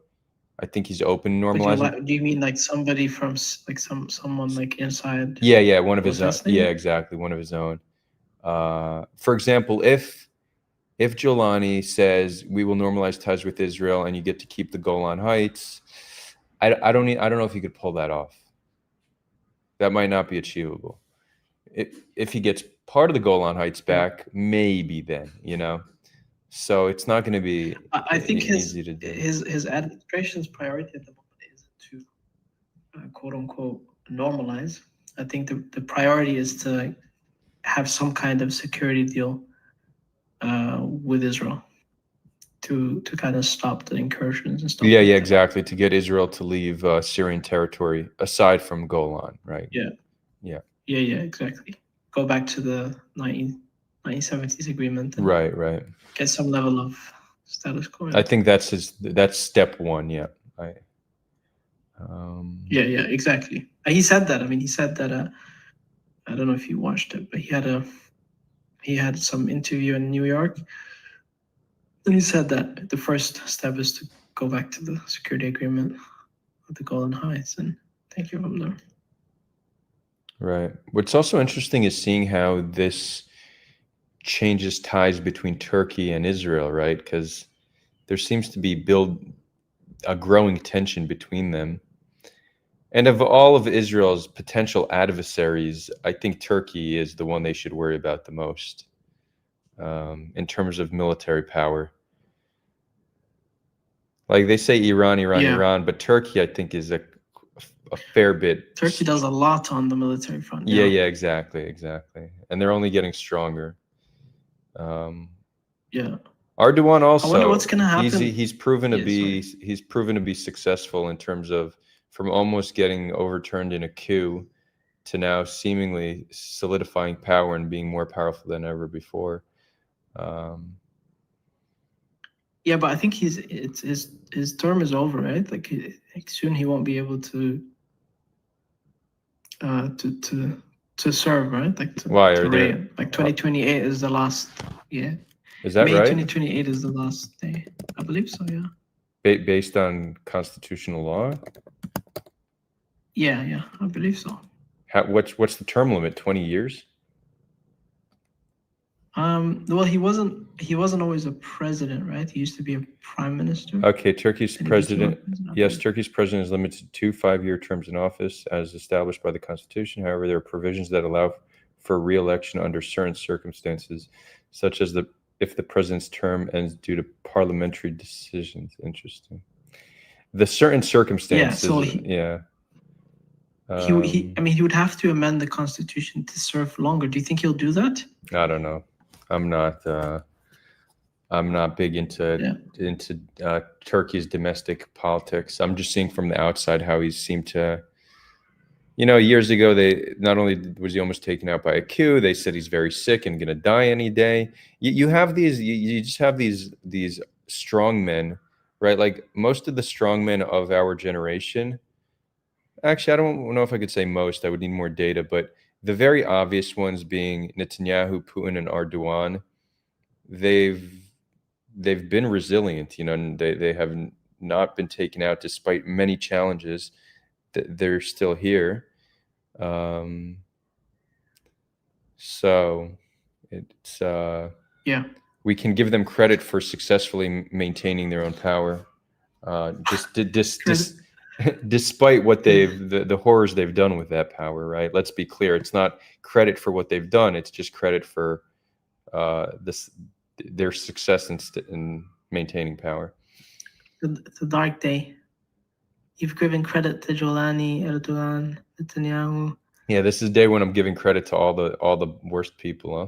I think he's open normalizing. Do you mean like somebody from like someone like inside? Yeah, one of his own. Yeah, exactly, one of his own. For example, if Giuliani says we will normalize ties with Israel and you get to keep the Golan Heights, I don't know if he could pull that off. That might not be achievable. If he gets part of the Golan Heights back, maybe then, So it's not going to be. I think easy to do. his administration's priority at the moment isn't to quote unquote normalize. I think the priority is to have some kind of security deal with Israel to kind of stop the incursions and stuff. Yeah, exactly. To get Israel to leave Syrian territory aside from Golan, right? Yeah, exactly. Go back to the 1970s agreement. And right. Get some level of status quo. I think that's step one. Yeah. Yeah, exactly. And he said that. I mean, he said that. I don't know if you watched it, but he had some interview in New York, and he said that the first step is to go back to the security agreement with the Golan Heights and take you from there. Right. What's also interesting is seeing how this changes ties between Turkey and Israel, right? Because there seems to be a growing tension between them. And of all of Israel's potential adversaries, I think Turkey is the one they should worry about the most in terms of military power. Like they say Iran, but Turkey, I think, is a fair bit. Turkey does a lot on the military front. Yeah, exactly. And they're only getting stronger. Erdogan also. I wonder what's going to happen. He's proven to be successful in terms of from almost getting overturned in a coup to now seemingly solidifying power and being more powerful than ever before. Yeah, but I think his term is over, right? Like soon he won't be able to serve, right? Like why are they like 2028 is the last? Yeah. Is that May right? 2028 is the last day. I believe so. Yeah. Based on constitutional law. Yeah, I believe so. What's the term limit? 20 years? Well, he wasn't always a president, right? He used to be a prime minister. Okay, Turkey's president. Yes, Turkey's president is limited to 2 5-year terms in office as established by the constitution. However, there are provisions that allow for re-election under certain circumstances, such as if the president's term ends due to parliamentary decisions. Interesting. The certain circumstances. so yeah. I mean, he would have to amend the constitution to serve longer. Do you think he'll do that? I don't know. I'm not big into Turkey's domestic politics. I'm just seeing from the outside how he seemed to, years ago, they not only was he almost taken out by a coup, they said he's very sick and going to die any day. You have these, you just have these strong men, right? Like most of the strong men of our generation. Actually, I don't know if I could say most. I would need more data, but the very obvious ones being Netanyahu, Putin, and Erdogan, they've been resilient, and they have not been taken out despite many challenges. They're still here. So it's we can give them credit for successfully maintaining their own power, despite what the horrors they've done with that power, right? Let's be clear. It's not credit for what they've done. It's just credit for their success in maintaining power. It's a dark day. You've given credit to Jolani, Erdogan, Netanyahu. Yeah, this is a day when I'm giving credit to all the worst people, huh?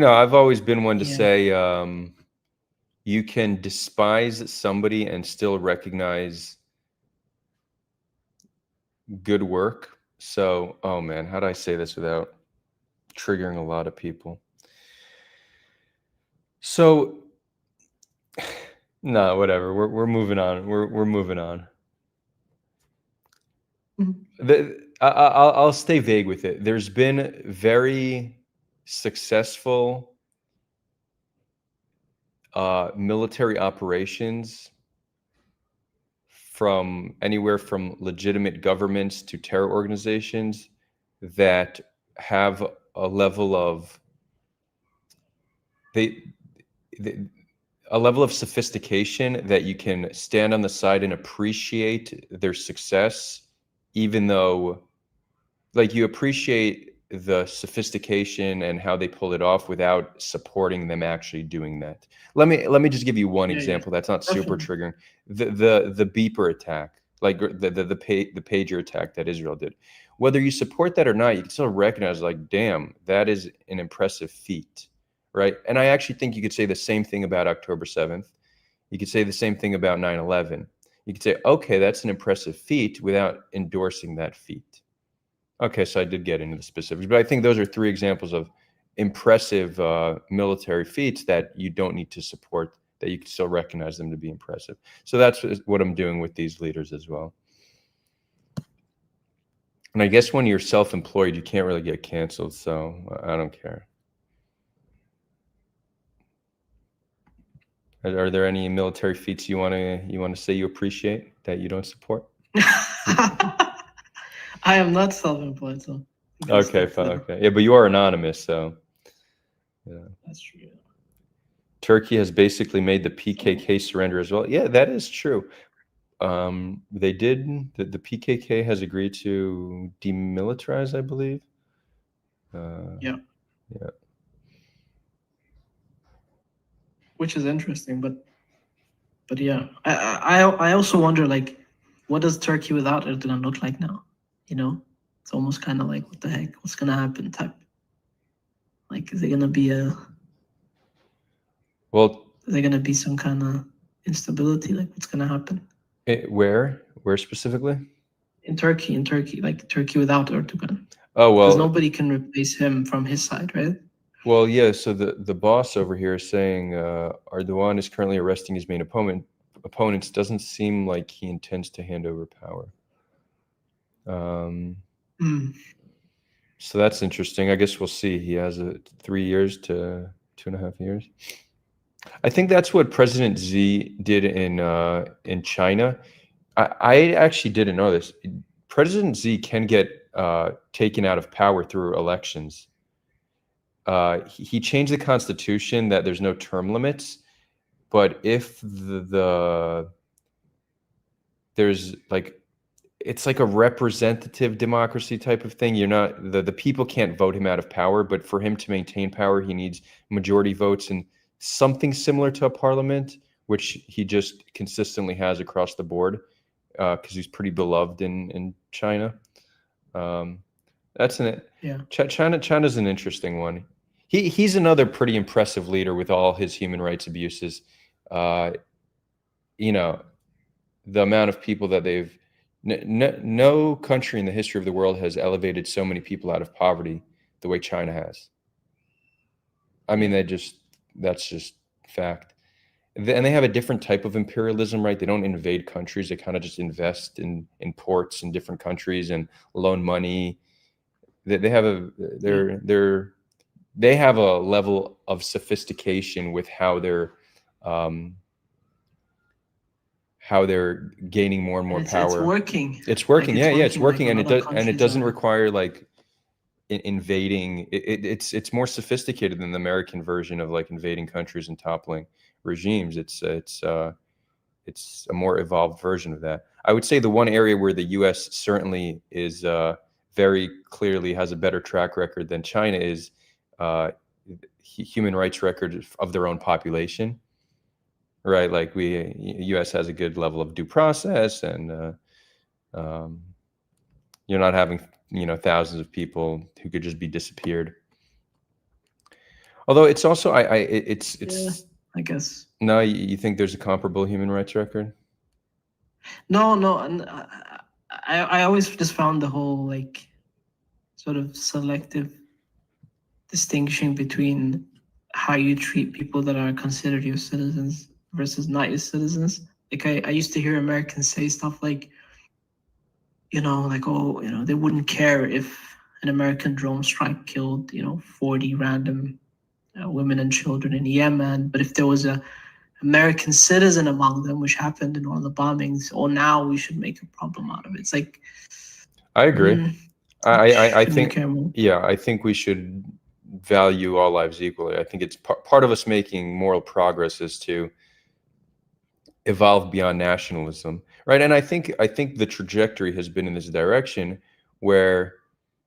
I've always been one to say you can despise somebody and still recognize good work. So, oh man, how do I say this without triggering a lot of people? So, no, whatever. We're moving on. We're moving on. I'll stay vague with it. There's been very successful military operations from anywhere from legitimate governments to terror organizations that have a level of a level of sophistication that you can stand on the side and appreciate their success, even though, like, you appreciate the sophistication and how they pull it off without supporting them actually doing that. Let me just give you one example that's not super triggering. The beeper attack, like the pager attack that Israel did. Whether you support that or not, you can still recognize, like, damn, that is an impressive feat, right? And I actually think you could say the same thing about October 7th. You could say the same thing about 9/11. You could say, okay, that's an impressive feat without endorsing that feat. Okay, so I did get into the specifics, but I think those are three examples of impressive military feats that you don't need to support, that you can still recognize them to be impressive. So that's what I'm doing with these leaders as well. And I guess when you're self-employed, you can't really get canceled, so I don't care. Are there any military feats you want to say you appreciate that you don't support? I am not self-employed, so. Okay, fine. Okay, yeah, but you are anonymous, so. Yeah. That's true. Turkey has basically made the PKK surrender as well. Yeah, that is true. They did. The PKK has agreed to demilitarize, I believe. Yeah. Yeah. Which is interesting, but yeah, I also wonder, like, what does Turkey without Erdogan look like now? It's almost kind of like, what the heck, what's gonna happen type. Like, is it gonna be is there gonna be some kind of instability? Like, what's gonna happen? Where specifically? In Turkey, like Turkey without Erdogan. Oh, well, because nobody can replace him from his side, right? Well, yeah. So the boss over here is saying Erdogan is currently arresting his main opponents. Doesn't seem like he intends to hand over power. So that's interesting. I guess we'll see. He has 3 years to 2.5 years. I think that's what President Xi did in China. I actually didn't know this. President Xi can get taken out of power through elections. He changed the constitution that there's no term limits, but if there's like it's like a representative democracy type of thing. You're not the people can't vote him out of power, but for him to maintain power, he needs majority votes and something similar to a parliament, which he just consistently has across the board because he's pretty beloved in China. That's an Yeah. China's an interesting one. He's another pretty impressive leader with all his human rights abuses. You know, the amount of people that they've no country in the history of the world has elevated so many people out of poverty the way China has. I mean, that's just fact. And they have a different type of imperialism, right? They don't invade countries. They kind of just invest in ports in different countries and loan money. They have they have a level of sophistication with how they're gaining more and more power. It's working. It's working. Like, Yeah, it's working, like and it doesn't require like invading. It's more sophisticated than the American version of like invading countries and toppling regimes. It's a more evolved version of that. I would say the one area where the U.S. certainly is very clearly has a better track record than China is human rights record of their own population. Right, like U.S. has a good level of due process, and you're not having thousands of people who could just be disappeared. Although it's also it's yeah, I guess. No, you think there's a comparable human rights record? No, and I always just found the whole like sort of selective distinction between how you treat people that are considered your citizens versus not your citizens. Like I used to hear Americans say stuff like, like, oh, they wouldn't care if an American drone strike killed, 40 random women and children in Yemen, but if there was a American citizen among them, which happened in all the bombings, now we should make a problem out of it. It's like, I agree. I think, yeah, I think we should value all lives equally. I think it's part of us making moral progress is to evolve beyond nationalism, right? And I think the trajectory has been in this direction where,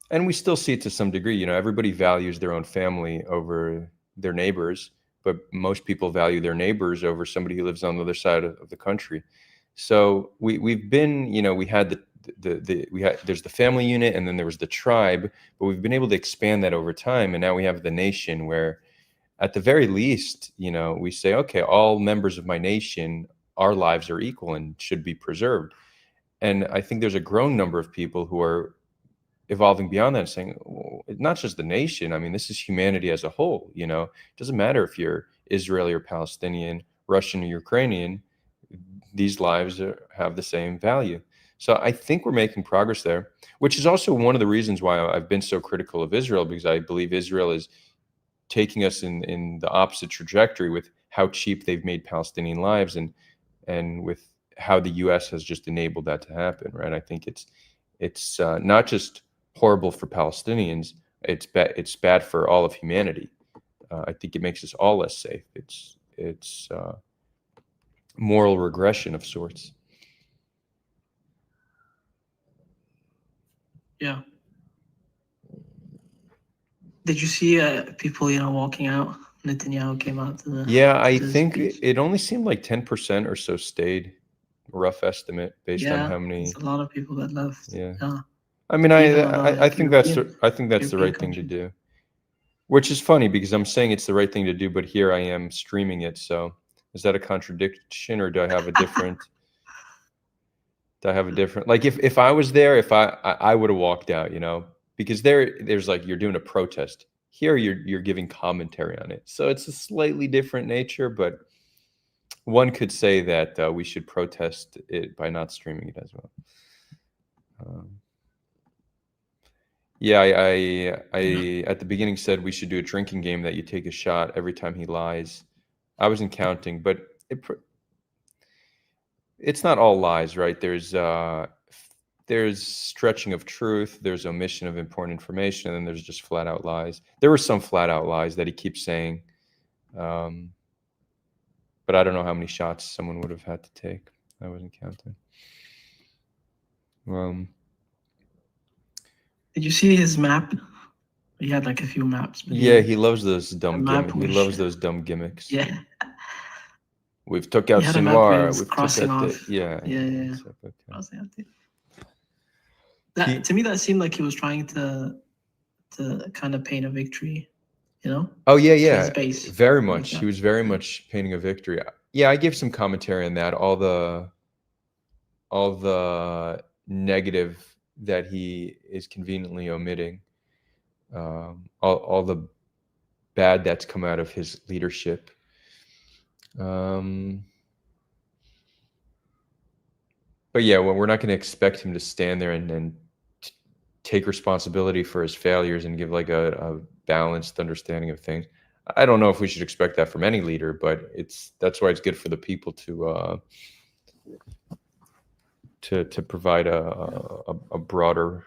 and we still see it to some degree, everybody values their own family over their neighbors, but most people value their neighbors over somebody who lives on the other side of the country. So we've been, we had there's the family unit, and then there was the tribe, but we've been able to expand that over time, and now we have the nation where at the very least, we say, okay, all members of my nation, our lives are equal and should be preserved. And I think there's a growing number of people who are evolving beyond that and saying, well, not just the nation. I mean, this is humanity as a whole. It doesn't matter if you're Israeli or Palestinian, Russian or Ukrainian, these lives have the same value. So I think we're making progress there, which is also one of the reasons why I've been so critical of Israel, because I believe Israel is taking us in the opposite trajectory with how cheap they've made Palestinian lives and with how the U.S. has just enabled that to happen, right? I think it's not just horrible for Palestinians, it's bad for all of humanity. I think it makes us all less safe. It's moral regression of sorts. Yeah. Did you see people, walking out? Netanyahu came out to the. Yeah, I think it only seemed like 10% or so stayed. Rough estimate based on how many. There's a lot of people that left. Yeah. Yeah. I mean, I think that's the right thing to do. Which is funny because I'm saying it's the right thing to do, but here I am streaming it. So is that a contradiction, or do I have a different? Like if I was there, if I would have walked out, because there's like you're doing a protest. Here you're giving commentary on it, so it's a slightly different nature. But one could say that we should protest it by not streaming it as well. Yeah, I at the beginning said we should do a drinking game that you take a shot every time he lies. I wasn't counting, but it's not all lies, right? There's stretching of truth, there's omission of important information, and then there's just flat out lies. There were some flat out lies that he keeps saying, but I don't know how many shots someone would have had to take. I wasn't counting. Did you see his map? He had like a few maps. But Yeah, he loves those dumb map gimmicks. He was- loves those dumb gimmicks. Yeah. We've took out He had a map where he Sinwar. was We've took crossing out off. yeah. Yeah. It's like, okay. Crossing off to me, that seemed like he was trying to kind of paint a victory, you know? Oh yeah, To yeah. his base, Very like much. that. He was very much painting a victory. Yeah, I gave some commentary on that. All the negative that he is conveniently omitting. All the bad that's come out of his leadership. But yeah, well, we're not going to expect him to stand there and take responsibility for his failures and give like a balanced understanding of things. I don't know if we should expect that from any leader, but that's why it's good for the people to provide a broader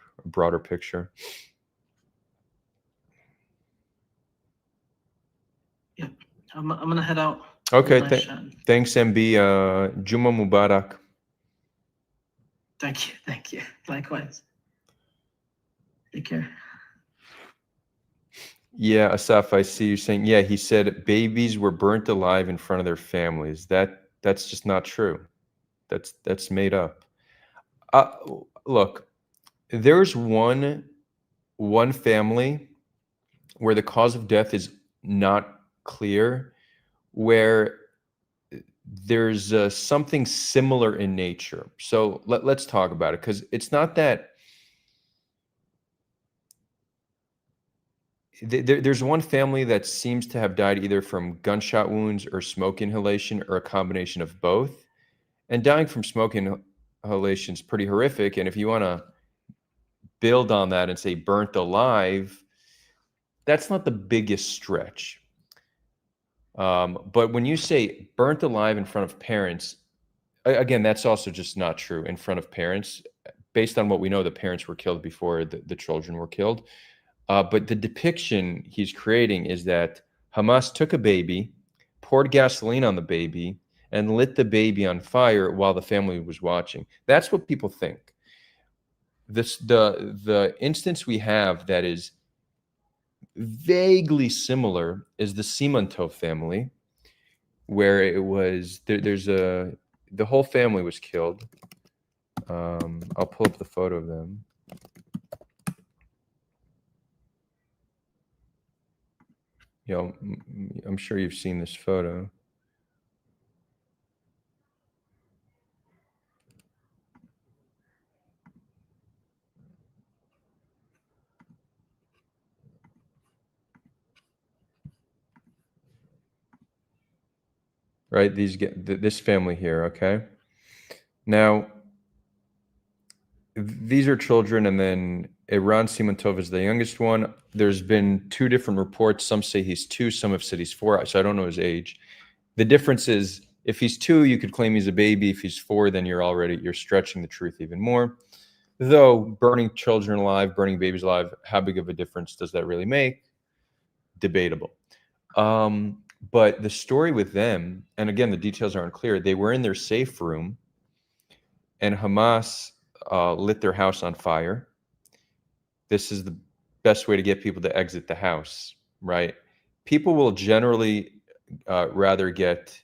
picture. Yeah, I'm gonna head out. Okay, Nice thanks, MB. Juma Mubarak. Thank you. Likewise. Take care. Yeah, Asaf, I see you saying, yeah, he said babies were burnt alive in front of their families. That's just not true. That's made up. Look, there's one family where the cause of death is not clear, where there's something similar in nature. So let's talk about it, because it's not that there's one family that seems to have died either from gunshot wounds or smoke inhalation or a combination of both. And dying from smoke inhalation is pretty horrific. And if you want to build on that and say burnt alive, that's not the biggest stretch. But when you say burnt alive in front of parents, again, that's also just not true. In front of parents, based on what we know, the parents were killed before the children were killed. But the depiction he's creating is that Hamas took a baby, poured gasoline on the baby, and lit the baby on fire while the family was watching. That's what people think. The instance we have that is vaguely similar is the Simantov family, where it was the whole family was killed. I'll pull up the photo of them. You know, I'm sure you've seen this photo. Right, this family here, okay? Now, these are children, and then Iran Simantov is the youngest one. There's been two different reports. Some say he's 2, some have said he's 4, so I don't know his age. The difference is, if he's 2, you could claim he's a baby. If he's 4, then you're stretching the truth even more. Though burning children alive, burning babies alive, how big of a difference does that really make? Debatable. But the story with them, and again, the details aren't clear, they were in their safe room, and Hamas lit their house on fire. This is the best way to get people to exit the house, right? People will generally rather get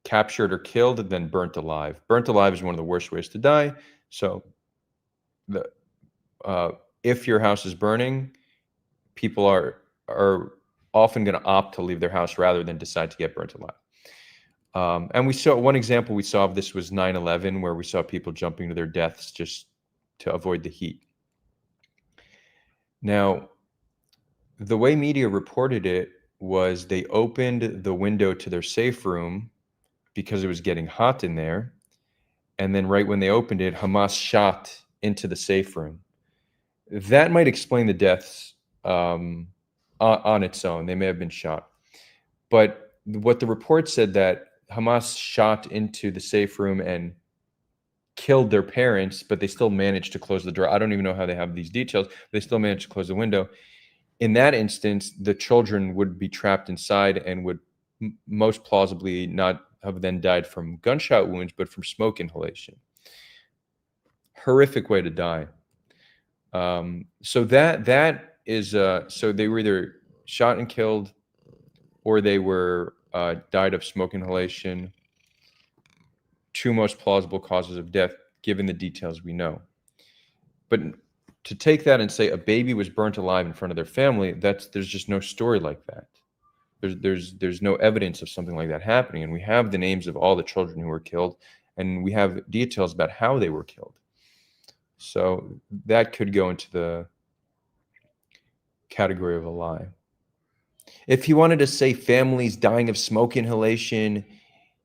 captured or killed than burnt alive. Burnt alive is one of the worst ways to die. So if your house is burning, people are often going to opt to leave their house rather than decide to get burnt alive. And we saw one example we saw of this was 9/11, where we saw people jumping to their deaths just to avoid the heat. Now, the way media reported it was they opened the window to their safe room because it was getting hot in there. And then right when they opened it, Hamas shot into the safe room. That might explain the deaths on its own. They may have been shot. But what the report said, that Hamas shot into the safe room and killed their parents, but they still managed to close the door. I don't even know how they have these details. They still managed to close the window. In that instance, the children would be trapped inside and would most plausibly not have then died from gunshot wounds, but from smoke inhalation. horrific way to die. So that is so they were either shot and killed, or they were died of smoke inhalation. Two most plausible causes of death, given the details we know. But to take that and say a baby was burnt alive in front of their family, there's just no story like that. There's no evidence of something like that happening, and we have the names of all the children who were killed, and we have details about how they were killed. So that could go into the category of a lie. If he wanted to say families dying of smoke inhalation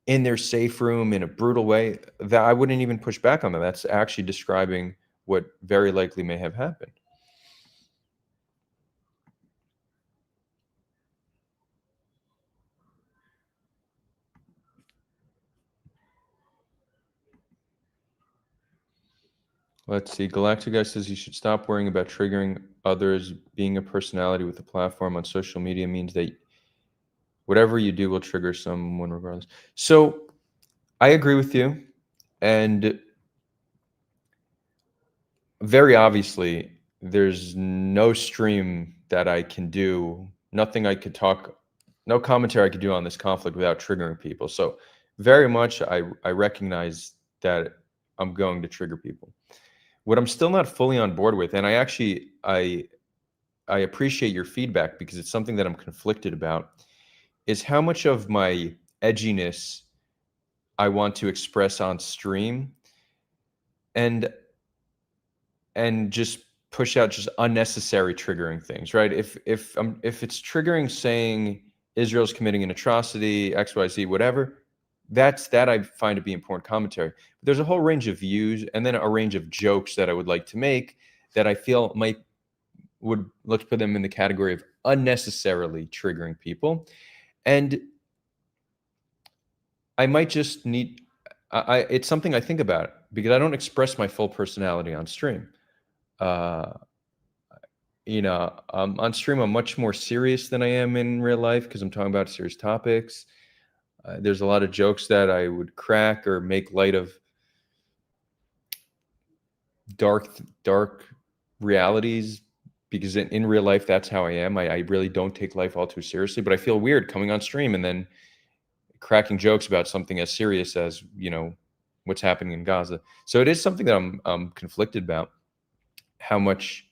in their safe room in a brutal way, that I wouldn't even push back on that. That's actually describing what very likely may have happened. Let's see. Galactic Guy says you should stop worrying about triggering others. Being a personality with a platform on social media means that whatever you do will trigger someone regardless. So I agree with you. And very obviously, there's no stream that I can do, nothing I could talk, no commentary I could do on this conflict without triggering people. So very much I recognize that I'm going to trigger people. What I'm still not fully on board with, and I appreciate your feedback because it's something that I'm conflicted about, is how much of my edginess I want to express on stream and just push out just unnecessary triggering things, right? If it's triggering saying Israel's committing an atrocity, XYZ, whatever, that I find to be important commentary. But there's a whole range of views and then a range of jokes that I would like to make that I feel let's put them in the category of unnecessarily triggering people. And I might just need, it's something I think about because I don't express my full personality on stream. On stream, I'm much more serious than I am in real life because I'm talking about serious topics. There's a lot of jokes that I would crack or make light of dark realities because in real life, that's how I am. I really don't take life all too seriously, but I feel weird coming on stream and then cracking jokes about something as serious as, what's happening in Gaza. So it is something that I'm conflicted about, how much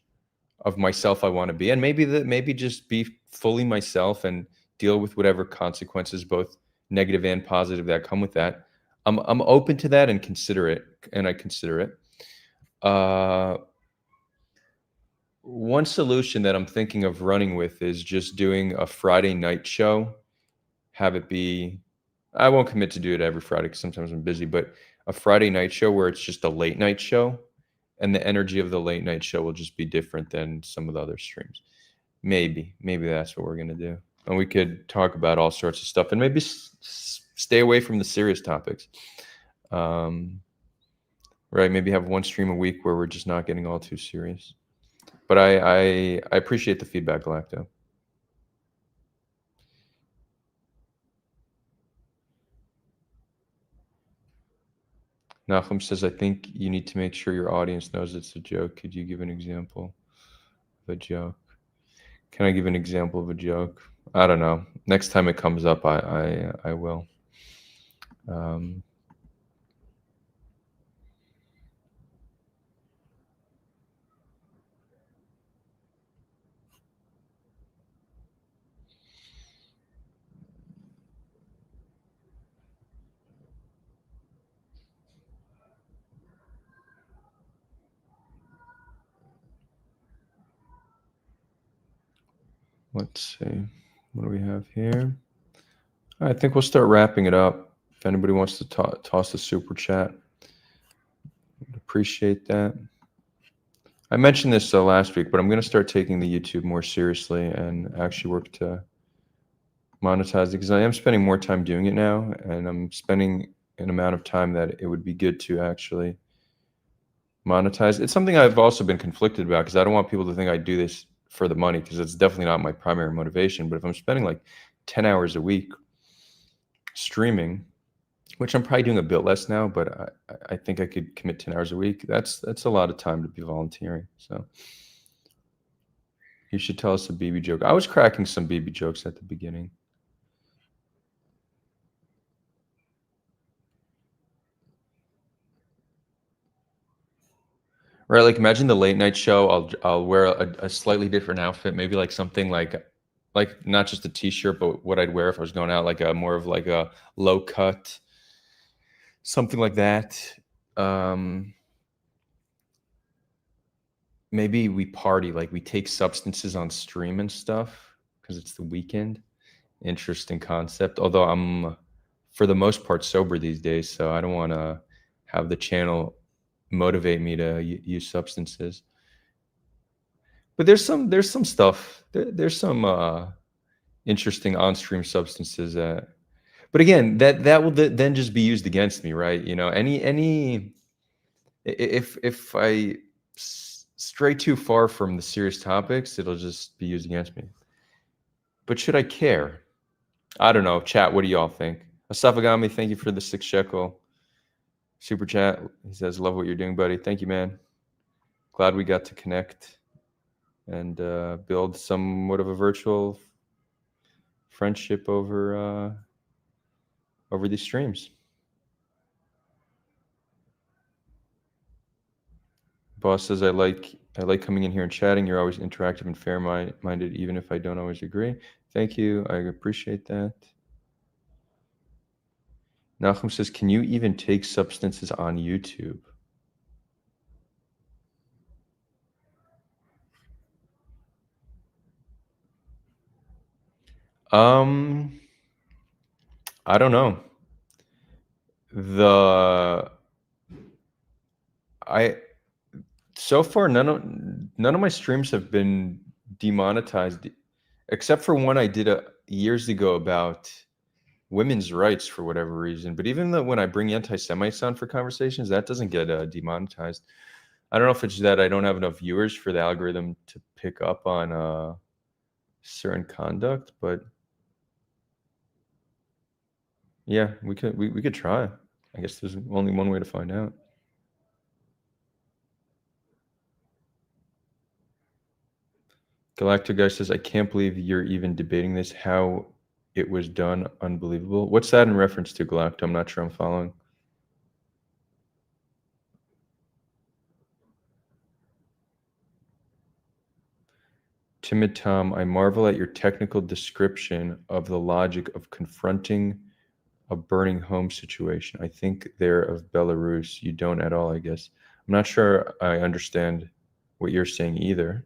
of myself I want to be, and maybe just be fully myself and deal with whatever consequences, both negative and positive, that come with that. I'm open to that and I consider it. One solution that I'm thinking of running with is just doing a Friday night show. Have it be, I won't commit to do it every Friday because sometimes I'm busy, but a Friday night show where it's just a late night show. And the energy of the late night show will just be different than some of the other streams. Maybe that's what we're going to do. And we could talk about all sorts of stuff and maybe stay away from the serious topics. Right. Maybe have one stream a week where we're just not getting all too serious. But I appreciate the feedback, Galacto. Nahum says, I think you need to make sure your audience knows it's a joke. Could you give an example of a joke? Can I give an example of a joke? I don't know. Next time it comes up, I will. Let's see. What do we have here? I think we'll start wrapping it up. If anybody wants to toss a super chat, I'd appreciate that. I mentioned this last week, but I'm going to start taking the YouTube more seriously and actually work to monetize it because I am spending more time doing it now, and I'm spending an amount of time that it would be good to actually monetize. It's something I've also been conflicted about because I don't want people to think I do this for the money because it's definitely not my primary motivation. But if I'm spending like 10 hours a week streaming which I'm probably doing a bit less now, but I think I could commit 10 hours a week. That's a lot of time to be volunteering. So you should tell us a BB joke. I was cracking some BB jokes at the beginning. Right, like imagine the late night show. I'll wear a slightly different outfit, maybe like something like not just a t-shirt, but what I'd wear if I was going out, like a more of like a low cut, something like that. Maybe we party, like we take substances on stream and stuff because it's the weekend. Interesting concept. Although I'm, for the most part, sober these days, so I don't want to have the channel motivate me to use substances. But there's some stuff. There's some interesting on-stream substances that. But again, that will then just be used against me, right? You know, if I stray too far from the serious topics, it'll just be used against me. But should I care? I don't know. Chat, what do y'all think? Asafagami, thank you for the 6 shekel super chat. He says, love what you're doing, buddy. Thank you, man. Glad we got to connect and build somewhat of a virtual friendship over these streams. Boss says, I like coming in here and chatting. You're always interactive and fair-minded, even if I don't always agree. Thank you. I appreciate that. Nachum says, can you even take substances on YouTube? I don't know. So far none of my streams have been demonetized, except for one I did years ago about women's rights for whatever reason. But even though when I bring anti-Semites on for conversations, that doesn't get demonetized. I don't know if it's that I don't have enough viewers for the algorithm to pick up on certain conduct, but yeah, we could try. I guess there's only one way to find out. Galactic Guy says, I can't believe you're even debating this. How it was done, unbelievable. What's that in reference to, Galacto? I'm not sure I'm following. Timid Tom, I marvel at your technical description of the logic of confronting a burning home situation. I think they're of Belarus. You don't at all, I guess. I'm not sure I understand what you're saying either.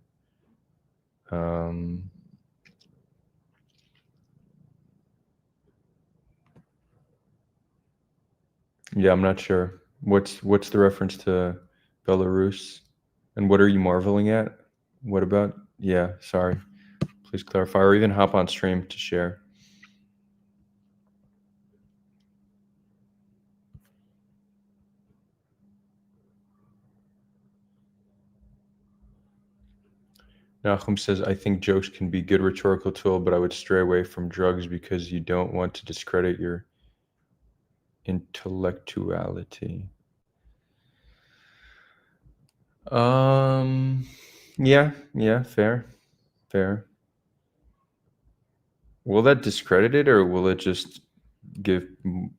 Yeah, I'm not sure. What's the reference to Belarus? And what are you marveling at? What about? Yeah, sorry. Please clarify, or even hop on stream to share. Nahum says, I think jokes can be a good rhetorical tool, but I would stray away from drugs because you don't want to discredit your intellectuality. Yeah, fair. Will that discredit it, or will it just give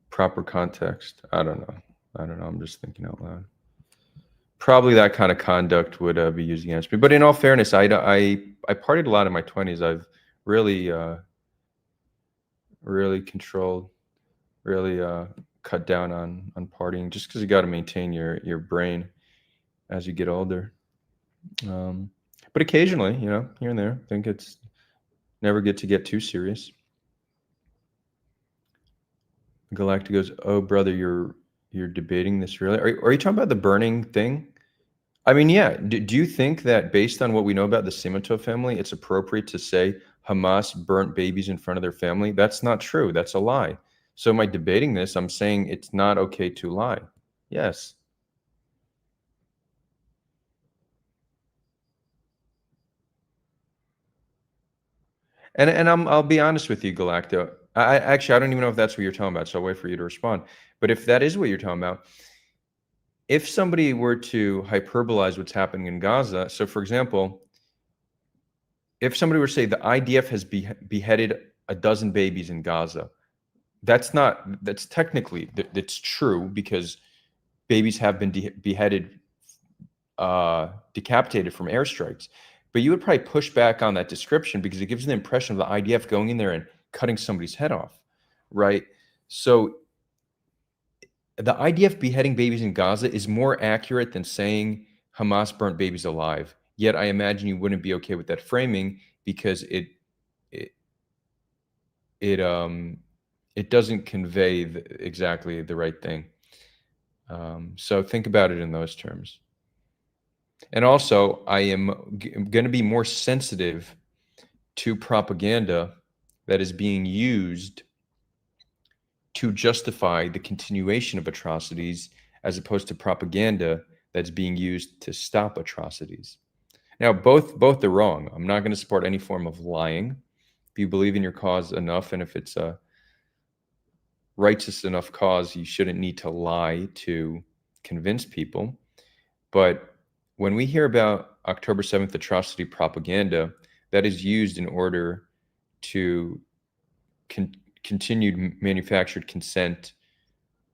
proper context? I don't know. I'm just thinking out loud. Probably that kind of conduct would be used against me. But in all fairness, I partied a lot in my 20s. I've really controlled, really cut down on partying, just because you got to maintain your brain as you get older. But occasionally, you know, here and there, I think it's never get too serious. Galactic goes, oh brother, you're debating this really? Are you talking about the burning thing? I mean, yeah. Do you think that based on what we know about the Simonto family, it's appropriate to say Hamas burnt babies in front of their family? That's not true. That's a lie. So am I debating this? I'm saying it's not okay to lie. Yes. And I'll be honest with you, Galacto. I actually, I don't even know if that's what you're talking about, so I'll wait for you to respond. But if that is what you're talking about, if somebody were to hyperbolize what's happening in Gaza, so for example, if somebody were to say the IDF has beheaded a dozen babies in Gaza, that's technically, that's true, because babies have been beheaded, decapitated from airstrikes. But you would probably push back on that description because it gives the impression of the IDF going in there and cutting somebody's head off, right? So the IDF beheading babies in Gaza is more accurate than saying Hamas burnt babies alive. Yet I imagine you wouldn't be okay with that framing because it doesn't convey exactly the right thing. So think about it in those terms. And also, I am going to be more sensitive to propaganda that is being used to justify the continuation of atrocities, as opposed to propaganda that's being used to stop atrocities. Now, both are wrong. I'm not going to support any form of lying. If you believe in your cause enough, and if it's a righteous enough cause, you shouldn't need to lie to convince people. But when we hear about October 7th atrocity propaganda, that is used in order to continued manufactured consent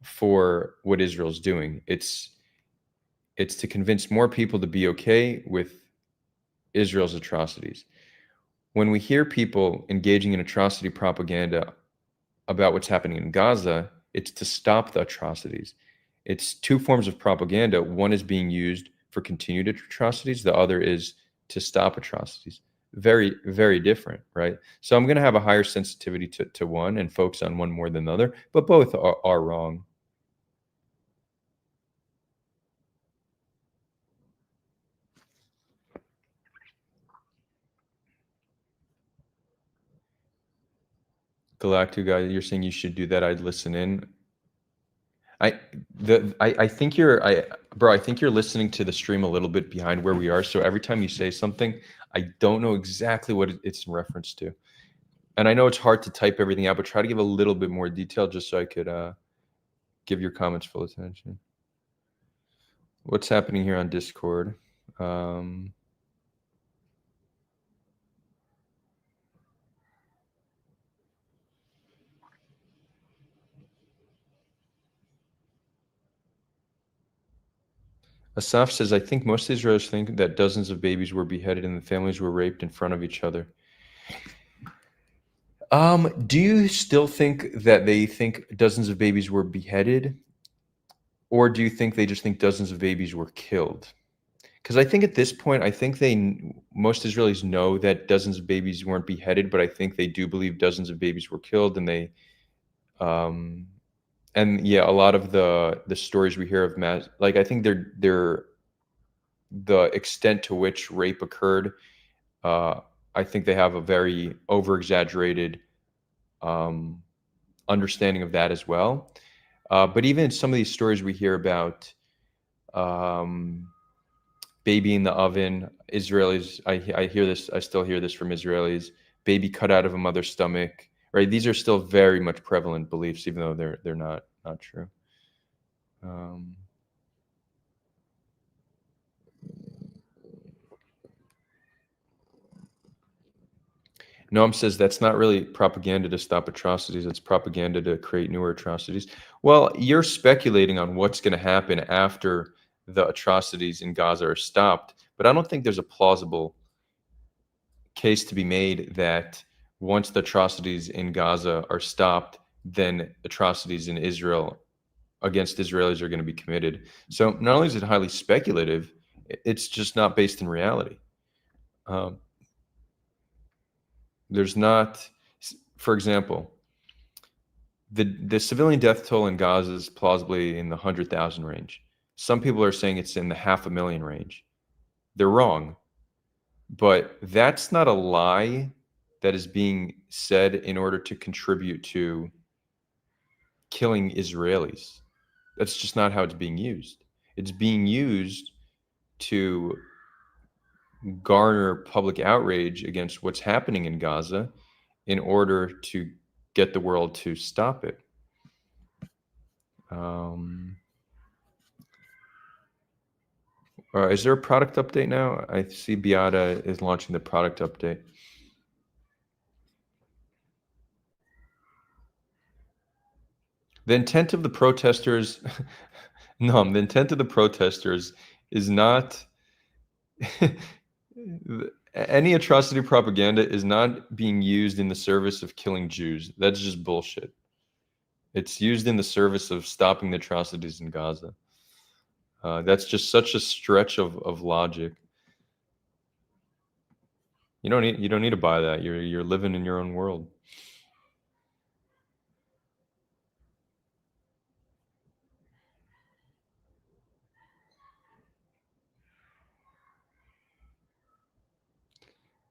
for what Israel's doing. It's to convince more people to be okay with Israel's atrocities. When we hear people engaging in atrocity propaganda about what's happening in Gaza, it's to stop the atrocities. It's two forms of propaganda. One is being used for continued atrocities. The other is to stop atrocities. Very, very different, right? So I'm going to have a higher sensitivity to one and focus on one more than the other, but both are wrong. Galactic guy, you're saying you should do that. I'd listen in. I think I think you're listening to the stream a little bit behind where we are. So every time you say something, I don't know exactly what it's in reference to. And I know it's hard to type everything out, but try to give a little bit more detail just so I could give your comments full attention. What's happening here on Discord? Asaf says, I think most Israelis think that dozens of babies were beheaded and the families were raped in front of each other. Do you still think that they think dozens of babies were beheaded? Or do you think they just think dozens of babies were killed? Because I think at this point, I think most Israelis know that dozens of babies weren't beheaded, but I think they do believe dozens of babies were killed, and and yeah, a lot of the stories we hear of mass, like I think they're the extent to which rape occurred. I think they have a very over-exaggerated understanding of that as well. But even in some of these stories we hear about baby in the oven, Israelis, I hear this, I still hear this from Israelis, baby cut out of a mother's stomach, right? These are still very much prevalent beliefs, even though they're not true. Noam says that's not really propaganda to stop atrocities. It's propaganda to create newer atrocities. Well, you're speculating on what's going to happen after the atrocities in Gaza are stopped, but I don't think there's a plausible case to be made that once the atrocities in Gaza are stopped, then atrocities in Israel against Israelis are going to be committed. So not only is it highly speculative, it's just not based in reality. There's not, for example, the civilian death toll in Gaza is plausibly in the 100,000 range. Some people are saying it's in the 500,000 range. They're wrong. But that's not a lie that is being said in order to contribute to killing Israelis. That's just not how it's being used. It's being used to garner public outrage against what's happening in Gaza in order to get the world to stop it. Is there a product update now? I see Beata is launching the product update. The intent of the protesters, no, the intent of the protesters is not, any atrocity propaganda is not being used in the service of killing Jews. That's just bullshit. It's used in the service of stopping the atrocities in Gaza. That's just such a stretch of logic. You don't need to buy that. You're living in your own world.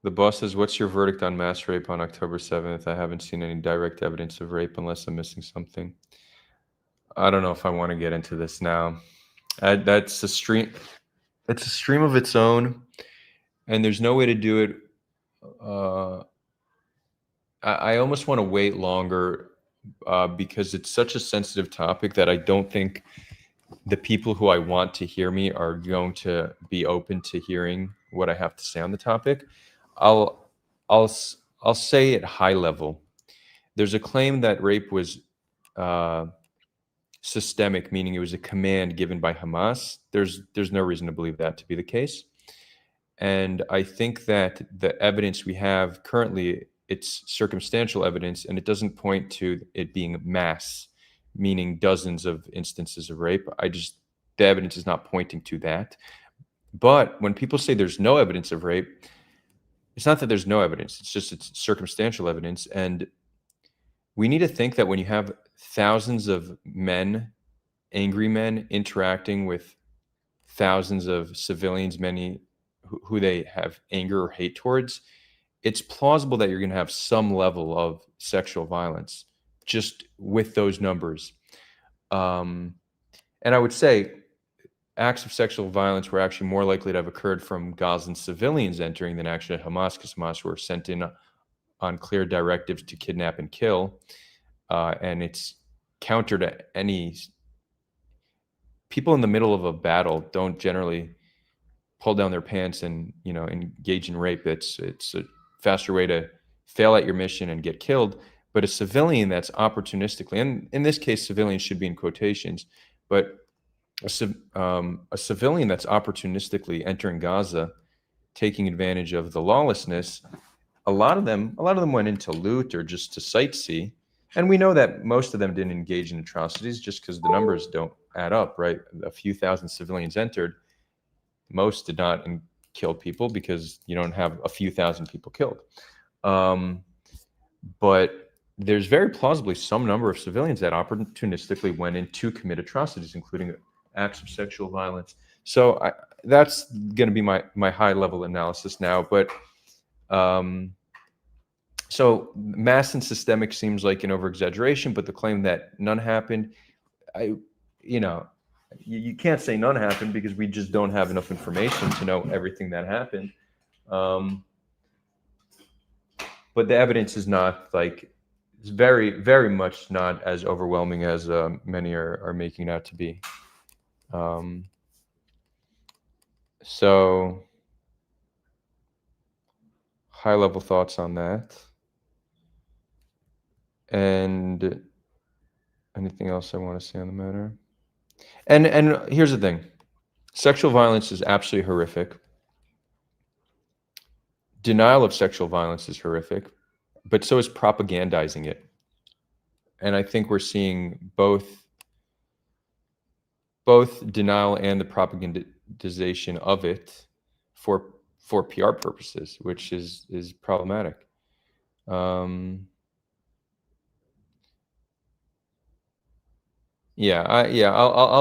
The boss says, "What's your verdict on mass rape on October 7th? I haven't seen any direct evidence of rape unless I'm missing something." I don't know if I want to get into this now. That's a stream. It's a stream of its own, and there's no way to do it. I almost want to wait longer because it's such a sensitive topic that I don't think the people who I want to hear me are going to be open to hearing what I have to say on the topic. I'll say at high level. There's a claim that rape was systemic, meaning it was a command given by Hamas. There's no reason to believe that to be the case. And I think that the evidence we have currently, it's circumstantial evidence, and it doesn't point to it being mass, meaning dozens of instances of rape. The evidence is not pointing to that. But when people say there's no evidence of rape, it's not that there's no evidence. It's circumstantial evidence. And we need to think that when you have thousands of men, angry men, interacting with thousands of civilians, many who they have anger or hate towards, it's plausible that you're going to have some level of sexual violence just with those numbers. And I would say acts of sexual violence were actually more likely to have occurred from Gazan civilians entering than actually Hamas, because Hamas were sent in on clear directives to kidnap and kill. And it's counter to any... People in the middle of a battle don't generally pull down their pants and engage in rape. It's a faster way to fail at your mission and get killed. But a civilian that's opportunistically, and in this case, civilians should be in quotations, but a civilian that's opportunistically entering Gaza, taking advantage of the lawlessness, a lot of them went in to loot or just to sightsee. And we know that most of them didn't engage in atrocities just because the numbers don't add up, right? A few thousand civilians entered. Most did not kill people because you don't have a few thousand people killed. But there's very plausibly some number of civilians that opportunistically went in to commit atrocities, including acts of sexual violence. So that's going to be my high level analysis now. But so mass and systemic seems like an over exaggeration, but the claim that none happened, you can't say none happened because we just don't have enough information to know everything that happened. But the evidence is not it's very, very much not as overwhelming as many are making it out to be. So high level thoughts on that. And anything else I want to say on the matter? And here's the thing. Sexual violence is absolutely horrific. Denial of sexual violence is horrific, but so is propagandizing it. And I think we're seeing both denial and the propagandization of it for PR purposes, which is problematic. I'll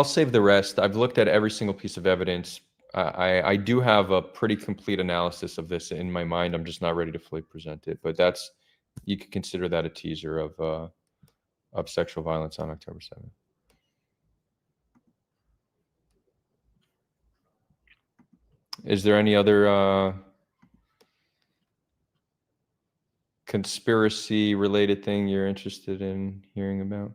save the rest. I've looked at every single piece of evidence. I do have a pretty complete analysis of this in my mind. I'm just not ready to fully present it. But you could consider that a teaser of sexual violence on October 7th. Is there any other conspiracy related thing you're interested in hearing about?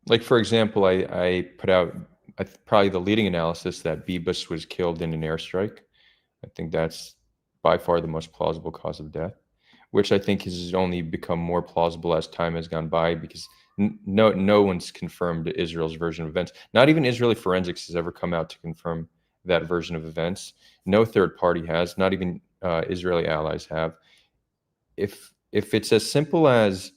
Like, for example, I put out probably the leading analysis that Bibas was killed in an airstrike. I think that's by far the most plausible cause of death, which I think has only become more plausible as time has gone by, because no one's confirmed Israel's version of events. Not even Israeli forensics has ever come out to confirm that version of events. No third party has. Not even Israeli allies have. If it's as simple as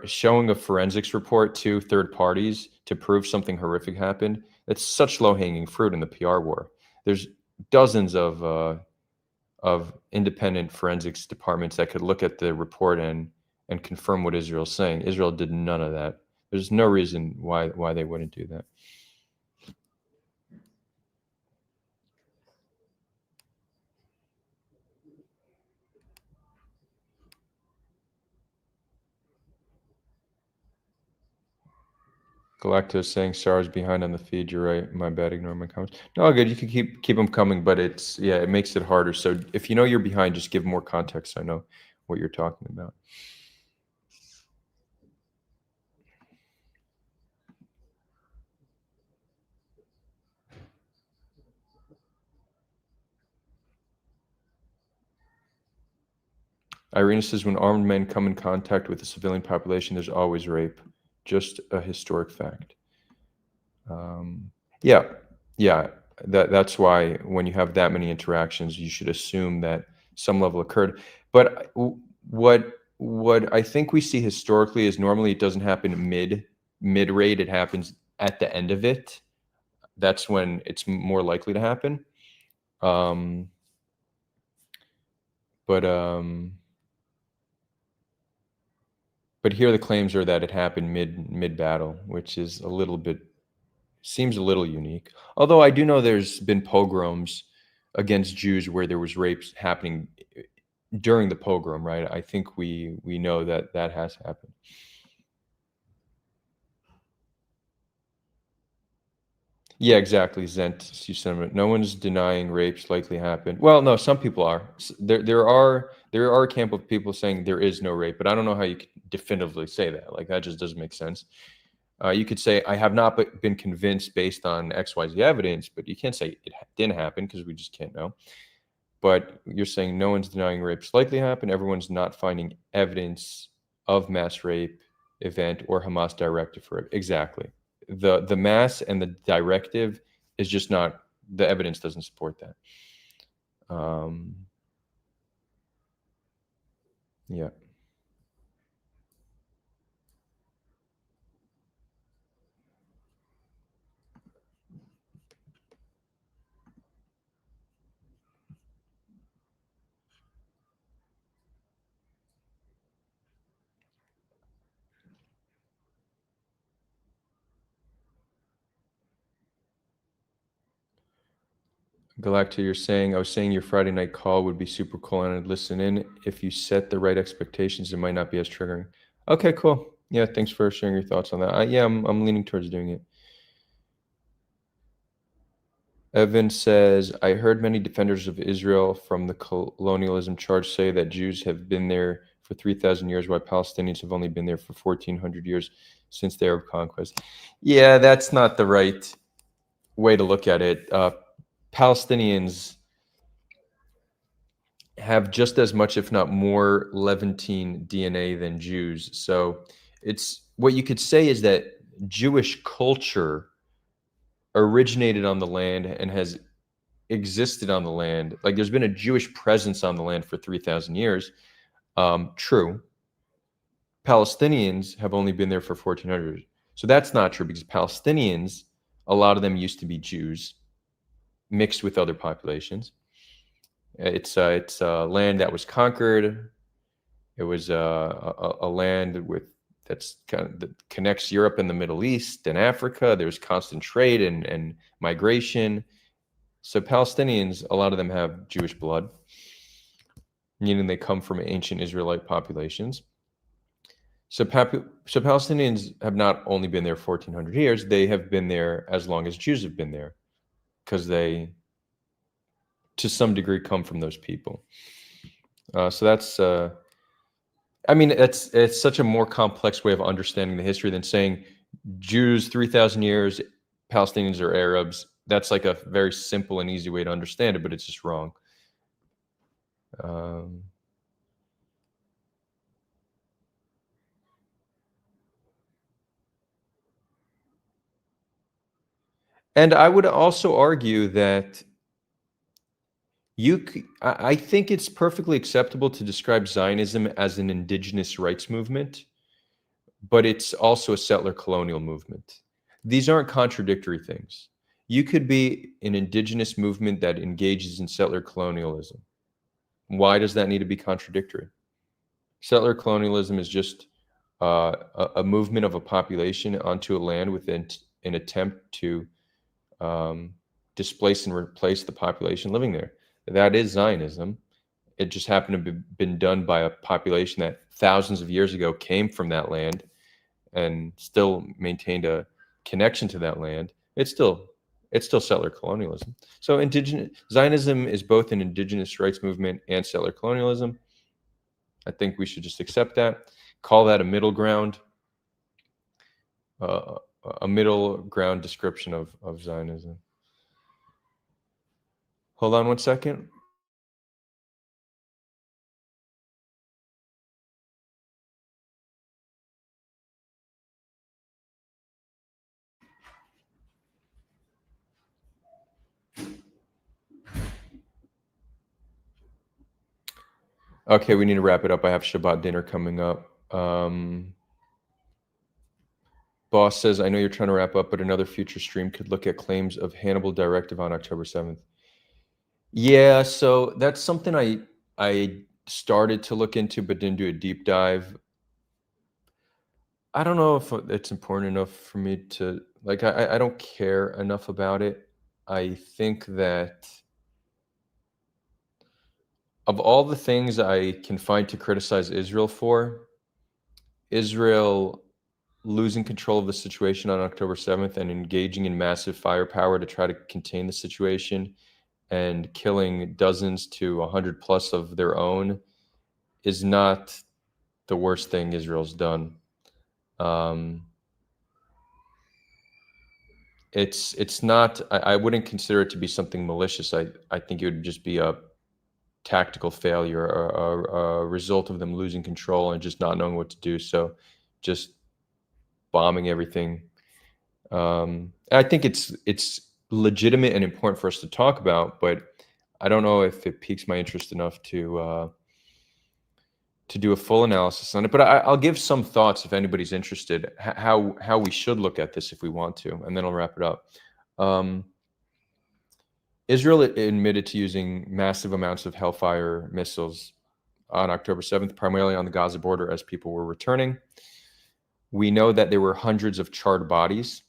showing a forensics report to third parties to prove something horrific happened, that's such low-hanging fruit in the PR war. There's dozens of independent forensics departments that could look at the report and confirm what Israel's saying. Israel did none of that. There's no reason why they wouldn't do that. Galacta is saying Sarah's behind on the feed. You're right. My bad. Ignore my comments. No, good. You can keep them coming, but it makes it harder. So if you know you're behind, just give more context so I know what you're talking about. Irina says, when armed men come in contact with the civilian population, there's always rape. Just a historic fact. That's why when you have that many interactions, you should assume that some level occurred. But what I think we see historically is normally it doesn't happen mid raid. It happens at the end of it. That's when it's more likely to happen. But here the claims are that it happened mid battle, which is seems a little unique. Although I do know there's been pogroms against Jews where there was rapes happening during the pogrom, right? I think we know that has happened. Yeah, exactly, Zent. You said no one's denying rapes likely happened. Well, no, some people are. There are a camp of people saying there is no rape, but I don't know how you could definitively say that. Like, that just doesn't make sense. You could say I have not been convinced based on XYZ evidence, but you can't say it didn't happen because we just can't know. But you're saying no one's denying rapes likely happened. Everyone's not finding evidence of mass rape event or Hamas directive for it. Exactly. The mass and the directive is just not, the evidence doesn't support that. Yeah. Galacta, I was saying your Friday night call would be super cool and I'd listen in. If you set the right expectations, it might not be as triggering. Okay, cool. Yeah, thanks for sharing your thoughts on that. I'm leaning towards doing it. Evan says, I heard many defenders of Israel from the colonialism charge say that Jews have been there for 3,000 years, while Palestinians have only been there for 1,400 years since the Arab conquest. Yeah, that's not the right way to look at it. Palestinians have just as much, if not more, Levantine DNA than Jews. So it's what you could say is that Jewish culture originated on the land and has existed on the land. Like, there's been a Jewish presence on the land for 3,000 years. True. Palestinians have only been there for 1,400. So that's not true, because Palestinians, a lot of them used to be Jews mixed with other populations. It's a land that was conquered. It was a land that connects Europe and the Middle East and Africa. There's constant trade and migration. So Palestinians, a lot of them have Jewish blood, meaning they come from ancient Israelite populations. So Palestinians have not only been there 1,400 years, they have been there as long as Jews have been there, because they, to some degree, come from those people. So that's, I mean, it's such a more complex way of understanding the history than saying Jews 3,000 years, Palestinians are Arabs. That's like a very simple and easy way to understand it, but it's just wrong. And I would also argue that I think it's perfectly acceptable to describe Zionism as an indigenous rights movement, but it's also a settler colonial movement. These aren't contradictory things. You could be an indigenous movement that engages in settler colonialism. Why does that need to be contradictory? Settler colonialism is just a movement of a population onto a land with an attempt to displace and replace the population living there. That is Zionism. It just happened to have been done by a population that thousands of years ago came from that land and still maintained a connection to that land. It's still settler colonialism. So Zionism is both an indigenous rights movement and settler colonialism. I think we should just accept that, call that a middle ground description of Zionism. Hold on one second. Okay, we need to wrap it up. I have Shabbat dinner coming up. Boss says, I know you're trying to wrap up, but another future stream could look at claims of Hannibal directive on October 7th. Yeah, so that's something I started to look into, but didn't do a deep dive. I don't know if it's important enough for me to, like, I don't care enough about it. I think that of all the things I can find to criticize Israel for, Israel losing control of the situation on October 7th and engaging in massive firepower to try to contain the situation and killing dozens to 100 plus of their own is not the worst thing Israel's done. It's not, I wouldn't consider it to be something malicious. I think it would just be a tactical failure, a result of them losing control and just not knowing what to do. So just bombing everything. I think it's legitimate and important for us to talk about, but I don't know if it piques my interest enough to do a full analysis on it. But I'll give some thoughts if anybody's interested, how we should look at this if we want to, and then I'll wrap it up. Israel admitted to using massive amounts of Hellfire missiles on October 7th, primarily on the Gaza border as people were returning. We know that there were hundreds of charred bodies,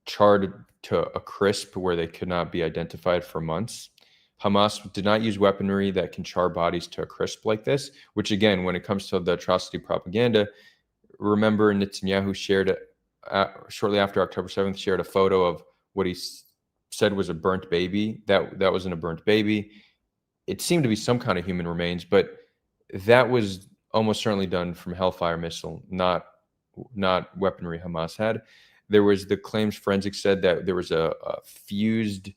charred to a crisp where they could not be identified for months. Hamas did not use weaponry that can char bodies to a crisp like this, which again, when it comes to the atrocity propaganda, remember Netanyahu shared, shortly after October 7th, shared a photo of what he said was a burnt baby. That wasn't a burnt baby. It seemed to be some kind of human remains, but that was almost certainly done from Hellfire missile, not weaponry Hamas had. There was the claims forensics said that there was a fused,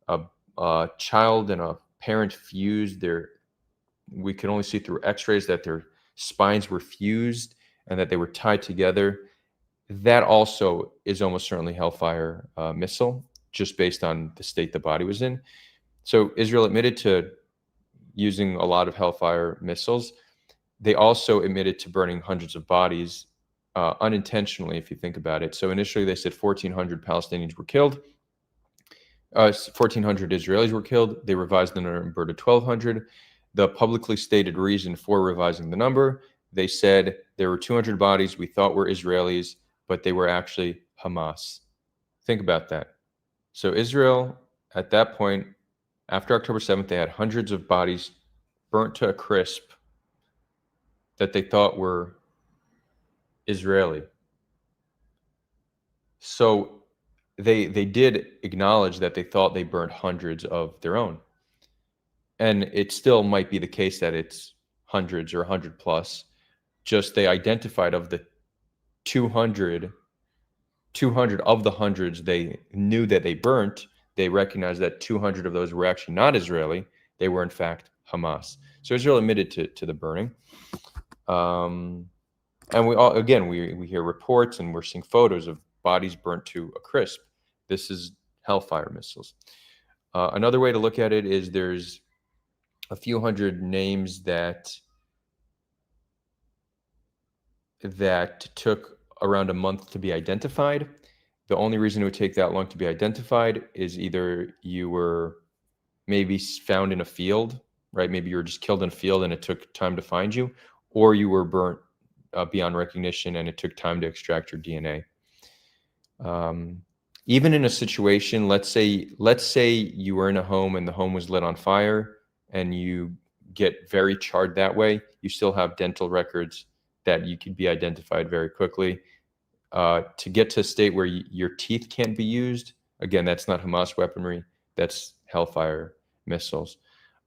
a child and a parent fused. We could only see through X-rays that their spines were fused and that they were tied together. That also is almost certainly Hellfire missile, just based on the state the body was in. So Israel admitted to using a lot of Hellfire missiles. They also admitted to burning hundreds of bodies unintentionally, if you think about it. So initially they said 1,400 Palestinians were killed. 1,400 Israelis were killed. They revised the number to 1,200. The publicly stated reason for revising the number, they said there were 200 bodies we thought were Israelis, but they were actually Hamas. Think about that. So Israel, at that point, after October 7th, they had hundreds of bodies burnt to a crisp that they thought were Israeli. So they did acknowledge that they thought they burned hundreds of their own. And it still might be the case that it's hundreds or 100 plus. Just they identified of the 200 of the hundreds they knew that they burnt, they recognized that 200 of those were actually not Israeli. They were in fact Hamas. So Israel admitted to the burning. And we hear reports and we're seeing photos of bodies burnt to a crisp. This is Hellfire missiles. Another way to look at it is there's a few hundred names that took around a month to be identified. The only reason it would take that long to be identified is either you were maybe found in a field, right? Maybe you were just killed in a field and it took time to find you, or you were burnt beyond recognition and it took time to extract your DNA. Even in a situation, let's say you were in a home and the home was lit on fire and you get very charred that way, you still have dental records that you could be identified very quickly. To get to a state where your teeth can't be used, again, that's not Hamas weaponry, that's Hellfire missiles.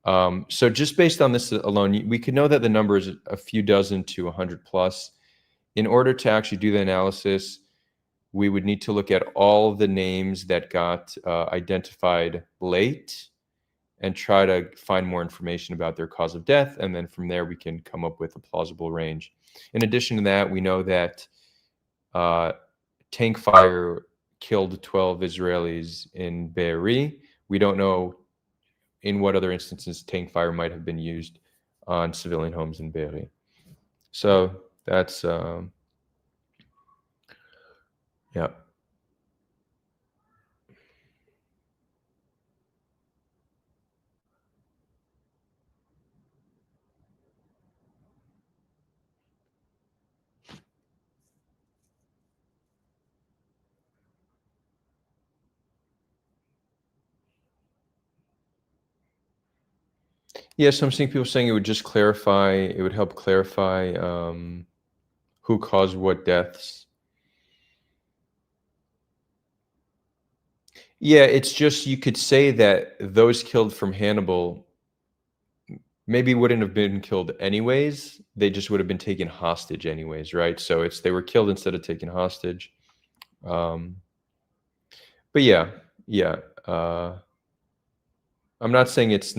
So just based on this alone, we could know that the number is a few dozen to 100 plus. In order to actually do the analysis, we would need to look at all the names that got identified late and try to find more information about their cause of death. And then from there, we can come up with a plausible range. In addition to that, we know that tank fire killed 12 Israelis in Be'eri. We don't know in what other instances tank fire might have been used on civilian homes in Be'eri. So that's, yeah. Yes, I'm seeing people saying it would just clarify, it would help clarify who caused what deaths. Yeah, it's just you could say that those killed from Hannibal maybe wouldn't have been killed anyways. They just would have been taken hostage anyways, right? So they were killed instead of taken hostage. But yeah. I'm not saying it's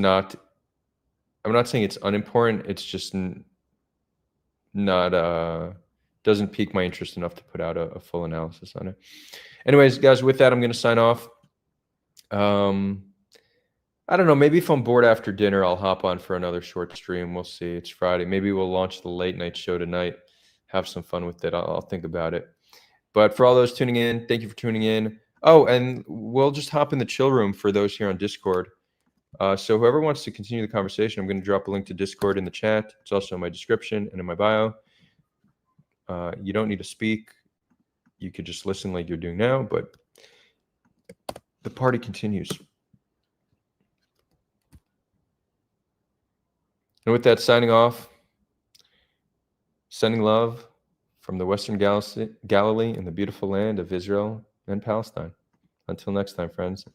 unimportant. It's just not doesn't pique my interest enough to put out a full analysis on it. Anyways, guys, with that, I'm going to sign off. I don't know. Maybe if I'm bored after dinner, I'll hop on for another short stream. We'll see. It's Friday. Maybe we'll launch the late night show tonight. Have some fun with it. I'll think about it. But for all those tuning in, thank you for tuning in. Oh, and we'll just hop in the chill room for those here on Discord. So whoever wants to continue the conversation, I'm going to drop a link to Discord in the chat. It's also in my description and in my bio. You don't need to speak. You could just listen like you're doing now, but the party continues. And with that, signing off, sending love from the Western Galilee in the beautiful land of Israel and Palestine. Until next time, friends.